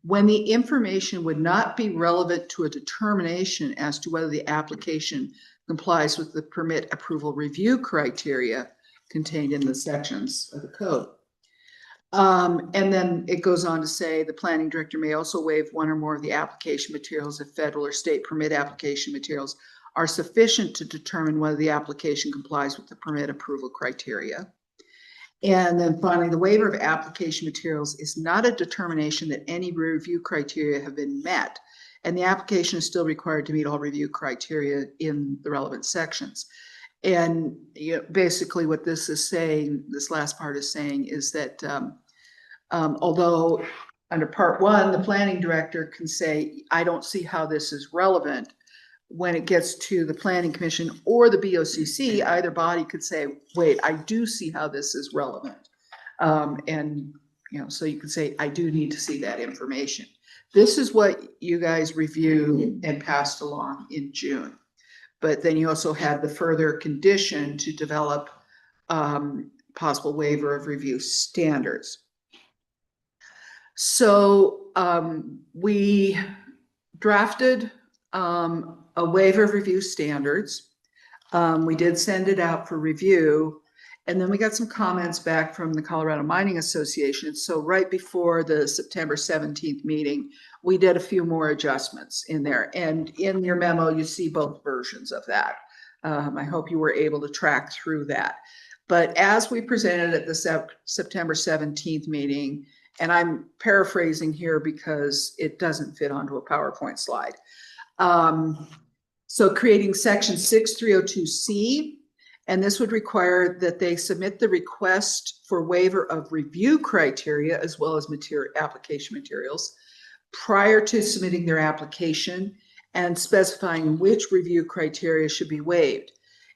when the information would not be relevant to a determination as to whether the application complies with the permit approval review criteria contained in the sections of the code. And then it goes on to say the planning director may also waive one or more of the application materials if federal or state permit application materials are sufficient to determine whether the application complies with the permit approval criteria. And then finally, the waiver of application materials is not a determination that any review criteria have been met, and the application is still required to meet all review criteria in the relevant sections. And basically what this is saying, this last part is saying, is that although under part one, the planning director can say, I don't see how this is relevant, when it gets to the planning commission or the BOCC, either body could say, wait, I do see how this is relevant. And, so you could say, I do need to see that information. This is what you guys reviewed and passed along in June. But then you also had the further condition to develop possible waiver of review standards. So we drafted a waiver of review standards. We did send it out for review, and then we got some comments back from the Colorado Mining Association. So right before the September 17th meeting, we did a few more adjustments in there. And in your memo, you see both versions of that. I hope you were able to track through that. But as we presented at the September 17th meeting, and I'm paraphrasing here because it doesn't fit onto a PowerPoint slide. So creating section 6302C, and this would require that they submit the request for waiver of review criteria as well as application materials prior to submitting their application and specifying which review criteria should be waived.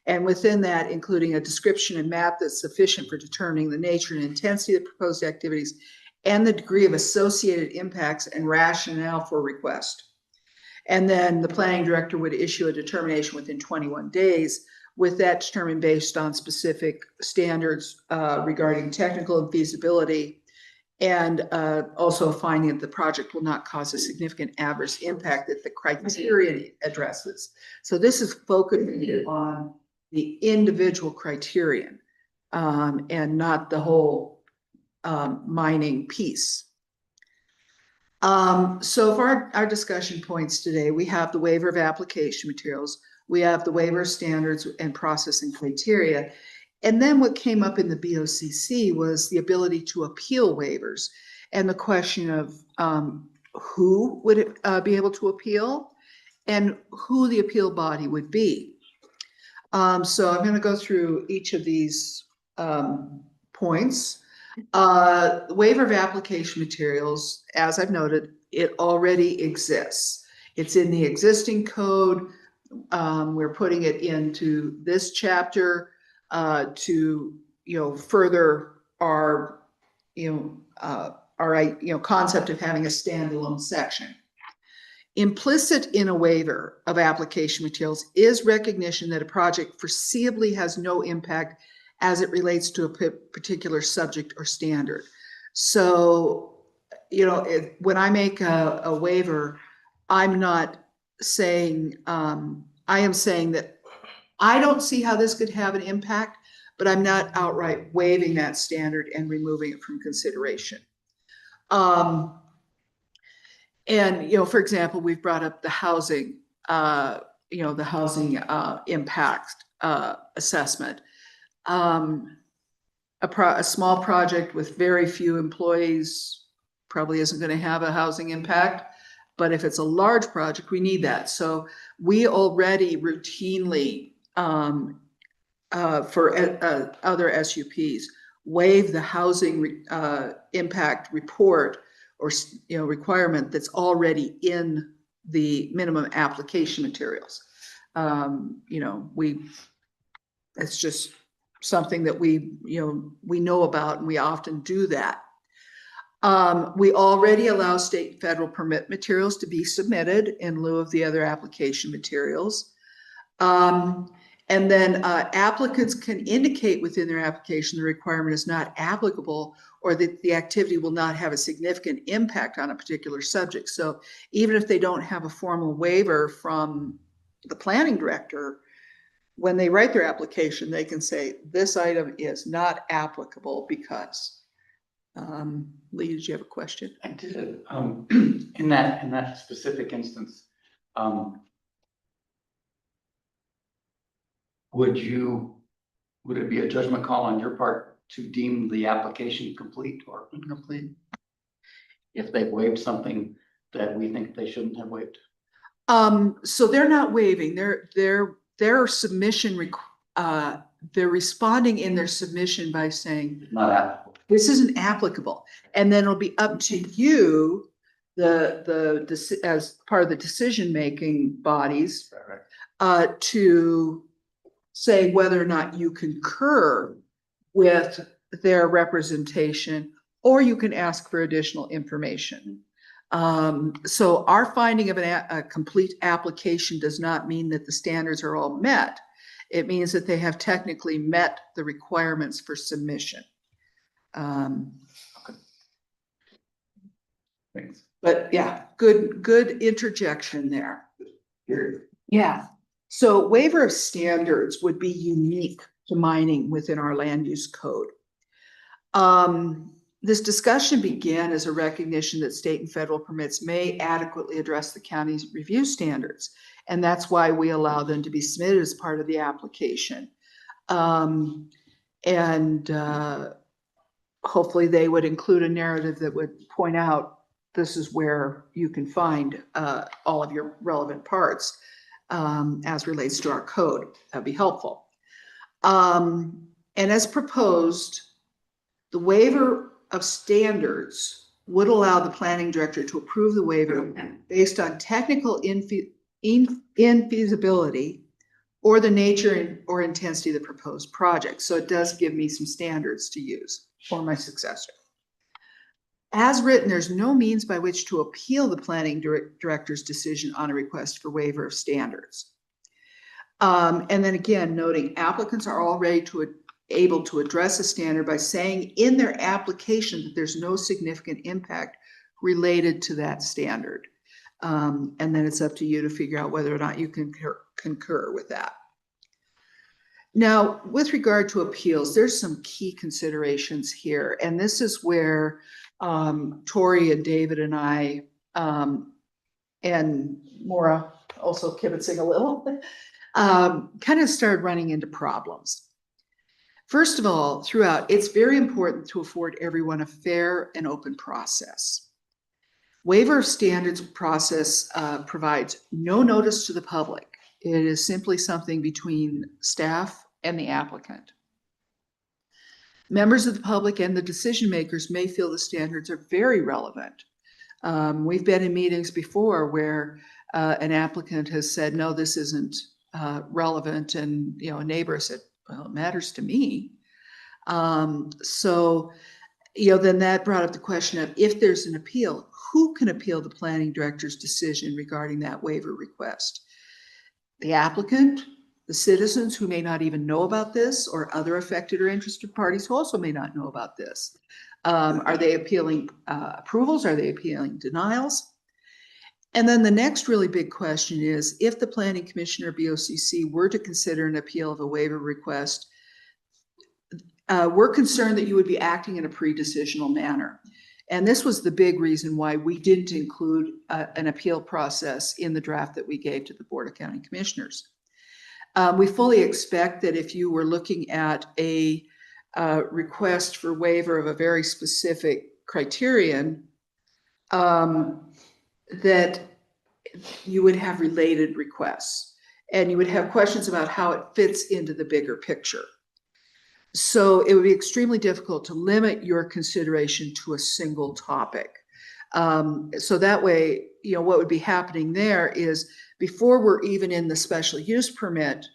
And within that, including a description and map that's sufficient for determining the nature and intensity of the proposed activities and the degree of associated impacts and rationale for request. And then the planning director would issue a determination within 21 days, with that determined based on specific standards regarding technical and feasibility, and also a finding that the project will not cause a significant adverse impact that the criteria addresses. So this is focused on the individual criterion and not the whole mining piece. So for our discussion points today, we have the waiver of application materials, we have the waiver of standards and processing criteria, and then what came up in the BOCC was the ability to appeal waivers and the question of who would be able to appeal and who the appeal body would be. So I'm going to go through each of these points. Waiver of application materials, as I've noted, it already exists. It's in the existing code. We're putting it into this chapter to further our concept of having a standalone section. Implicit in a waiver of application materials is recognition that a project foreseeably has no impact as it relates to a particular subject or standard. So, when I make a waiver, I'm not saying, I am saying that I don't see how this could have an impact, but I'm not outright waiving that standard and removing it from consideration. And, for example, we've brought up the housing, the housing impact assessment. A small project with very few employees probably isn't going to have a housing impact, but if it's a large project, we need that. So we already routinely, for other SUPs, waive the housing impact report or requirement that's already in the minimum application materials. It's just something that we know about, and we often do that. We already allow state and federal permit materials to be submitted in lieu of the other application materials. And then applicants can indicate within their application the requirement is not applicable or that the activity will not have a significant impact on a particular subject. So even if they don't have a formal waiver from the planning director, when they write their application, they can say, this item is not applicable because. Lee, did you have a question? I did, in that specific instance, would it be a judgment call on your part to deem the application complete or incomplete? If they've waived something that we think they shouldn't have waived? So they're not waiving, their submission, they're responding in their submission by saying, Not applicable. this isn't applicable. And then it'll be up to you, as part of the decision-making bodies, to say whether or not you concur with their representation, or you can ask for additional information. So our finding of a complete application does not mean that the standards are all met. It means that they have technically met the requirements for submission. Thanks. But yeah, good interjection there. Yeah. So waiver of standards would be unique to mining within our land use code. This discussion began as a recognition that state and federal permits may adequately address the county's review standards. And that's why we allow them to be submitted as part of the application. Hopefully they would include a narrative that would point out this is where you can find all of your relevant parts as relates to our code. That'd be helpful. And as proposed, the waiver of standards would allow the planning director to approve the waiver based on technical infeasibility or the nature or intensity of the proposed project. So it does give me some standards to use for my successor. As written, there's no means by which to appeal the planning director's decision on a request for waiver of standards. And then again, noting applicants are already able to address a standard by saying in their application that there's no significant impact related to that standard. And then it's up to you to figure out whether or not you concur with that. Now, with regard to appeals, there's some key considerations here. And this is where Tori and David and I, and Maura also kibitzing a little, kind of started running into problems. First of all, throughout, it's very important to afford everyone a fair and open process. Waiver of standards process provides no notice to the public. It is simply something between staff and the applicant. Members of the public and the decision makers may feel the standards are very relevant. We've been in meetings before where an applicant has said, no, this isn't relevant. And a neighbor said, well, it matters to me. So then that brought up the question of if there's an appeal, who can appeal the planning director's decision regarding that waiver request? The applicant, the citizens who may not even know about this, or other affected or interested parties who also may not know about this. Are they appealing approvals? Are they appealing denials? And then the next really big question is, if the planning commission or BOCC were to consider an appeal of a waiver request, we're concerned that you would be acting in a pre-decisional manner. And this was the big reason why we didn't include an appeal process in the draft that we gave to the Board of County Commissioners. We fully expect that if you were looking at a request for waiver of a very specific criterion, that you would have related requests and you would have questions about how it fits into the bigger picture. So it would be extremely difficult to limit your consideration to a single topic. So that way, what would be happening there is before we're even in the special use permit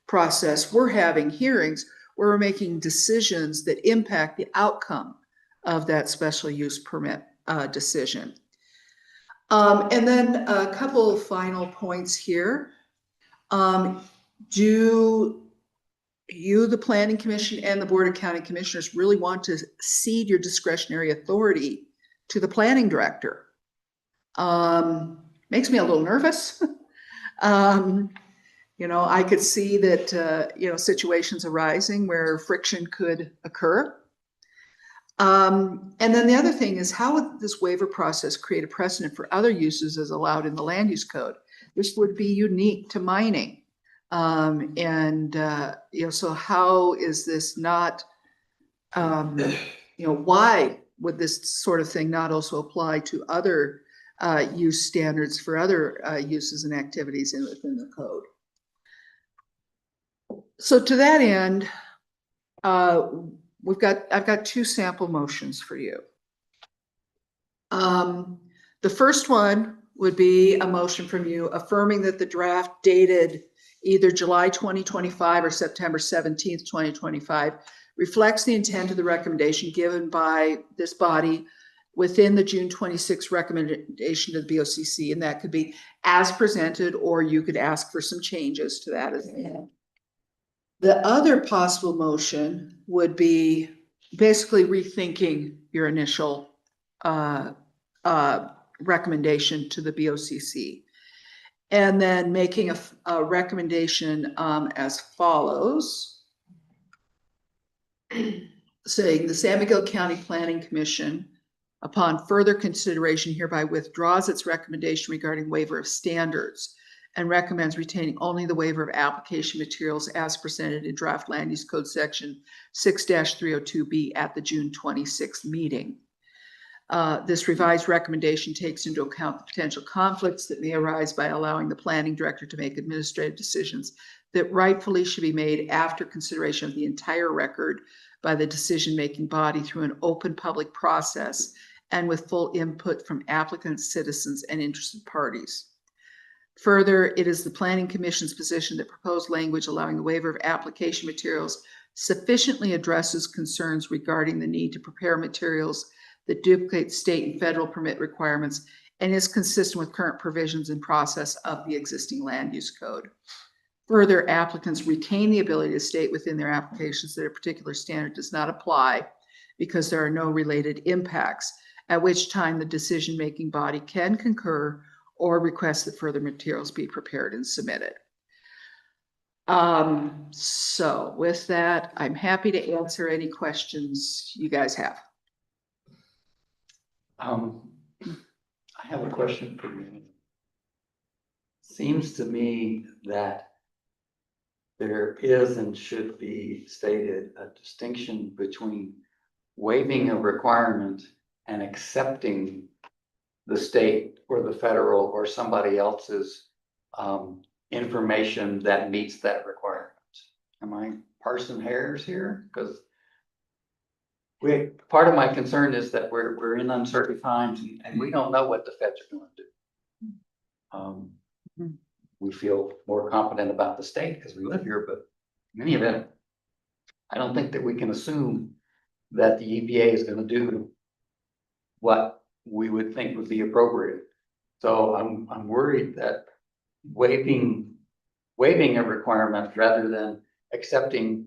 process, we're having hearings where we're making decisions that impact the outcome of that special use permit decision. And then a couple final points here. Do you, the planning commission and the board of county commissioners really want to cede your discretionary authority to the planning director? Makes me a little nervous. You know, I could see that, you know, situations arising where friction could occur. And then the other thing is, how would this waiver process create a precedent for other uses as allowed in the land use code? This would be unique to mining. You know, so how is this not, you know, why would this sort of thing not also apply to other use standards for other uses and activities within the code? So to that end, I've got two sample motions for you. The first one would be a motion from you affirming that the draft dated either July 2025 or September 17th, 2025 reflects the intent of the recommendation given by this body within the June 26th recommendation to the BOCC, and that could be as presented, or you could ask for some changes to that as well. The other possible motion would be basically rethinking your initial recommendation to the BOCC, and then making a recommendation as follows. Saying the San Miguel County Planning Commission, upon further consideration, hereby withdraws its recommendation regarding waiver of standards and recommends retaining only the waiver of application materials as presented in draft land use code section 6-302B at the June 26th meeting. This revised recommendation takes into account the potential conflicts that may arise by allowing the planning director to make administrative decisions that rightfully should be made after consideration of the entire record by the decision-making body through an open public process and with full input from applicants, citizens, and interested parties. Further, it is the Planning Commission's position that proposed language allowing the waiver of application materials sufficiently addresses concerns regarding the need to prepare materials that duplicate state and federal permit requirements and is consistent with current provisions and process of the existing land use code. Further, applicants retain the ability to state within their applications that a particular standard does not apply because there are no related impacts, at which time the decision-making body can concur or request that further materials be prepared and submitted. So with that, I'm happy to answer any questions you guys have. I have a question for you. Seems to me that there is and should be stated a distinction between waiving a requirement and accepting the state or the federal or somebody else's information that meets that requirement. Am I parsing hairs here? Because part of my concern is that we're in uncertain times and we don't know what the feds are going to do. We feel more confident about the state because we live here, but in any event, I don't think that we can assume that the EPA is going to do what we would think would be appropriate. So I'm worried that waiving a requirement rather than accepting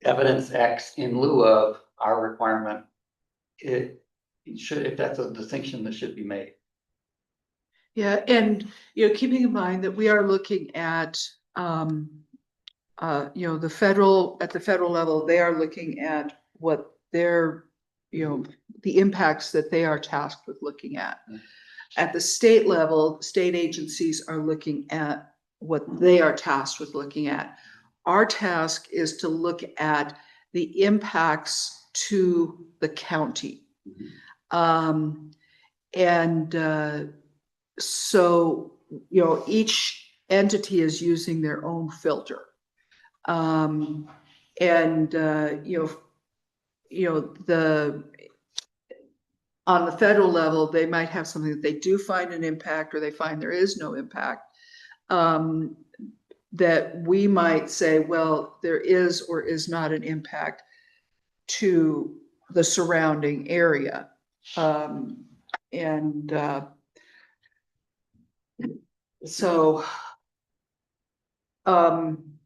evidence X in lieu of our requirement, it should, if that's a distinction that should be made. Yeah, and you know, keeping in mind that we are looking at you know, the federal level, they are looking at what their, you know, the impacts that they are tasked with looking at. At the state level, state agencies are looking at what they are tasked with looking at. Our task is to look at the impacts to the county. So, you know, each entity is using their own filter. You know, on the federal level, they might have something that they do find an impact or they find there is no impact. That we might say, well, there is or is not an impact to the surrounding area. So When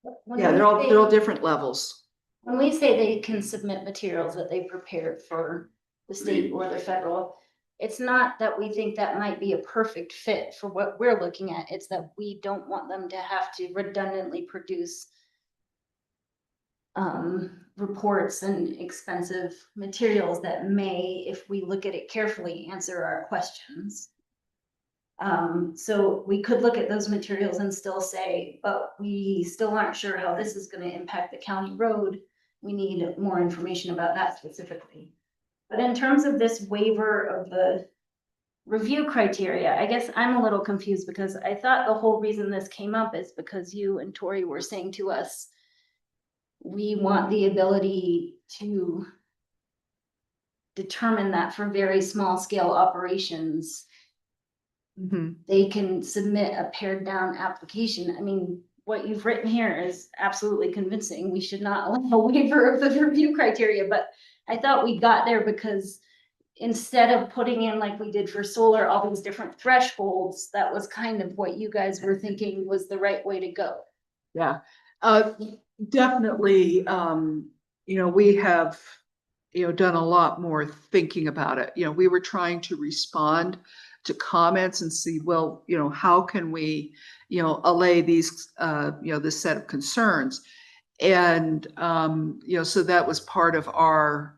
Yeah, we they're say- all different levels. When we say they can submit materials that they prepared for the state or the federal, it's not that we think that might be a perfect fit for what we're looking at. It's that we don't want them to have to redundantly produce reports and expensive materials that may, if we look at it carefully, answer our questions. So we could look at those materials and still say, but we still aren't sure how this is gonna impact the county road. We need more information about that specifically. But in terms of this waiver of the review criteria, I guess I'm a little confused because I thought the whole reason this came up is because you and Tori were saying to us, we want the ability to determine that for very small scale operations, they can submit a pared down application. I mean, what you've written here is absolutely convincing. We should not allow a waiver of the review criteria, but I thought we got there because instead of putting in like we did for solar, all these different thresholds, that was kind of what you guys were thinking was the right way to go. Yeah, definitely, we have, done a lot more thinking about it. We were trying to respond to comments and see, well, how can we, allay these, this set of concerns. And, so that was part of our,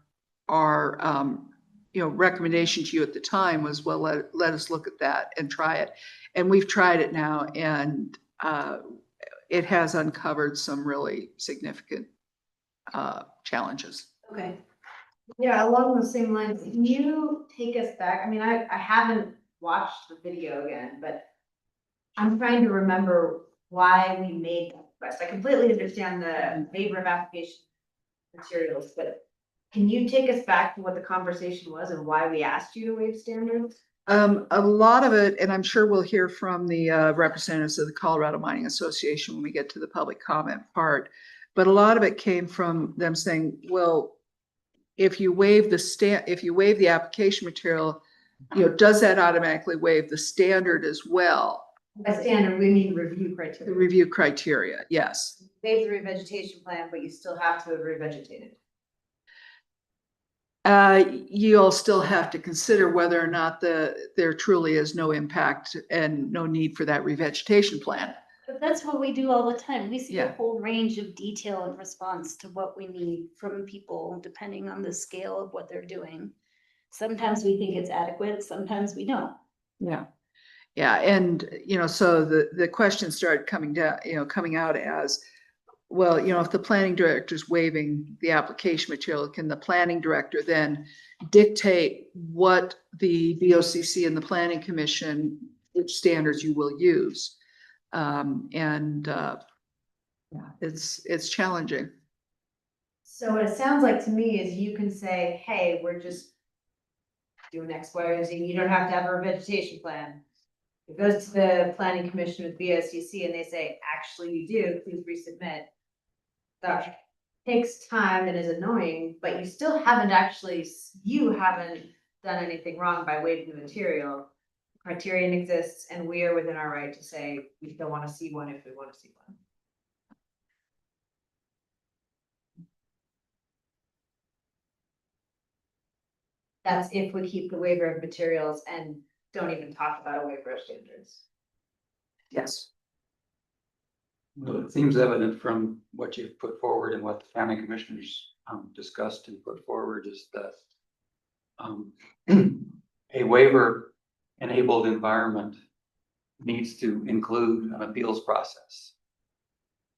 recommendation to you at the time was, well, let us look at that and try it. And we've tried it now, and it has uncovered some really significant challenges. Okay. Yeah, along the same lines, can you take us back? I mean, I haven't watched the video again, but I'm trying to remember why we made that request. I completely understand the waiver of application materials, but can you take us back to what the conversation was and why we asked you to waive standards? A lot of it, and I'm sure we'll hear from the representatives of the Colorado Mining Association when we get to the public comment part, but a lot of it came from them saying, well, if you waive the application material, does that automatically waive the standard as well? By standard, we mean review The criteria. review criteria, yes. Waive the revegetation plan, but you still have to have revegetated. You'll still have to consider whether or not there truly is no impact and no need for that revegetation plan. But that's what we do all the time. We see a Yeah. whole range of detail in response to what we need from people, depending on the scale of what they're doing. Sometimes we think it's adequate, sometimes we don't. Yeah. Yeah, and, so the question started coming out as, well, if the planning director is waiving the application material, can the planning director then dictate what the VOCC and the planning commission, which standards you will use? It's challenging. So what it sounds like to me is you can say, hey, we're just doing X, Y, or Z. You don't have to have a revegetation plan. It goes to the planning commission with VOCC and they say, actually you do, please resubmit. That takes time and is annoying, but you still haven't done anything wrong by waiving the material. Criterion exists and we are within our right to say, we still want to see one if we want to see one. That's if we keep the waiver of materials and don't even talk about a waiver of standards. Yes. Well, it seems evident from what you've put forward and what the county commissioners discussed and put forward is that a waiver enabled environment needs to include an appeals process,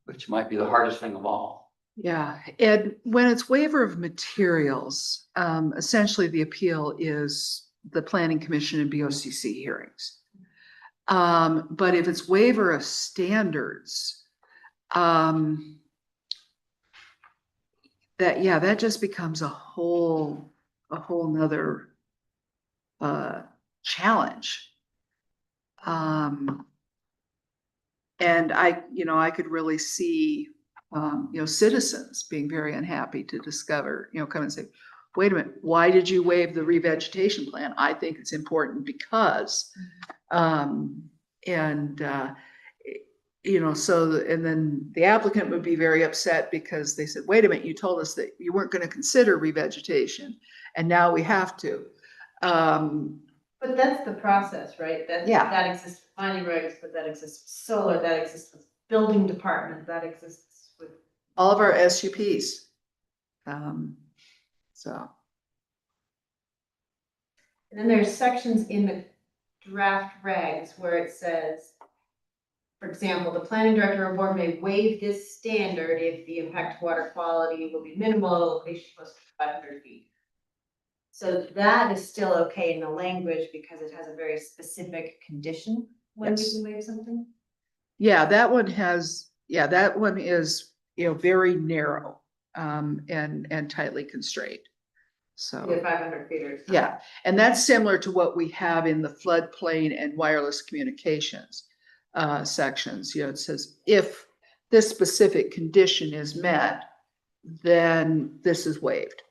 which might be the hardest thing of all. Yeah, and when it's waiver of materials, essentially the appeal is the planning commission and BOCC hearings. But if it's waiver of standards, that just becomes a whole nother challenge. And I could really see citizens being very unhappy to discover, come and say, wait a minute, why did you waive the revegetation plan? I think it's important because, you know, and then the applicant would be very upset because they said, wait a minute, you told us that you weren't gonna consider revegetation, and now we have to. But that's the process, right? Yeah. That exists with mining regs, but that exists with solar, that exists with building department, that exists with. All of our SUPs. So, And then there's sections in the draft regs where it says, for example, the planning director or board may waive this standard if the impact to water quality will be minimal, location close to 500 feet. So that is still okay in the language because it has a very specific condition when we Yes. can waive something. yeah, that one is, you know, very narrow, and tightly constrained. So. The 500 feet or. Yeah, and that's similar to what we have in the floodplain and wireless communications sections. You know, it says if this specific condition is met, then this is waived.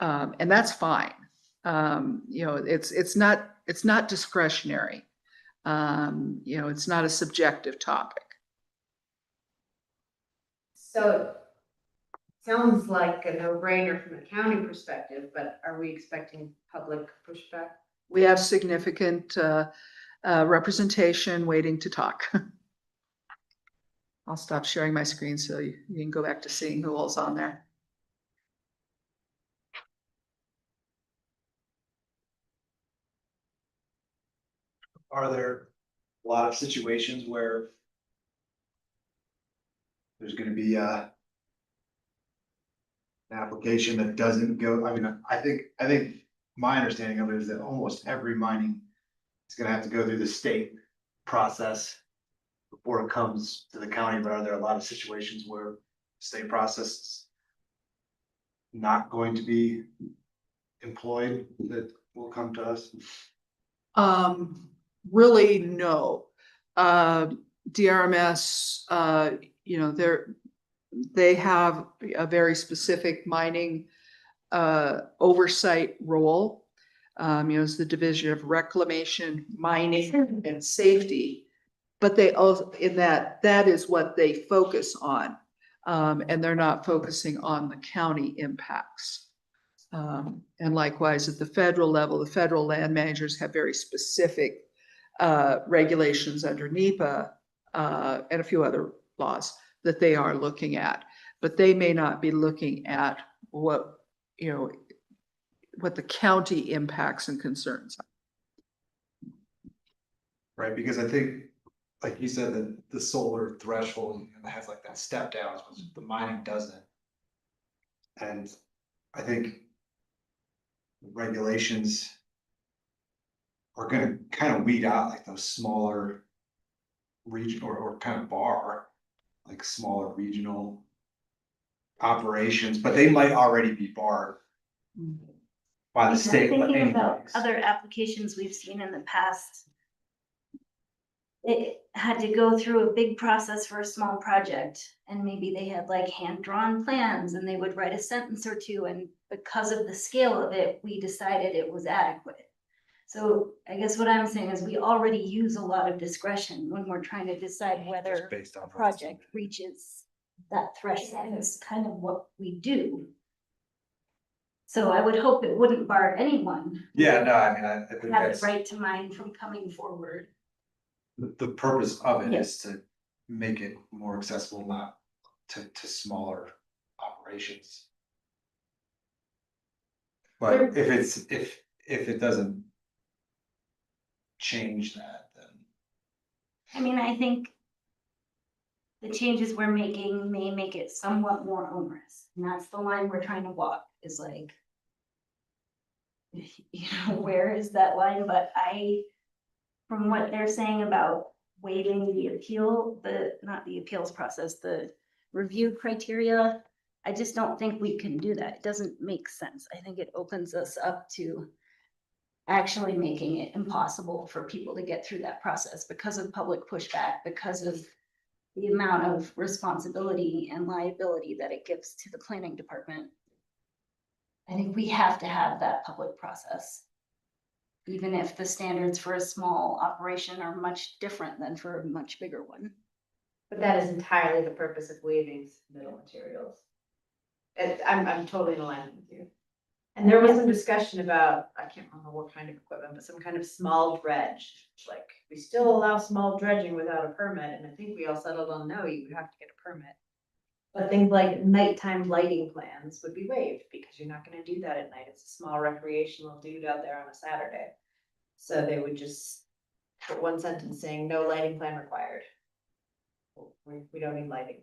And that's fine. You know, it's not discretionary. You know, it's not a subjective topic. So it sounds like a no-brainer from a county perspective, but are we expecting public pushback? We have significant representation waiting to talk. I'll stop sharing my screen so you can go back to seeing who all's on there. Are there a lot of situations where there's gonna be an application that doesn't go, I mean, I think my understanding of it is that almost every mining is gonna have to go through the state process before it comes to the county, but are there a lot of situations where state process is not going to be employed that will come to us? Really, no. DRMS, you know, they have a very specific mining oversight role. You know, it's the Division of Reclamation, Mining and Safety. But they also, in that is what they focus on. And they're not focusing on the county impacts. And likewise, at the federal level, the federal land managers have very specific regulations under NEPA and a few other laws that they are looking at. But they may not be looking at what, you know, what the county impacts and concerns are. Right, because I think, like you said, that the solar threshold has like that step down, but the mining doesn't. And I think regulations are gonna kind of weed out like those smaller region or kind of bar, like smaller regional operations, but they might already be barred by the state. but Thinking about anyways. other applications we've seen in the past. It had to go through a big process for a small project, and maybe they had like hand-drawn plans and they would write a sentence or two, and because of the scale of it, we decided it was adequate. So I guess what I'm saying is we already use a lot of discretion when we're trying to decide whether Just based on a project reaches that threshold. It's kind of what we do. So I would hope it wouldn't bar anyone Yeah, no, I mean, I think who have that's the right to mine from coming forward. the purpose of it Yes. is to make it more accessible, not to smaller operations. But if it doesn't change that, then. I mean, I think the changes we're making may make it somewhat more onerous, and that's the line we're trying to walk, is like, you know, where is that line? But from what they're saying about waiving the appeal, not the appeals process, the review criteria, I just don't think we can do that. It doesn't make sense. I think it opens us up to actually making it impossible for people to get through that process because of public pushback, because of the amount of responsibility and liability that it gives to the planning department. I think we have to have that public process, even if the standards for a small operation are much different than for a much bigger one. But that is entirely the purpose of waiving middle materials. I'm totally in alignment with you. And there was some discussion about, I can't remember what kind of equipment, but some kind of small dredge. Like, we still allow small dredging without a permit, and I think we all settled on, no, you would have to get a permit. But things like nighttime lighting plans would be waived, because you're not gonna do that at night. It's a small recreational dude out there on a Saturday. So they would just put one sentence saying, no lighting plan required. We don't need lighting.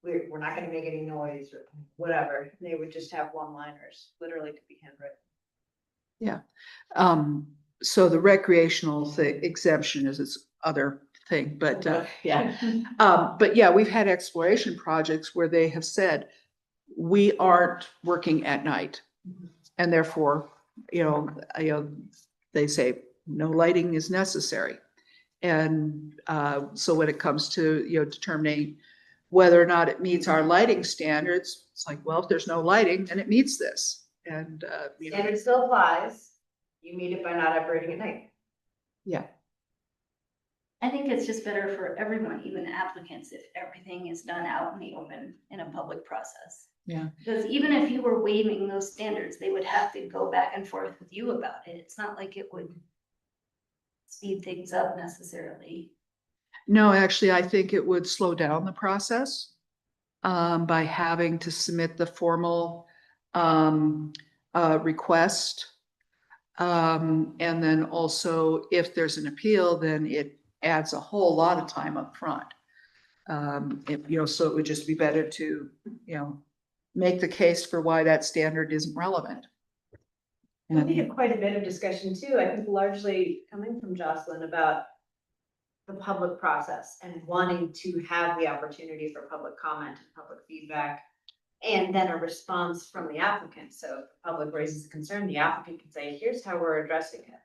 We're not gonna make any noise or whatever. They would just have one-liners, literally to be handwritten. Yeah. So the recreational exemption is its other thing, but, yeah. But yeah, we've had exploration projects where they have said, we aren't working at night. And therefore, they say no lighting is necessary. And, so when it comes to, determining whether or not it meets our lighting standards, it's like, well, if there's no lighting, then it meets this. And, Standard still applies. You meet it by not operating at night. yeah. I think it's just better for everyone, even applicants, if everything is done out in the open in a public process. Yeah. Because even if you were waiving those standards, they would have to go back and forth with you about it. It's not like it would speed things up necessarily. No, actually, I think it would slow down the process by having to submit the formal request. And then also, if there's an appeal, then it adds a whole lot of time up front. So it would just be better to, make the case for why that standard isn't relevant. We had quite a bit of discussion too, I think largely coming from Jocelyn about the public process and wanting to have the opportunity for public comment and public feedback. And then a response from the applicant. So if the public raises a concern, the applicant can say, here's how we're addressing it.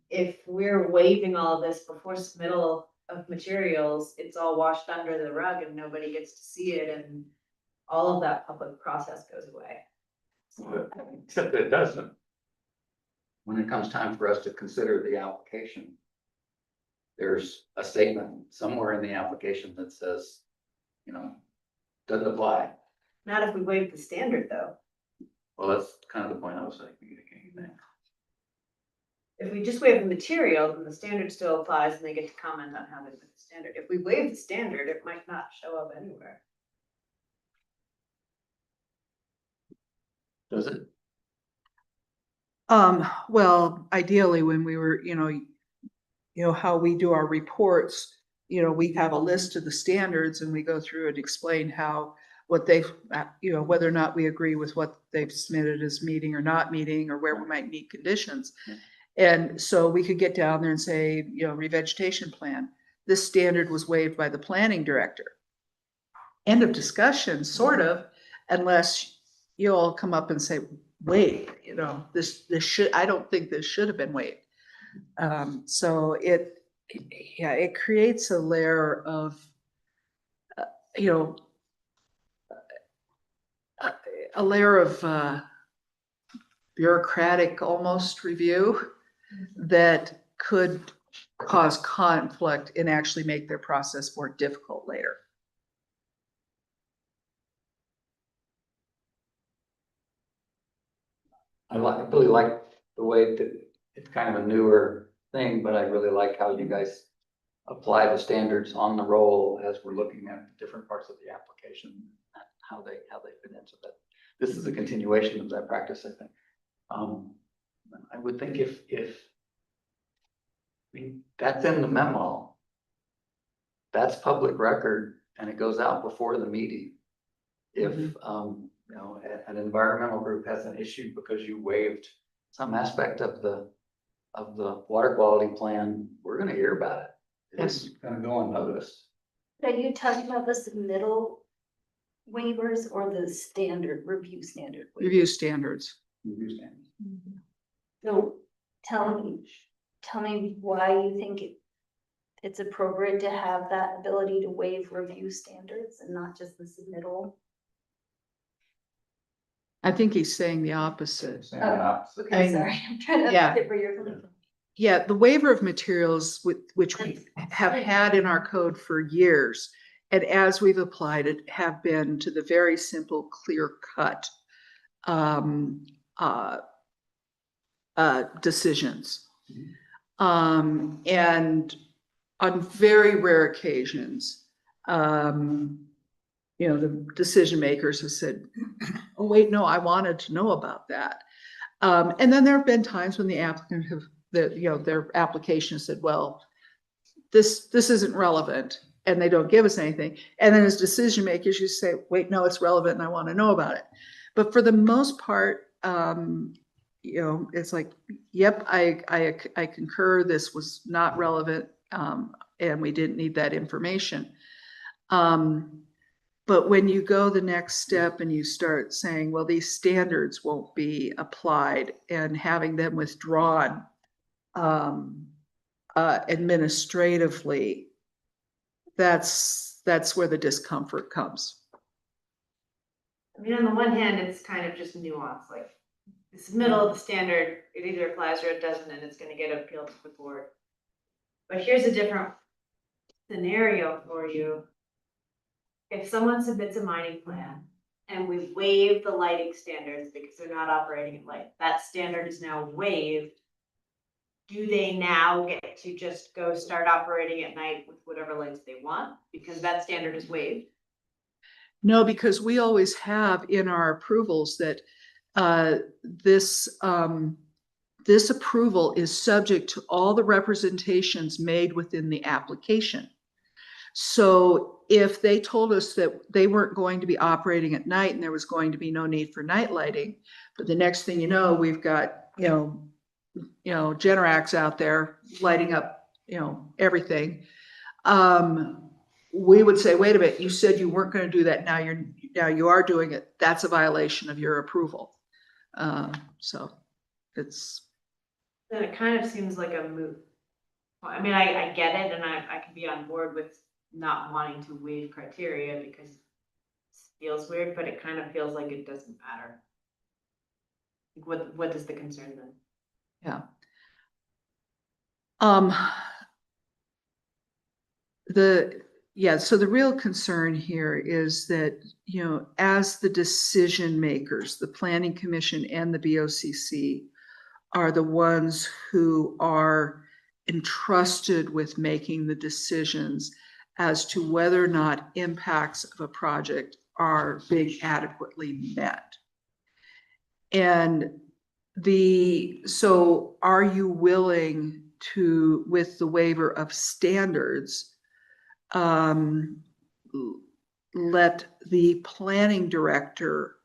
If we're waiving all of this before submittal of materials, it's all washed under the rug and nobody gets to see it, and all of that public process goes away. Except that it doesn't. When it comes time for us to consider the application, there's a statement somewhere in the application that says, doesn't apply. Not if we waive the standard, though. Well, that's kind of the point I was making. If we just waive the material, then the standard still applies and they get to comment on how they put the standard. If we waive the standard, it might not show up anywhere. Does it? Well, ideally, when we were, how we do our reports, we have a list of the standards and we go through and explain what they've, whether or not we agree with what they've submitted as meeting or not meeting, or where we might meet conditions. And so we could get down there and say, revegetation plan, this standard was waived by the planning director. End of discussion, sort of, unless you all come up and say, wait, this should, I don't think this should have been waived. So it creates a layer of, a layer of bureaucratic almost review that could cause conflict and actually make their process more difficult later. I really like the way that it's kind of a newer thing, but I really like how you guys apply the standards on the roll as we're looking at different parts of the application, how they fit into that. This is a continuation of that practice, I think. I would think if that's in the memo, that's public record and it goes out before the meeting. If an environmental group has an issue because you waived some aspect of the water quality plan, we're gonna hear about it. It's gonna go unnoticed. Are you talking about the submittal waivers or the standard review standard? Review standards. Review standards. So tell me why you think it's appropriate to have that ability to waive review standards and not just the submittal. I think he's saying the opposite. Okay, sorry, I'm trying to Yeah. get where you're coming from. Yeah, the waiver of materials, which we have had in our code for years, and as we've applied it, have been to the very simple, clear cut decisions. And on very rare occasions, you know, the decision makers have said, oh, wait, no, I wanted to know about that. And then there have been times when the applicant have, you know, their application said, well, this isn't relevant, and they don't give us anything. And then as decision makers, you say, wait, no, it's relevant and I want to know about it. But for the most part, you know, it's like, yep, I concur, this was not relevant, and we didn't need that information. But when you go the next step and you start saying, well, these standards won't be applied, and having them withdrawn administratively, that's where the discomfort comes. I mean, on the one hand, it's kind of just nuance, like this is middle of the standard, it either applies or it doesn't, and it's gonna get appealed to the board. But here's a different scenario for you. If someone submits a mining plan and we waive the lighting standards because they're not operating at light, that standard is now waived. Do they now get to just go start operating at night with whatever lights they want because that standard is waived? No, because we always have in our approvals that this approval is subject to all the representations made within the application. So if they told us that they weren't going to be operating at night and there was going to be no need for night lighting, but the next thing you know, we've got, you know, Generacs out there lighting up, you know, everything. We would say, wait a minute, you said you weren't going to do that. Now you are doing it. That's a violation of your approval. So it's. Then it kind of seems like a moot. I mean, I get it, and I can be on board with not wanting to waive criteria because it feels weird, but it kind of feels like it doesn't matter. What is the concern then? Yeah. So the real concern here is that, you know, as the decision makers, the Planning Commission and the BOCC are the ones who are entrusted with making the decisions as to whether or not impacts of a project are being adequately met. And so are you willing to, with the waiver of standards, let the planning director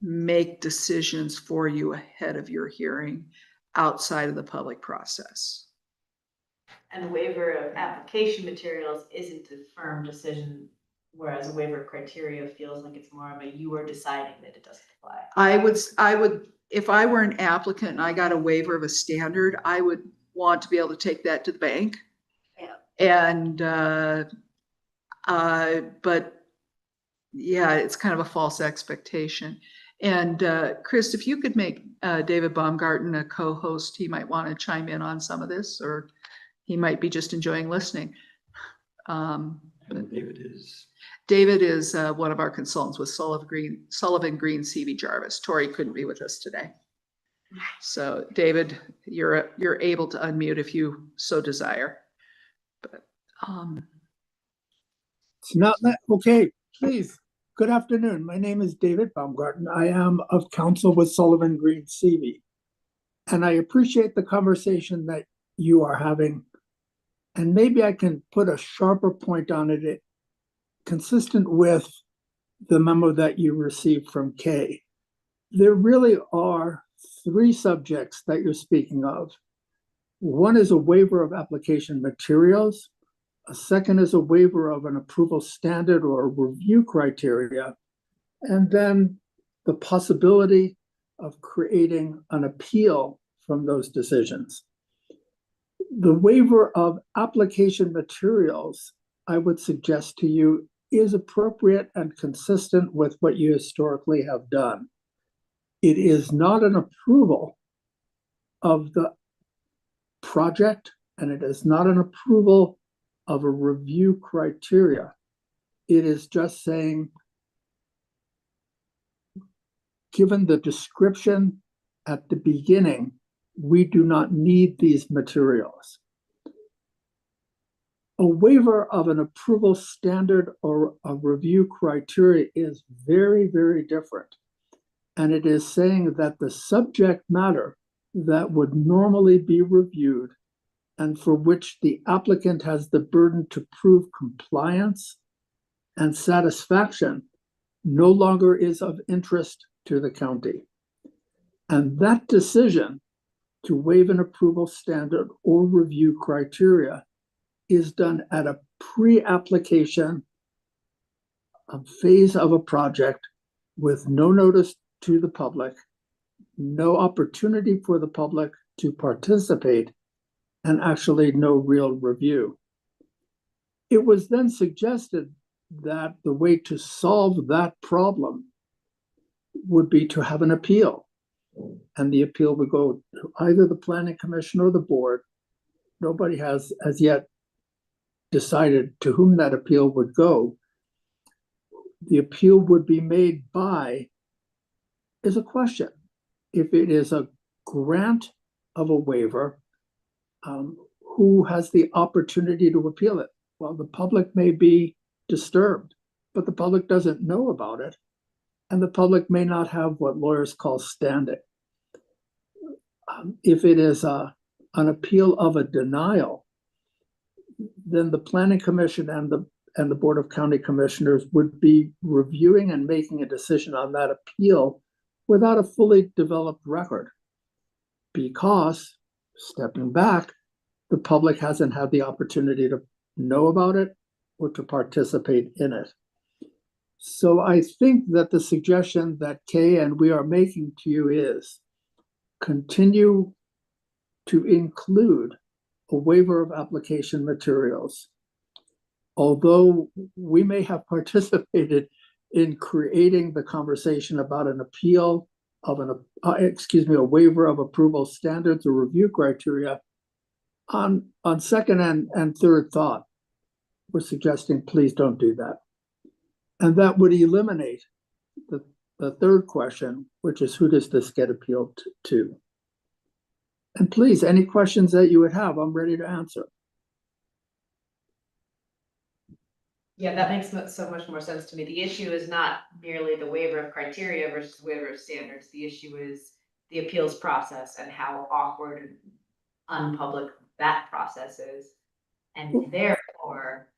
make decisions for you ahead of your hearing outside of the public process? And the waiver of application materials isn't a firm decision, whereas a waiver of criteria feels like it's more of a you are deciding that it doesn't apply. I would, if I were an applicant and I got a waiver of a standard, I would want to be able to take that to the bank. Yeah. And, but yeah, it's kind of a false expectation. And Chris, if you could make David Baumgarten a co-host, he might want to chime in on some of this, or he might be just enjoying listening. David is one of our consultants with Sullivan Green, CV Jarvis. Tori couldn't be with us today. So David, you're able to unmute if you so desire. But it's not okay, please. Good afternoon. My name is David Baumgarten. I am of counsel with Sullivan Green CV. And I appreciate the conversation that you are having. And maybe I can put a sharper point on it, consistent with the memo that you received from Kay. There really are three subjects that you're speaking of. One is a waiver of application materials. A second is a waiver of an approval standard or review criteria. And then the possibility of creating an appeal from those decisions. The waiver of application materials, I would suggest to you, is appropriate and consistent with what you historically have done. It is not an approval of the project and it is not an approval of a review criteria. It is just saying, given the description at the beginning, we do not need these materials. A waiver of an approval standard or a review criteria is very, very different. And it is saying that the subject matter that would normally be reviewed and for which the applicant has the burden to prove compliance and satisfaction no longer is of interest to the county. And that decision to waive an approval standard or review criteria is done at a pre-application phase of a project with no notice to the public, no opportunity for the public to participate, and actually no real review. It was then suggested that the way to solve that problem would be to have an appeal. And the appeal would go to either the planning commission or the board. Nobody has as yet decided to whom that appeal would go. The appeal would be made by is a question. If it is a grant of a waiver, who has the opportunity to appeal it? Well, the public may be disturbed, but the public doesn't know about it. And the public may not have what lawyers call standing. If it is an appeal of a denial, then the planning commission and the Board of County Commissioners would be reviewing and making a decision on that appeal without a fully developed record. Because, stepping back, the public hasn't had the opportunity to know about it or to participate in it. So I think that the suggestion that Kay and we are making to you is continue to include a waiver of application materials. Although we may have participated in creating the conversation about an appeal of a waiver of approval standards or review criteria, on second and third thought, we're suggesting please don't do that. And that would eliminate the third question, which is who does this get appealed to? And please, any questions that you would have, I'm ready to answer. Yeah, that makes so much more sense to me. The issue is not merely the waiver of criteria versus waiver of standards. The issue is the appeals process and how awkward and unpublic that process is. And therefore,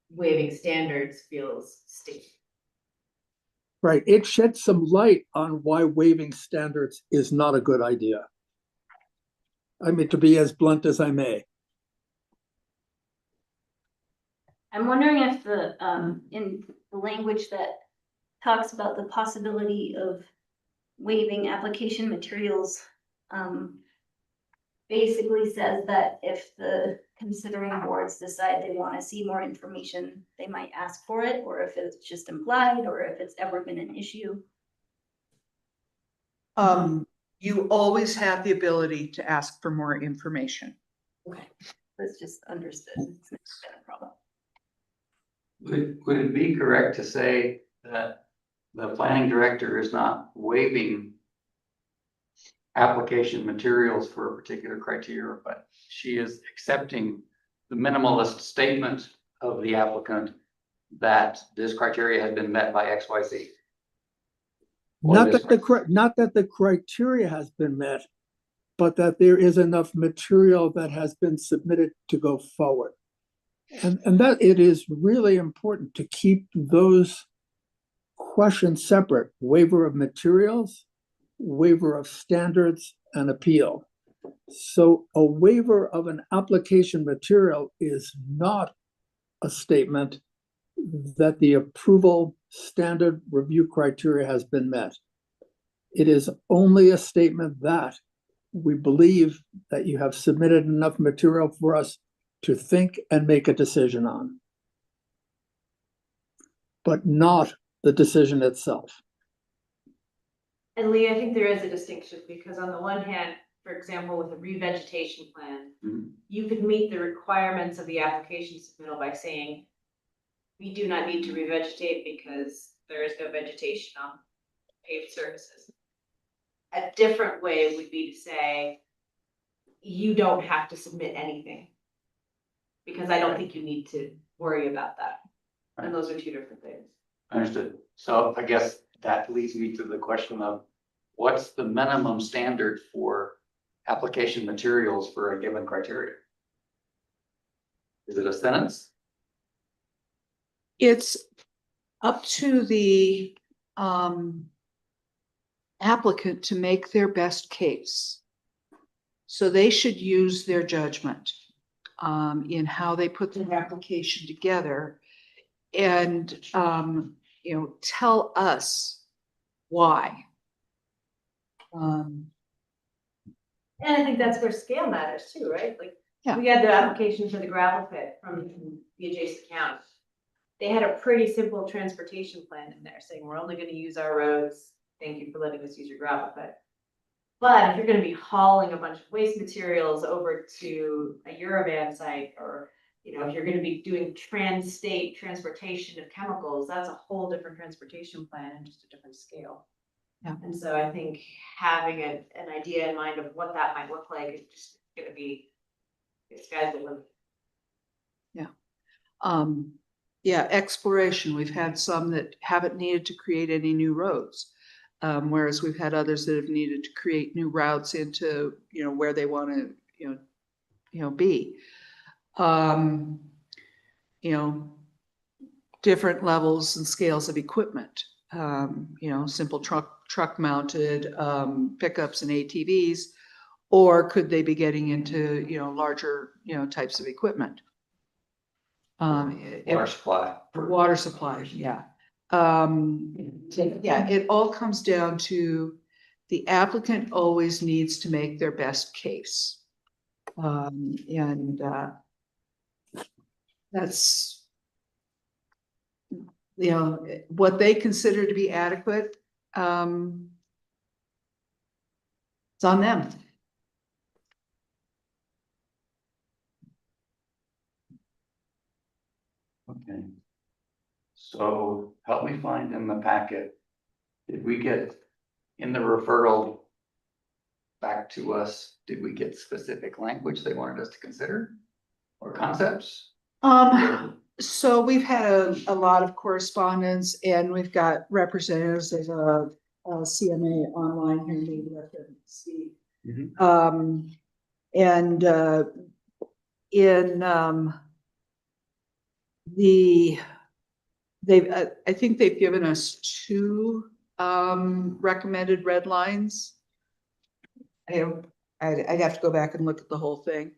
waiving standards feels sticky. Right, it sheds some light on why waiving standards is not a good idea. I mean, to be as blunt as I may. I'm wondering if the, in the language that talks about the possibility of waiving application materials, basically says that if the considering boards decide they want to see more information, they might ask for it, or if it's just implied, or if it's ever been an issue. You always have the ability to ask for more information. Okay, that's just understood. It's not been a problem. Would it be correct to say that the planning director is not waiving application materials for a particular criteria, but she is accepting the minimalist statement of the applicant that this criteria has been met by XYZ? Not that the criteria has been met, but that there is enough material that has been submitted to go forward. And that it is really important to keep those questions separate: waiver of materials, waiver of standards, and appeal. So a waiver of an application material is not a statement that the approval standard review criteria has been met. It is only a statement that we believe that you have submitted enough material for us to think and make a decision on, but not the decision itself. And Lee, I think there is a distinction because on the one hand, for example, with a revegetation plan, Mhm. you could meet the requirements of the application submittal by saying, we do not need to revegetate because there is no vegetation on paved surfaces. A different way would be to say, you don't have to submit anything. Because I don't think you need to worry about that. And those are two different things. Understood. So I guess that leads me to the question of what's the minimum standard for application materials for a given criteria? Is it a sentence? It's up to the applicant to make their best case. So they should use their judgment in how they put their application together and tell us why. And I think that's where scale matters too, right? Like, Yeah. we had the application for the gravel pit from the adjacent county. They had a pretty simple transportation plan in there saying, we're only gonna use our roads. Thank you for letting us use your gravel pit. But if you're gonna be hauling a bunch of waste materials over to a Eurovan site, or, if you're gonna be doing trans-state transportation of chemicals, that's a whole different transportation plan and just a different scale. Yeah. And so I think having an idea in mind of what that might look like is just gonna be, the sky's the limit. Yeah, exploration. We've had some that haven't needed to create any new roads. Whereas we've had others that have needed to create new routes into, where they want to, be. Different levels and scales of equipment. Simple truck mounted pickups and ATVs, or could they be getting into, larger, types of equipment? Water supply. Water supply, yeah. Yeah, it all comes down to the applicant always needs to make their best case. That's, what they consider to be adequate. It's on them. Okay. So help me find in the packet, did we get in the referral back to us, did we get specific language they wanted us to consider or concepts? So we've had a lot of correspondence and we've got representatives of CMA online here, maybe let them see. I think they've given us 2 recommended red lines. I'd have to go back and look at the whole thing.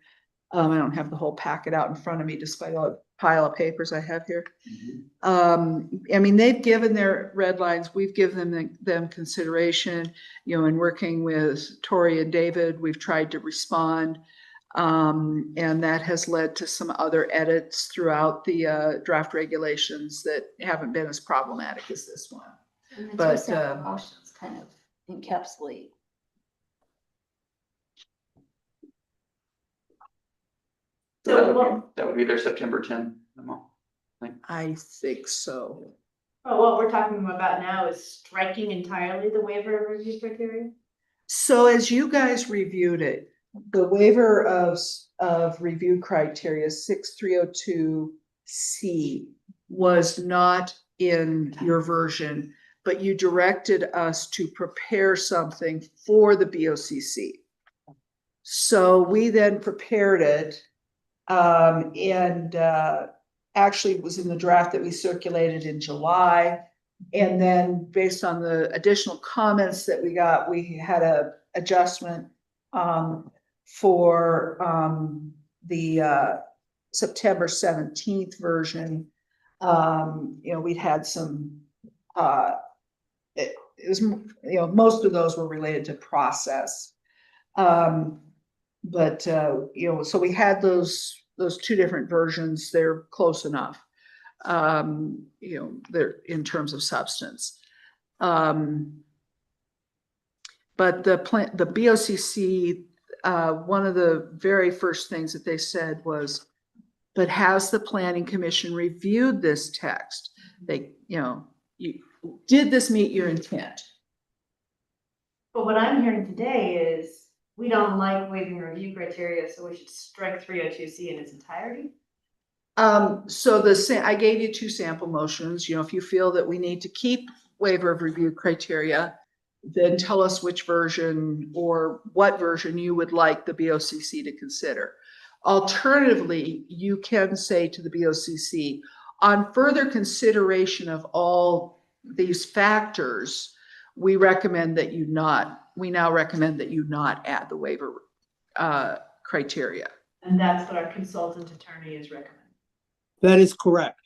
I don't have the whole packet out in front of me despite all the pile of papers I have here. They've given their red lines. We've given them consideration, in working with Tori and David, we've tried to respond. And that has led to some other edits throughout the draft regulations that haven't been as problematic as this one. And the But, 2 separate motions kind of encapsulate. So That would be their September 10th memo. I think so. what we're talking about now is striking entirely the waiver of review criteria? So as you guys reviewed it, the waiver of review criteria 6302C was not in your version, but you directed us to prepare something for the BOCC. So we then prepared it, and actually it was in the draft that we circulated in July. And then based on the additional comments that we got, we had a adjustment for the September 17th version. We'd had some, it was, most of those were related to process. So we had those 2 different versions. They're close enough, they're in terms of substance. But the BOCC one of the very first things that they said was, but has the planning commission reviewed this text? They, did this meet your intent? But what I'm hearing today is, we don't like waiving review criteria, so we should strike 302C in its entirety. So I gave you 2 sample motions. If you feel that we need to keep waiver of review criteria, then tell us which version or what version you would like the BOCC to consider. Alternatively, you can say to the BOCC, on further consideration of all these factors, we now recommend that you not add the waiver criteria. And that's what our consultant attorney is recommending. That is correct.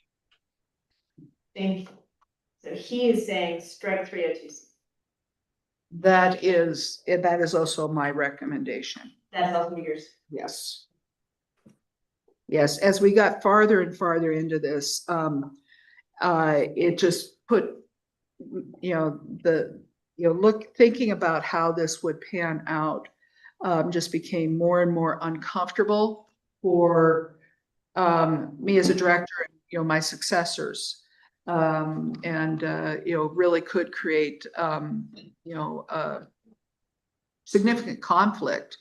Thank you. So he is saying strike 302C. That is also my recommendation. That's also yours. Yes. Yes, as we got farther and farther into this, it just put, thinking about how this would pan out, just became more and more uncomfortable for me as a director and, my successors. Really could create, significant conflict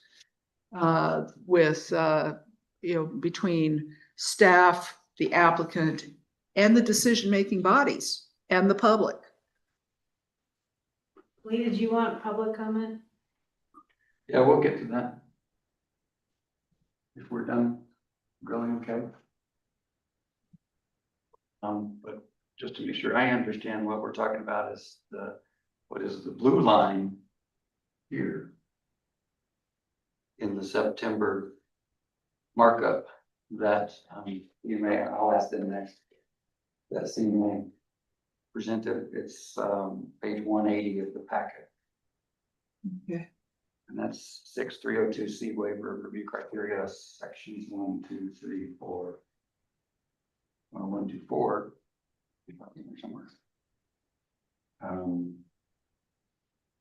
with, between staff, the applicant, and the decision-making bodies and the public. Lee, did you want public comment? Yeah, we'll get to that. If we're done grilling, okay? But just to be sure I understand what we're talking about is what is the blue line here in the September markup that I'll ask them next. That CMA presented, it's page 180 of the packet. Okay. And that's 6302C waiver of review criteria, sections 1, 2, 3, 4. Well, 1, 2, 4. Somewhere.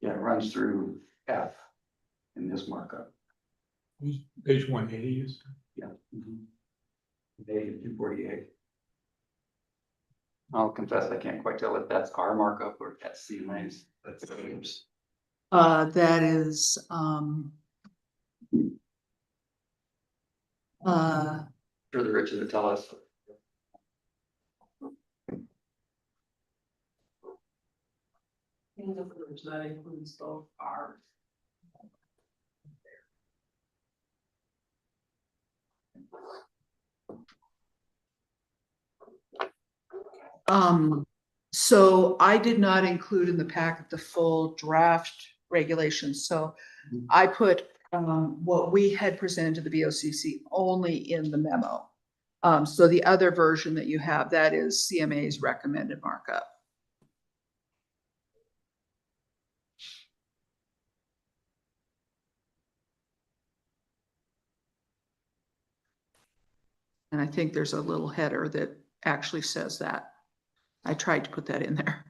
Yeah, it runs through F in this markup. Page 180 is. Yeah. Page 248. I'll confess I can't quite tell if that's our markup or if that's CMA's. That's Williams. That is Sure, Richard to tell us. That includes both ours. So I did not include in the packet the full draft regulations, so I put what we had presented to the BOCC only in the memo. So the other version that you have, that is CMA's recommended markup. And I think there's a little header that actually says that. I tried to put that in there.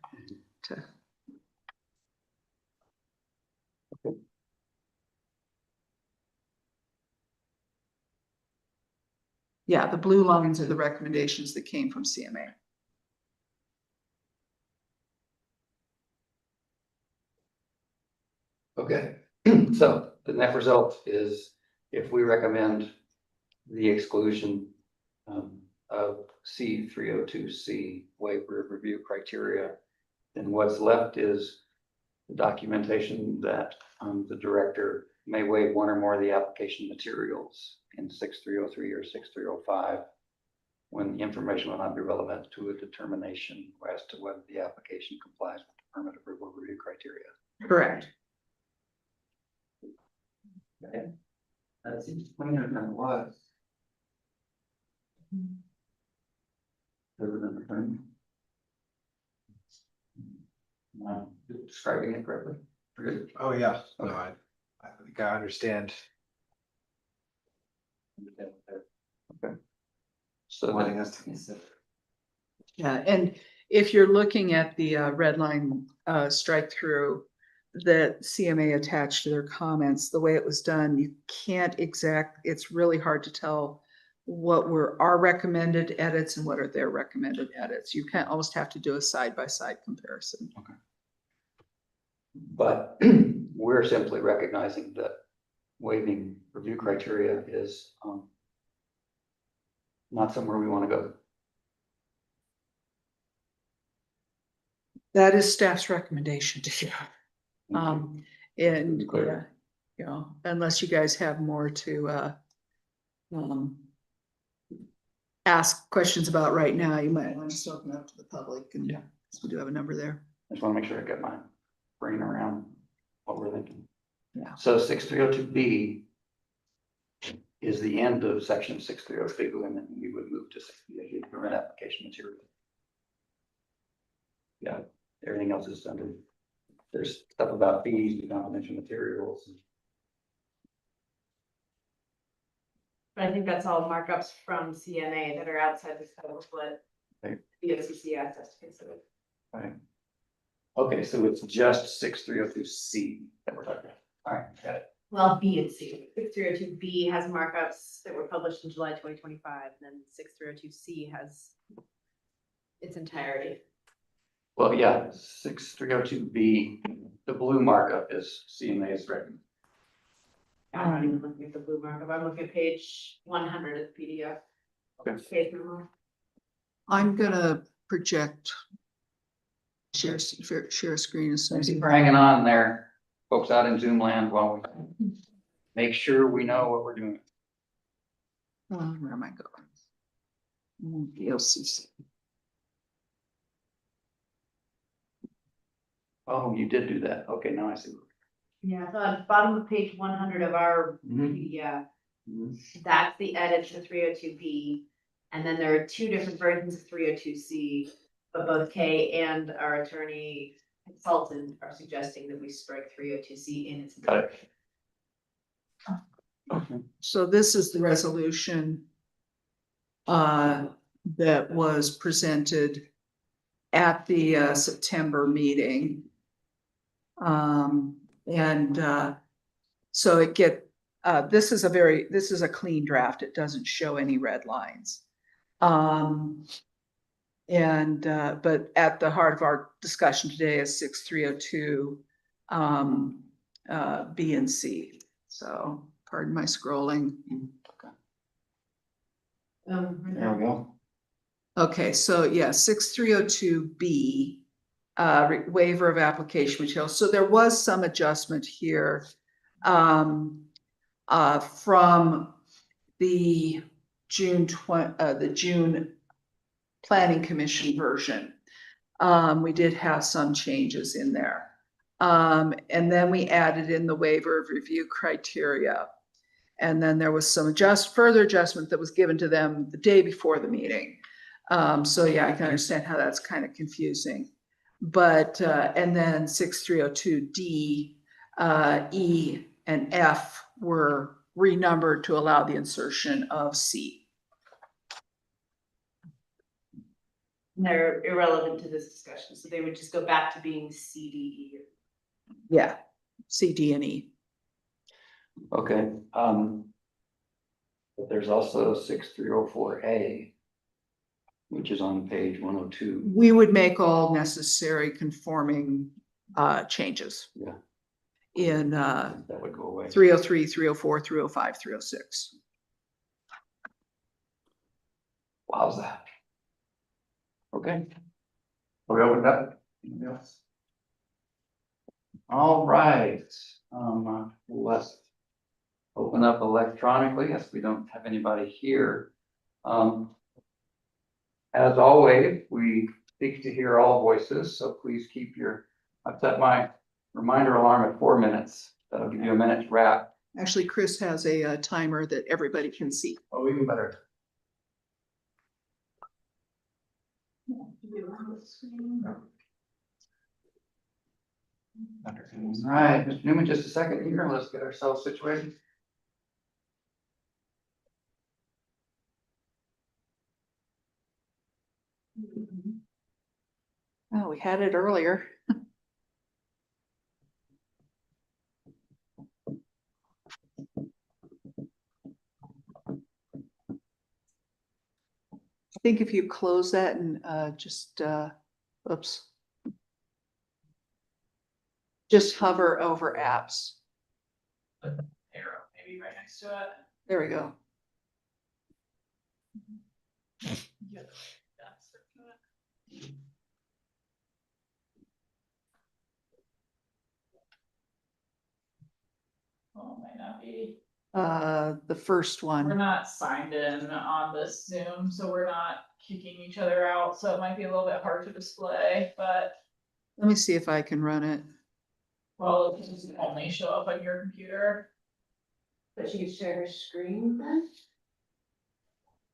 Yeah, the blue lines are the recommendations that came from CMA. Okay, so the net result is if we recommend the exclusion of C302C waiver of review criteria, then what's left is the documentation that the director may waive one or more of the application materials in 6303 or 6305 when the information will not be relevant to a determination as to whether the application complies with the permit approval review criteria. Correct. Okay. That seems cleaner than it was. Am I describing it correctly? Good. Oh, yeah. No, I think I understand. Okay. So Wanting us to consider. Yeah, and if you're looking at the red line strike through, that CMA attached to their comments, the way it was done, you can't it's really hard to tell what were our recommended edits and what are their recommended edits. You can't almost have to do a side-by-side comparison. But we're simply recognizing that waiving review criteria is not somewhere we want to go. That is staff's recommendation to you. And, Clear. you know, unless you guys have more to, ask questions about right now, you might want to just open up to the public, and we do have a number there. I just want to make sure I get my brain around what we're thinking. Yeah. So 6302B is the end of section 6302, and then we would move to 68 permit application material. Yeah, everything else is under. There's stuff about fees, confidential materials. But I think that's all markups from CMA that are outside the scope of what Right. the OCC asked us to consider. Right. Okay, so it's just 6302C that we're talking about. All right, got it. Well, B and C. 6302B has markups that were published in July 2025, and then 6302C has its entirety. Well, yeah, 6302B, the blue markup is CMA's recommendation. I'm not even looking at the blue markup. I'm looking at page 100 of the PDF. Okay. Page number. I'm gonna project, share screen as soon as Thank you you. for hanging on there, folks out in Zoom land, while we make sure we know what we're doing. Where am I going? The OCC. Oh, you did do that. Okay, now I see. Yeah, so at the bottom of page 100 of our PDF, that's the edit to 302B. And then there are two different versions of 302C, but both Kay and our attorney consultant are suggesting that we strike 302C in its entirety. So this is the resolution that was presented at the September meeting. So this is a clean draft. It doesn't show any red lines. But at the heart of our discussion today is 6302 B and C. So pardon my scrolling. There we go. Okay, so yeah, 6302B, waiver of application materials. So there was some adjustment here from the June Planning Commission version. We did have some changes in there. And then we added in the waiver of review criteria. And then there was some further adjustment that was given to them the day before the meeting. So yeah, I can understand how that's kind of confusing. But, and then 6302D, E and F were renumbered to allow the insertion of C. And they're irrelevant to this discussion, so they would just go back to being C, D, E. Yeah, C, D, and E. Okay, but there's also 6304A, which is on page 102. We would make all necessary conforming changes. Yeah. In That would go away. 303, 304, 305, 306. Wowza. Okay. Are we opened up? Anything else? All right, let's open up electronically, as we don't have anybody here. As always, we seek to hear all voices, so please keep I've set my reminder alarm at 4 minutes. That'll give you a minute to wrap. Actually, Chris has a timer that everybody can see. Oh, even better. All right, Mr. Newman, just a second here. Let's get ourselves situated. Oh, we had it earlier. think if you close that and oops. Just hover over apps. Arrow, maybe right next to it. There we go. Yeah, that's it. Oh, might not be. The first We're one. not signed in on this Zoom, so we're not kicking each other out, so it might be a little bit hard to display, but Let me see if I can run it. well, it can only show up on your computer. But she could share her screen then?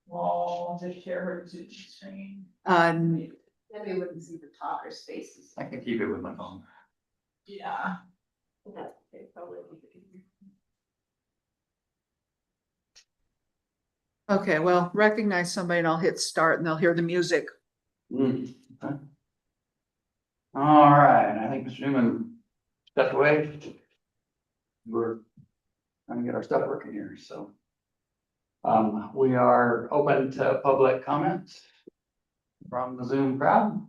Well, just share her Zoom screen. Then we wouldn't see the talker's faces. I can keep it with my phone. Yeah. That's probably. Okay, well, recognize somebody and I'll hit start and they'll hear the music. Okay. All right, and I think Mr. Newman stepped away. We're trying to get our stuff working here, so. We are open to public comments from the Zoom crowd.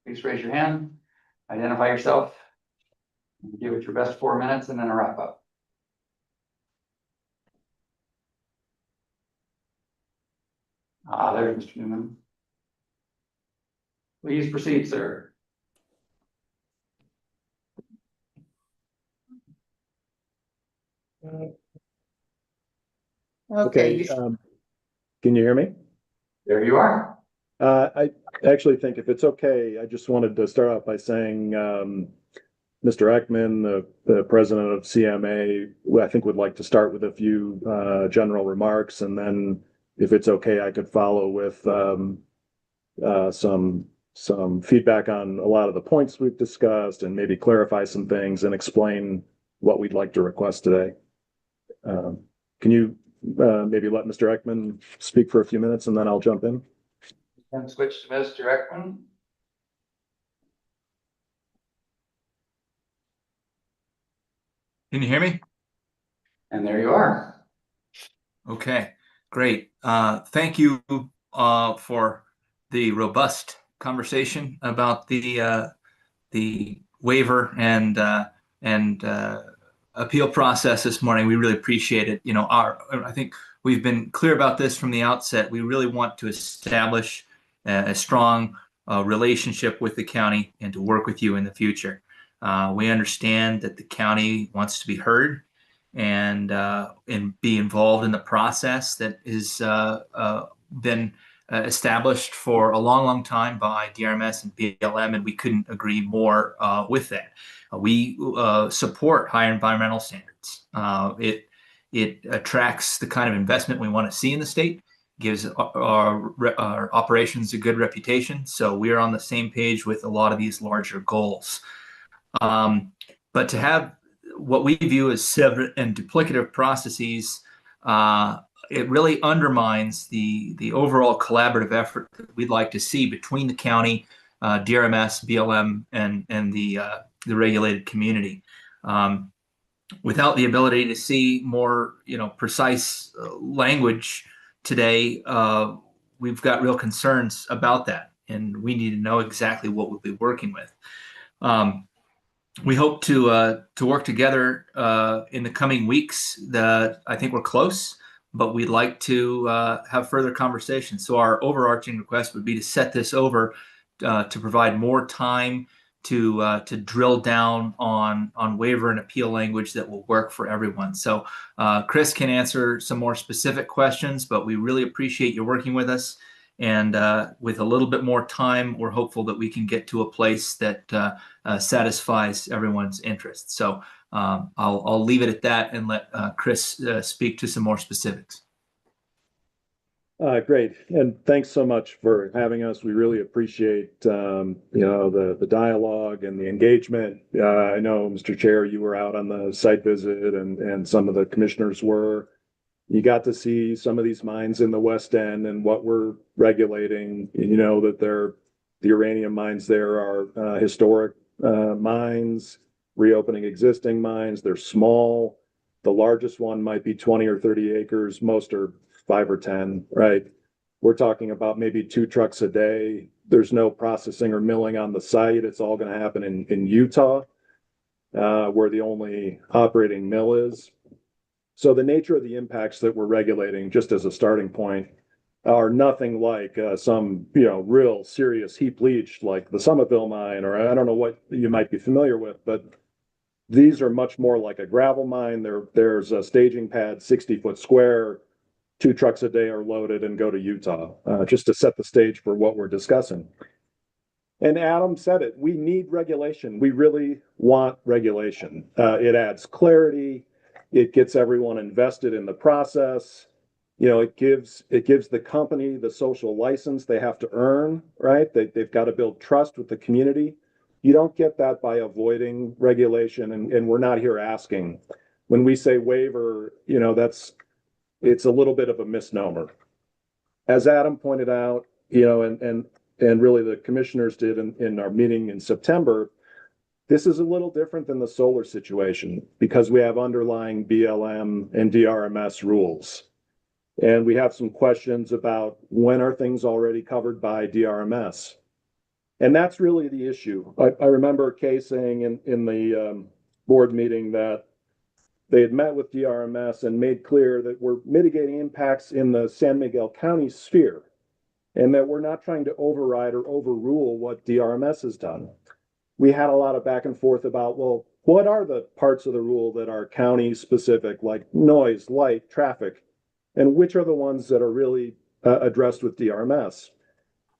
Please raise your hand, identify yourself, give it your best 4 minutes and then a wrap up. There's Mr. Newman. Please proceed, sir. Okay. Can you hear me? There you are. I actually think if it's okay, I just wanted to start off by saying, Mr. Ekman, the president of CMA, I think would like to start with a few general remarks, and then if it's okay, I could follow with some feedback on a lot of the points we've discussed and maybe clarify some things and explain what we'd like to request today. Can you maybe let Mr. Ekman speak for a few minutes and then I'll jump in? And switch to Mr. Ekman. Can you hear me? And there you are. Okay, great. Thank you for the robust conversation about the waiver and appeal process this morning. We really appreciate it. You know, I think we've been clear about this from the outset. We really want to establish a strong relationship with the county and to work with you in the future. We understand that the county wants to be heard and be involved in the process that has been established for a long, long time by DRMS and BLM, and we couldn't agree more with that. We support higher environmental standards. It attracts the kind of investment we want to see in the state, gives our operations a good reputation. So we are on the same page with a lot of these larger goals. But to have what we view as separate and duplicative processes, it really undermines the overall collaborative effort that we'd like to see between the county, DRMS, BLM, and the regulated community. Without the ability to see more, precise language today, we've got real concerns about that, and we need to know exactly what we'll be working with. We hope to work together in the coming weeks. I think we're close, but we'd like to have further conversations. So our overarching request would be to set this over to provide more time to drill down on waiver and appeal language that will work for everyone. So Chris can answer some more specific questions, but we really appreciate you working with us. And with a little bit more time, we're hopeful that we can get to a place that satisfies everyone's interests. So I'll leave it at that and let Chris speak to some more specifics. Great. And thanks so much for having us. We really appreciate, the dialogue and the engagement. I know, Mr. Chair, you were out on the site visit and some of the commissioners were. You got to see some of these mines in the West End and what we're regulating. You know that the uranium mines there are historic mines, reopening existing mines. They're small. The largest one might be 20 or 30 acres. Most are 5 or 10, right? we're talking about maybe 2 trucks a day. There's no processing or milling on the site. It's all going to happen in Utah, where the only operating mill is. So the nature of the impacts that we're regulating, just as a starting point, are nothing like some, real serious heap leach like the Summitville mine, or I don't know what you might be familiar with, but these are much more like a gravel mine. There's a staging pad, 60-foot square, 2 trucks a day are loaded and go to Utah, just to set the stage for what we're discussing. And Adam said it, we need regulation. We really want regulation. It adds clarity. It gets everyone invested in the process. It gives the company the social license they have to earn, right? They've got to build trust with the community. You don't get that by avoiding regulation, and we're not here asking. When we say waiver, it's a little bit of a misnomer. As Adam pointed out, and really the commissioners did in our meeting in September, this is a little different than the solar situation because we have underlying BLM and DRMS rules. And we have some questions about when are things already covered by DRMS? And that's really the issue. I remember Kay saying in the board meeting that they had met with DRMS and made clear that we're mitigating impacts in the San Miguel County sphere and that we're not trying to override or overrule what DRMS has done. We had a lot of back and forth about, well, what are the parts of the rule that are county specific, like noise, light, traffic, and which are the ones that are really addressed with DRMS?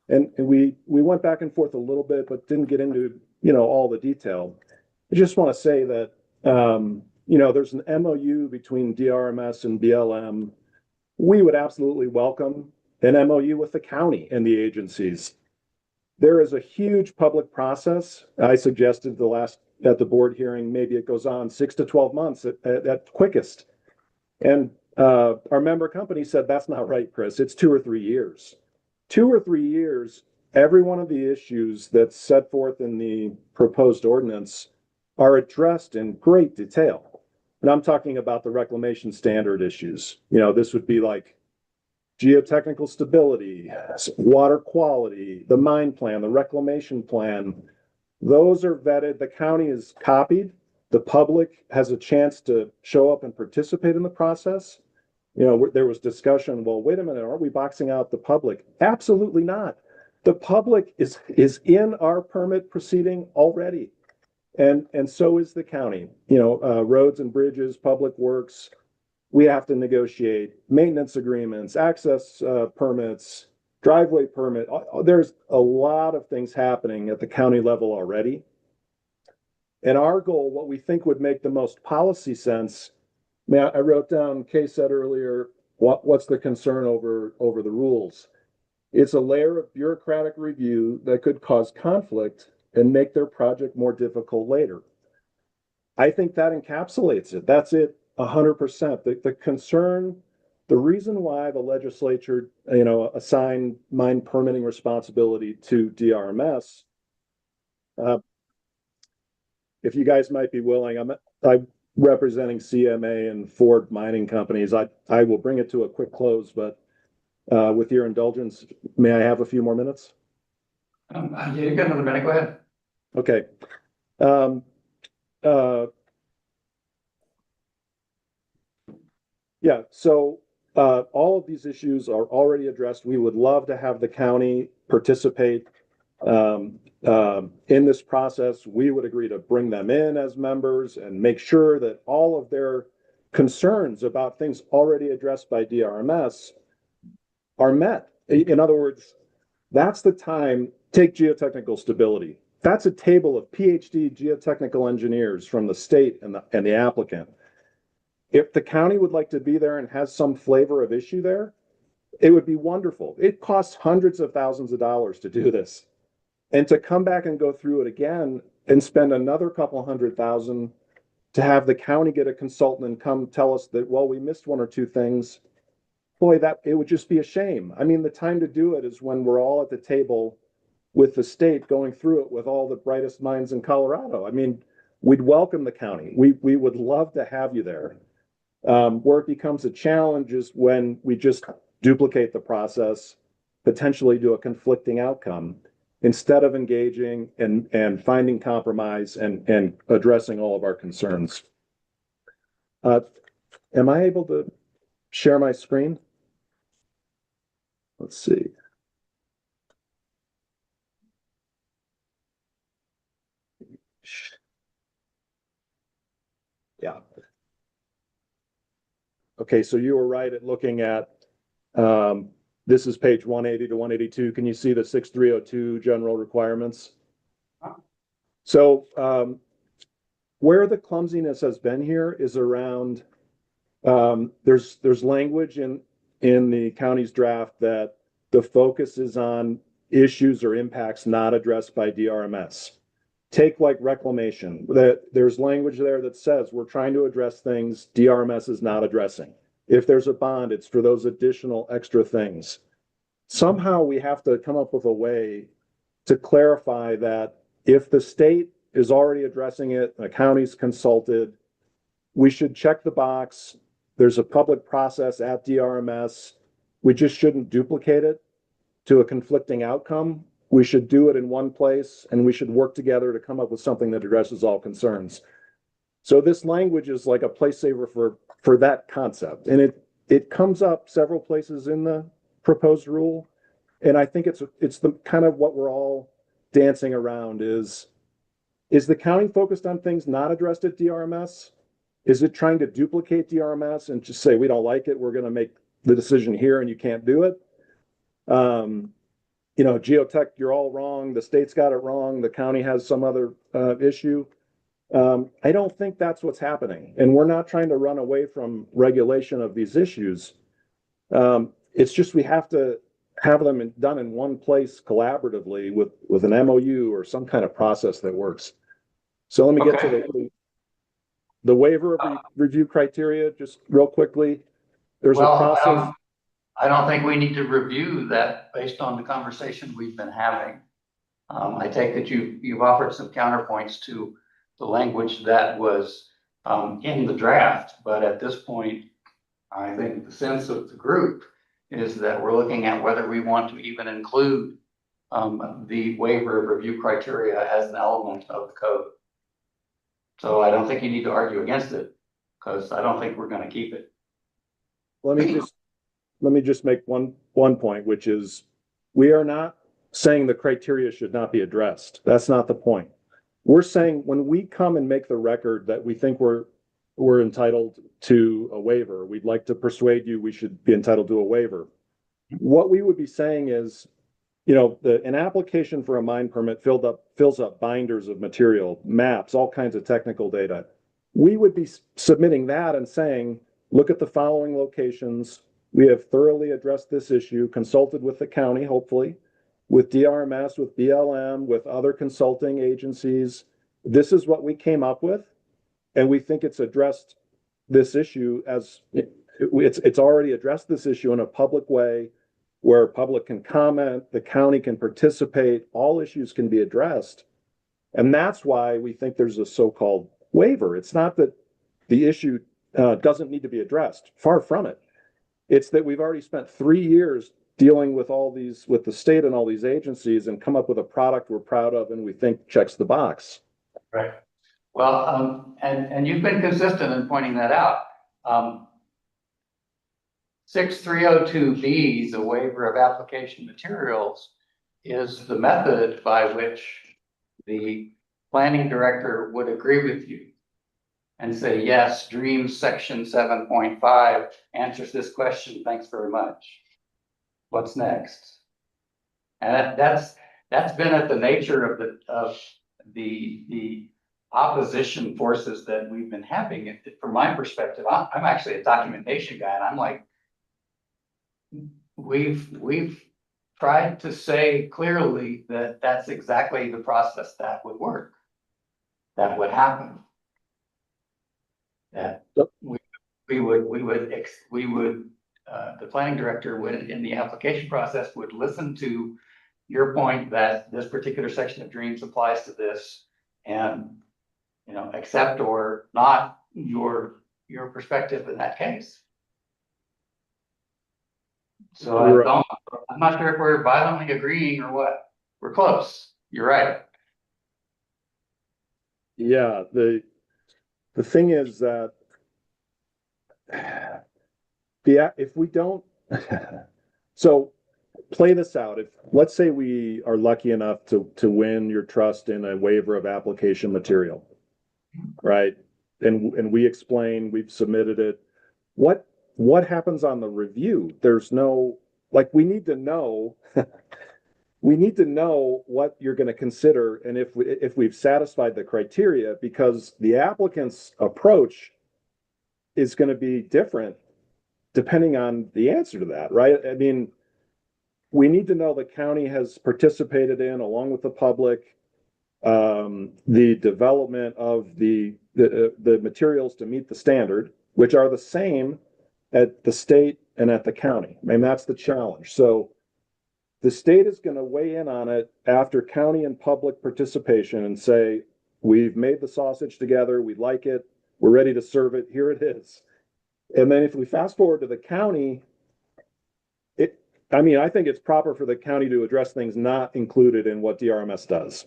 And we went back and forth a little bit, but didn't get into, all the detail. I just want to say that, there's an MOU between DRMS and BLM. We would absolutely welcome an MOU with the county and the agencies. There is a huge public process. I suggested at the board hearing, maybe it goes on 6 to 12 months at quickest. And our member company said, that's not right, Chris. It's 2 or 3 years. 2 or 3 years, every one of the issues that's set forth in the proposed ordinance are addressed in great detail. And I'm talking about the reclamation standard issues. This would be like geotechnical stability, water quality, the mine plan, the reclamation plan. Those are vetted. The county is copied. The public has a chance to show up and participate in the process. There was discussion, well, wait a minute, aren't we boxing out the public? Absolutely not. The public is in our permit proceeding already. And so is the county. Roads and bridges, public works, we have to negotiate maintenance agreements, access permits, driveway permit. There's a lot of things happening at the county level already. And our goal, what we think would make the most policy sense, I wrote down, Kay said earlier, what's the concern over the rules? It's a layer of bureaucratic review that could cause conflict and make their project more difficult later. I think that encapsulates it. That's it 100%. The concern, the reason why the legislature, assigned mine permitting responsibility to DRMS, if you guys might be willing, I'm representing CMA and Ford Mining Companies. I will bring it to a quick close, but with your indulgence, may I have a few more minutes? Yeah, you got another minute, go ahead. Okay. Yeah, so all of these issues are already addressed. We would love to have the county participate in this process. We would agree to bring them in as members and make sure that all of their concerns about things already addressed by DRMS are met. In other words, that's the time. Take geotechnical stability. That's a table of PhD geotechnical engineers from the state and the applicant. If the county would like to be there and has some flavor of issue there, it would be wonderful. It costs hundreds of thousands of dollars to do this. And to come back and go through it again and spend another couple $100,000 to have the county get a consultant and come tell us that, well, we missed 1 or 2 things, boy, it would just be a shame. I mean, the time to do it is when we're all at the table with the state going through it with all the brightest minds in Colorado. I mean, we'd welcome the county. We would love to have you there. Where it becomes a challenge is when we just duplicate the process potentially to a conflicting outcome instead of engaging and finding compromise and addressing all of our concerns. Am I able to share my screen? Let's see. Yeah. Okay, so you were right at looking at, this is page 180 to 182. Can you see the 6302 general requirements? So where the clumsiness has been here is around, there's language in the county's draft that the focus is on issues or impacts not addressed by DRMS. Take like reclamation, that there's language there that says we're trying to address things DRMS is not addressing. If there's a bond, it's for those additional extra things. Somehow we have to come up with a way to clarify that if the state is already addressing it, the county's consulted, we should check the box. There's a public process at DRMS. We just shouldn't duplicate it to a conflicting outcome. We should do it in one place, and we should work together to come up with something that addresses all concerns. So this language is like a place saver for that concept. And it comes up several places in the proposed rule. And I think it's the kind of what we're all dancing around is the county focused on things not addressed at DRMS? Is it trying to duplicate DRMS and just say, we don't like it, we're going to make the decision here and you can't do it? You know, geotech, you're all wrong. The state's got it wrong. The county has some other issue. I don't think that's what's happening. And we're not trying to run away from regulation of these issues. It's just we have to have them done in one place collaboratively with an MOU or some kind of process that works. So let me get to the waiver of review criteria just real quickly. There's a process. I don't think we need to review that based on the conversation we've been having. I take that you've offered some counterpoints to the language that was in the draft, but at this point, I think the sense of the group is that we're looking at whether we want to even include the waiver of review criteria as an element of the code. So I don't think you need to argue against it because I don't think we're going to keep it. Let me just make one point, which is we are not saying the criteria should not be addressed. That's not the point. We're saying when we come and make the record that we think we're entitled to a waiver, we'd like to persuade you we should be entitled to a waiver. What we would be saying is, you know, an application for a mine permit fills up binders of material, maps, all kinds of technical data. We would be submitting that and saying, look at the following locations. We have thoroughly addressed this issue, consulted with the county, hopefully, with DRMS, with BLM, with other consulting agencies. This is what we came up with. And we think it's addressed this issue as it's already addressed this issue in a public way where public can comment, the county can participate, all issues can be addressed. And that's why we think there's a so-called waiver. It's not that the issue doesn't need to be addressed. Far from it. It's that we've already spent 3 years dealing with with the state and all these agencies and come up with a product we're proud of and we think checks the box. Right. Well, and you've been consistent in pointing that out. 6302B, the waiver of application materials, is the method by which the planning director would agree with you and say, yes, DREAMS section 7.5 answers this question. Thanks very much. What's next? And that's been at the nature of the opposition forces that we've been having. From my perspective, I'm actually a documentation guy, and I'm like, we've tried to say clearly that that's exactly the process that would work, that would happen. That we would the planning director would, in the application process, would listen to your point that this particular section of DREAMS applies to this, and you know, accept or not your perspective in that case. So I'm not sure if we're violently agreeing or what. We're close. You're right. Yeah, the thing is that if we don't, so play this out. If, let's say we are lucky enough to win your trust in a waiver of application material, right? And we explain, we've submitted it. What happens on the review? There's no, like, we need to know, we need to know what you're going to consider and if we've satisfied the criteria, because the applicant's approach is going to be different depending on the answer to that, right? I mean, we need to know the county has participated in, along with the public, the development of the materials to meet the standard, which are the same at the state and at the county. I mean, that's the challenge. So the state is going to weigh in on it after county and public participation and say, we've made the sausage together, we like it, we're ready to serve it, here it is. And then if we fast forward to the county, I think it's proper for the county to address things not included in what DRMS does.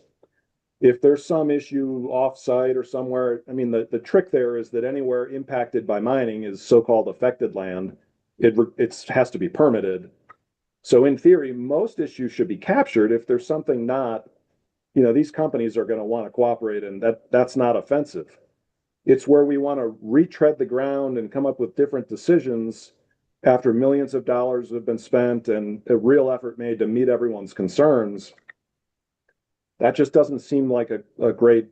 If there's some issue off-site or somewhere, I mean, the trick there is that anywhere impacted by mining is so-called affected land. It has to be permitted. So in theory, most issues should be captured. If there's something not, these companies are going to want to cooperate, and that's not offensive. It's where we want to retread the ground and come up with different decisions after millions of dollars have been spent and a real effort made to meet everyone's concerns. That just doesn't seem like a great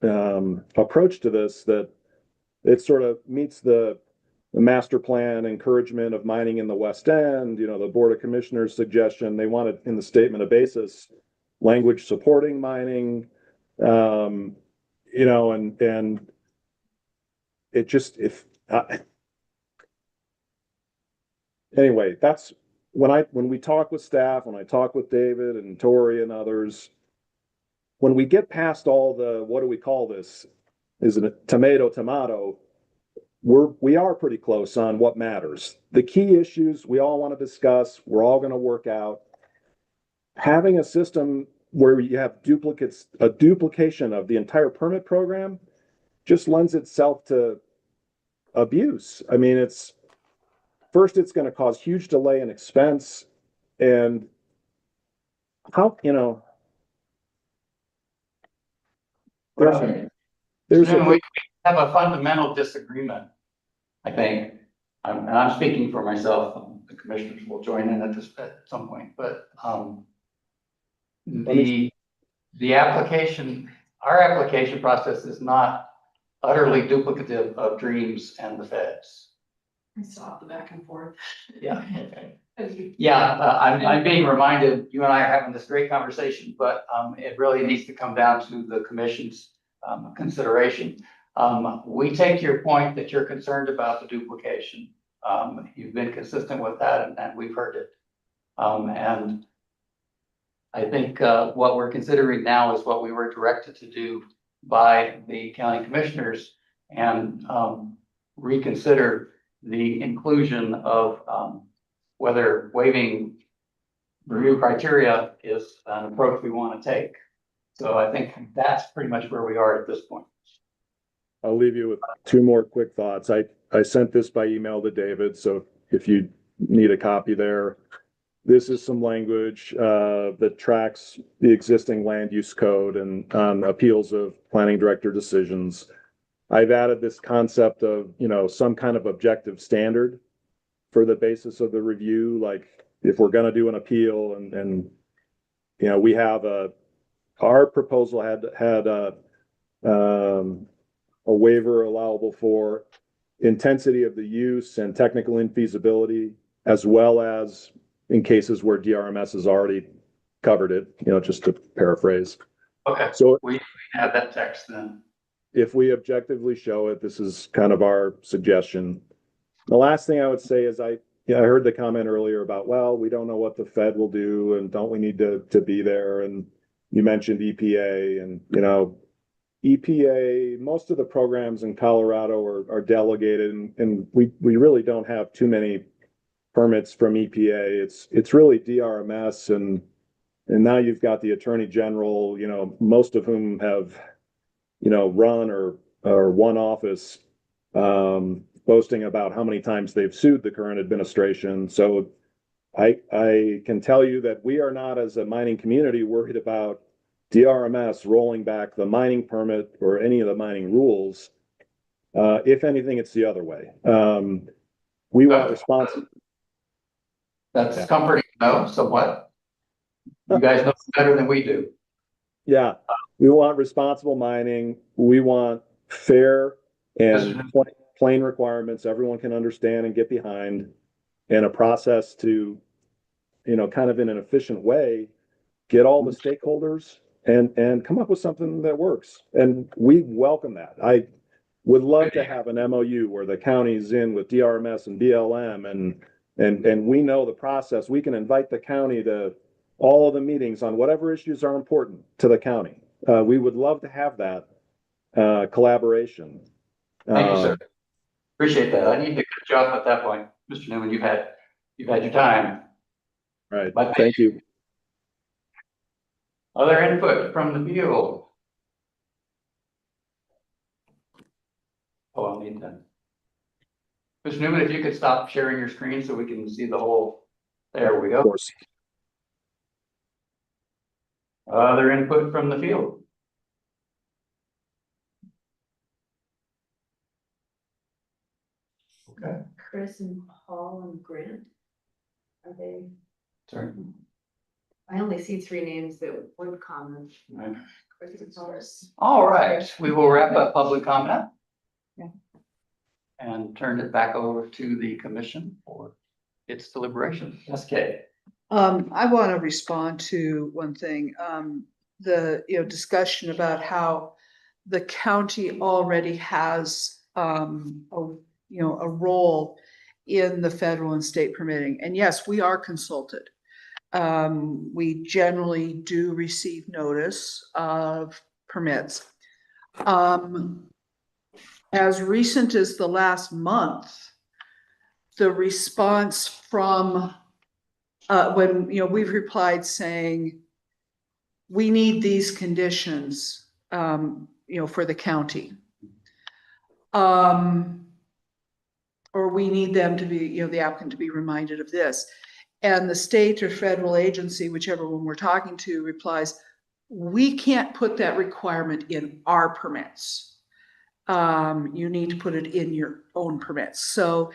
approach to this, that it sort of meets the master plan encouragement of mining in the West End, the Board of Commissioners suggestion. They wanted in the statement of basis language supporting mining, and it just, anyway, that's when we talk with staff, when I talk with David and Tori and others, when we get past all the, what do we call this? Is it a tomato? We are pretty close on what matters. The key issues we all want to discuss, we're all going to work out. Having a system where you have a duplication of the entire permit program just lends itself to abuse. I mean, it's going to cause huge delay and expense. And we have a fundamental disagreement, I think. And I'm speaking for myself. The commissioners will join in at some point, but the application, our application process is not utterly duplicative of Dreams and the feds. I saw the back and forth. Yeah. Okay. Yeah, I'm being reminded, you and I are having this great conversation, but it really needs to come down to the commission's consideration. We take your point that you're concerned about the duplication. You've been consistent with that, and we've heard it. And I think what we're considering now is what we were directed to do by the county commissioners, and reconsider the inclusion of whether waiving review criteria is an approach we want to take. So I think that's pretty much where we are at this point. I'll leave you with two more quick thoughts. I sent this by email to David, so if you need a copy there, this is some language that tracks the existing land use code and appeals of planning director decisions. I've added this concept of, some kind of objective standard for the basis of the review. Like if we're going to do an appeal and we have our proposal had a waiver allowable for intensity of the use and technical infeasibility, as well as in cases where DRMS has already covered it, just to paraphrase. Okay, so we have that text then. If we objectively show it, this is kind of our suggestion. The last thing I would say is I heard the comment earlier about, well, we don't know what the Fed will do and don't we need to be there? And you mentioned EPA and, EPA, most of the programs in Colorado are delegated and we really don't have too many permits from EPA. It's really DRMS and now you've got the Attorney General, you know, most of whom have, you know, run or one office, boasting about how many times they've sued the current administration. So I can tell you that we are not, as a mining community, worried about DRMS rolling back the mining permit or any of the mining rules. If anything, it's the other way. We want responsible. That's comforting to know, so what? You guys know better than we do. Yeah, we want responsible mining. We want fair and plain requirements everyone can understand and get behind, and a process to, you know, kind of in an efficient way, get all the stakeholders and come up with something that works. And we welcome that. I would love to have an MOU where the county's in with DRMS and BLM and we know the process. We can invite the county to all of the meetings on whatever issues are important to the county. We would love to have that collaboration. Thank you, sir. Appreciate that. I need to cut you off at that point. Mr. Newman, you've had your time. Right. Thank you. Other input from the field? Oh, I'll need that. Mr. Newman, if you could stop sharing your screen so we can see the whole, there we go. Of course. Other input from the field? Okay. Chris and Paul and Grant, are they? Sorry. I only see three names that would comment. Right. Chris and Paul. All right, we will wrap up public comment. Yeah. And turn it back over to the commission for its deliberation. Yes, Kay. I want to respond to one thing, the, you know, discussion about how the county already has, a role in the federal and state permitting. And yes, we are consulted. We generally do receive notice of permits. As recent as the last month, the response from when, you know, we've replied saying, we need these conditions, for the county. Or we need them to be, the applicant to be reminded of this. And the state or federal agency, whichever one we're talking to, replies, we can't put that requirement in our permits. You need to put it in your own permits. So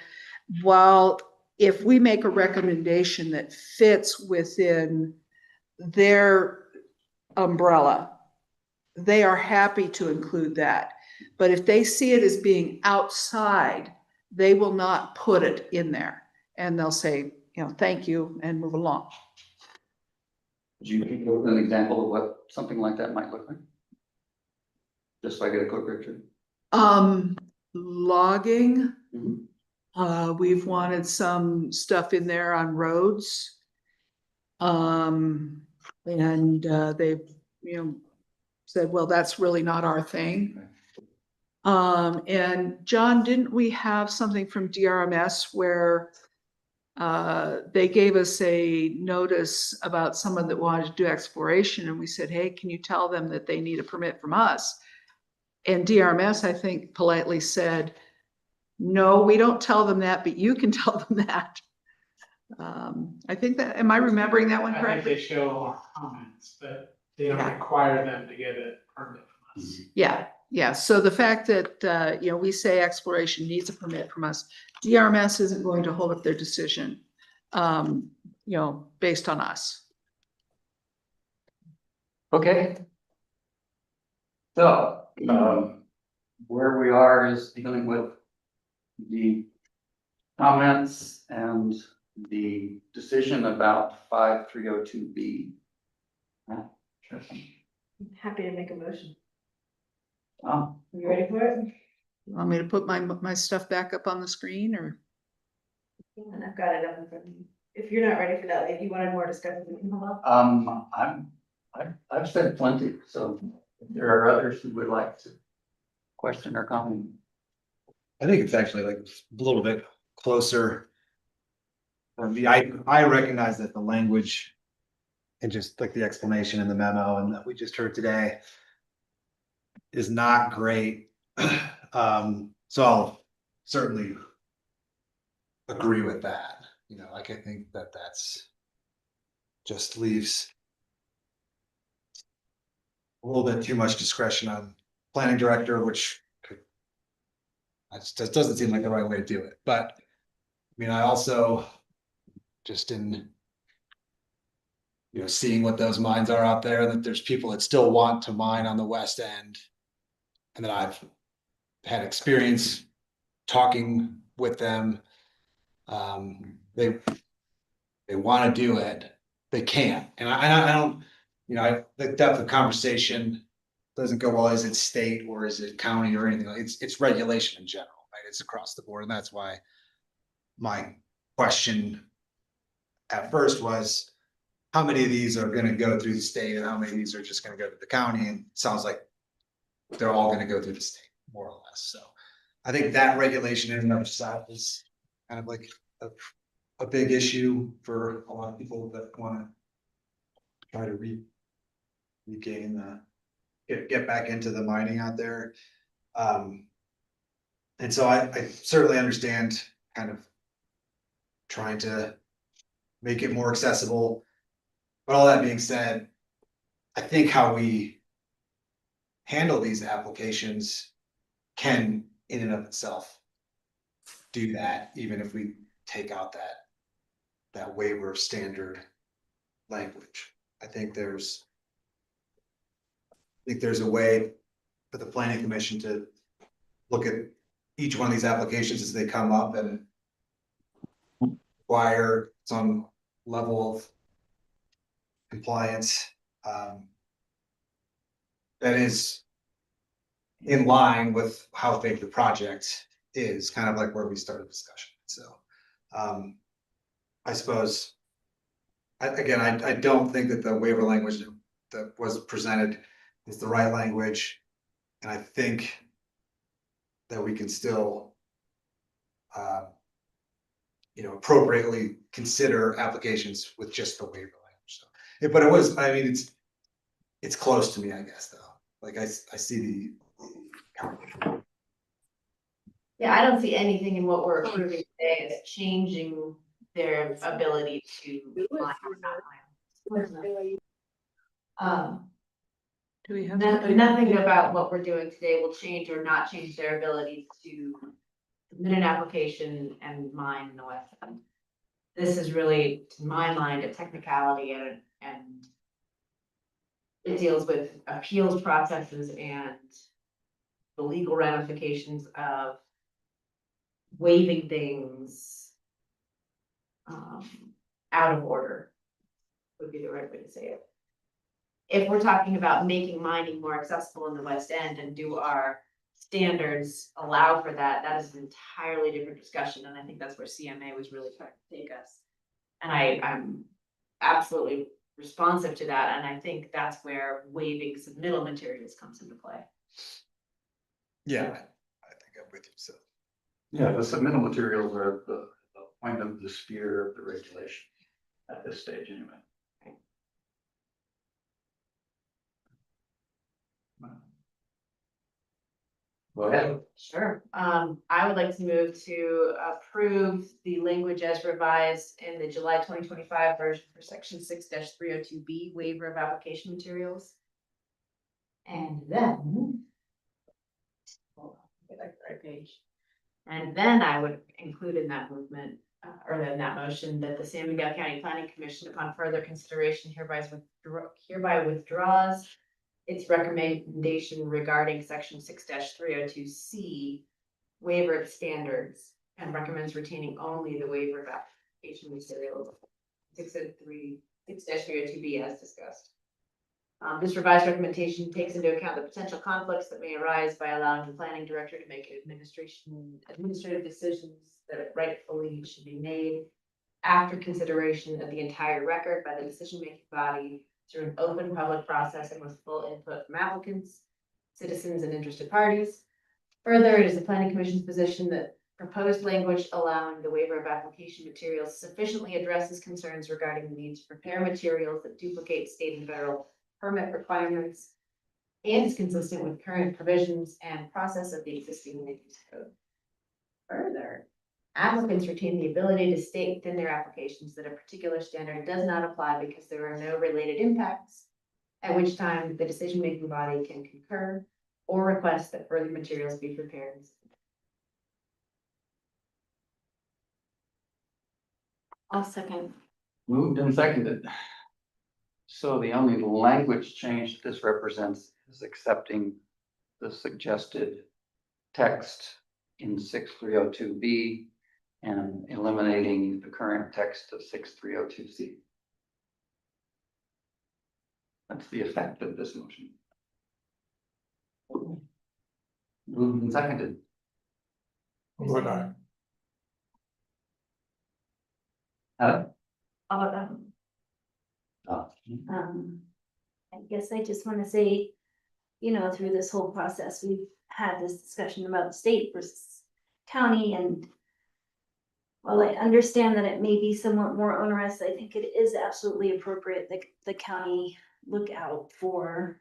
while if we make a recommendation that fits within their umbrella, they are happy to include that. But if they see it as being outside, they will not put it in there. And they'll say, thank you, and move along. Would you give an example of what something like that might look like? Just so I get a quick picture. Logging. We've wanted some stuff in there on roads. And they've, said, well, that's really not our thing. And John, didn't we have something from DRMS where they gave us a notice about someone that wanted to do exploration, and we said, hey, can you tell them that they need a permit from us? And DRMS, I think, politely said, no, we don't tell them that, but you can tell them that. I think that, am I remembering that one I correctly? think they show comments, but they don't require them to get a permit from us. Yeah. So the fact that, we say exploration needs a permit from us, DRMS isn't going to hold up their decision, based on us. Okay. So, where we are is dealing with the comments and the decision about 5302B. I'm happy to make a motion. Oh, Are you ready for it? You want me to put my stuff back up on the screen, or? And I've got it up in front of me. If you're not ready for that, if you wanted more discussion, we can hold up. I've said plenty, so if there are others who would like to question or comment. I think it's actually like a little bit closer I recognize that the language and just like the explanation in the memo and that we just heard today is not great. So I'll certainly agree with that. You know, like I think that that's just leaves a little bit too much discretion on planning director, which just doesn't seem like the right way to do it. But I mean, I also just in, you know, seeing what those mines are out there, that there's people that still want to mine on the west end. And that I've had experience talking with them. They want to do it, they can't. And I don't, you know, the depth of conversation doesn't go, well, is it state or is it county or anything? It's regulation in general, right? It's across the board. And that's why my question at first was, how many of these are going to go through the state and how many of these are just going to go to the county? And it sounds like they're all going to go through the state, more or less. So I think that regulation in and of itself is kind of like a big issue for a lot of people that want to try to regain get back into the mining out there. And so I certainly understand kind of trying to make it more accessible. But all that being said, I think how we handle these applications can in and of itself do that, even if we take out that waiver standard language. I think there's a way for the planning commission to look at each one of these applications as they come up and require some level of compliance that is in line with how big the project is, kind of like where we started the discussion. So I suppose, I don't think that the waiver language that was presented is the right language. And I think that we can still you know, appropriately consider applications with just the waiver language. So, but it was, I mean, it's close to me, I guess, though. Like I see the. Yeah, I don't see anything in what we're approving today as changing their ability to mine or not mine. Do we have? Nothing about what we're doing today will change or not change their ability to submit an application and mine in the west end. This is really, to my mind, a technicality and it deals with appeals processes and the legal ramifications of waiving things out of order would be the right way to say it. If we're talking about making mining more accessible in the West End and do our standards allow for that, that is an entirely different discussion. And I think that's where CMA was really trying to take us. And I'm absolutely responsive to that. And I think that's where waiving submittal materials comes into play. Yeah, I think I'm with you. So. Yeah, the submittal materials are the point of the sphere of the regulation at this stage anyway. Go ahead. Sure. I would like to move to approve the language as revised in the July 2025 version for section 6-302B waiver of application materials. And then, hold on, get back to the right page. And then I would include in that movement, or in that motion, that the San Miguel County Planning Commission, upon further consideration, hereby withdraws its recommendation regarding section 6-302C waiver of standards and recommends retaining only the waiver of application materials 6-302B as discussed. This revised recommendation takes into account the potential conflicts that may arise by allowing the planning director to make administrative decisions that rightfully should be made after consideration of the entire record by the decision-making body through an open public process and with full input from applicants, citizens, and interested parties. Further, it is the planning commission's position that proposed language allowing the waiver of application materials sufficiently addresses concerns regarding the need to prepare materials that duplicate state and federal permit requirements and is consistent with current provisions and process of the existing land use code. Further, applicants retain the ability to state within their applications that a particular standard does not apply because there are no related impacts, at which time the decision-making body can concur or request that further materials be prepared. I'll second. Moved and seconded. So the only language change this represents is accepting the suggested text in 6302B and eliminating the current text of 6302C. That's the effect of this motion. Moved and seconded. What I, I guess I just wanna say, you know, through this whole process, we've had this discussion about state versus county and while I understand that it may be somewhat more onerous, I think it is absolutely appropriate that the county look out for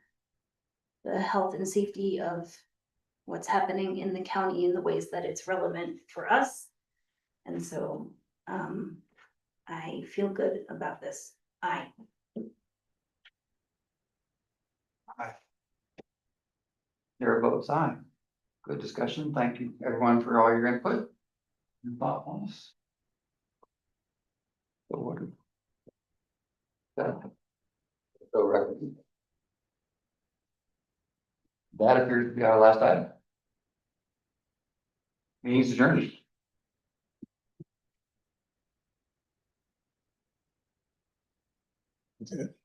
the health and safety of what's happening in the county in the ways that it's relevant for us. And so, I feel good about this. Chair votes aye. Good discussion. Thank you, everyone, for all your input and thoughtfulness. So what? So recommend. That appears to be our last item. Meeting's adjourned. that's it.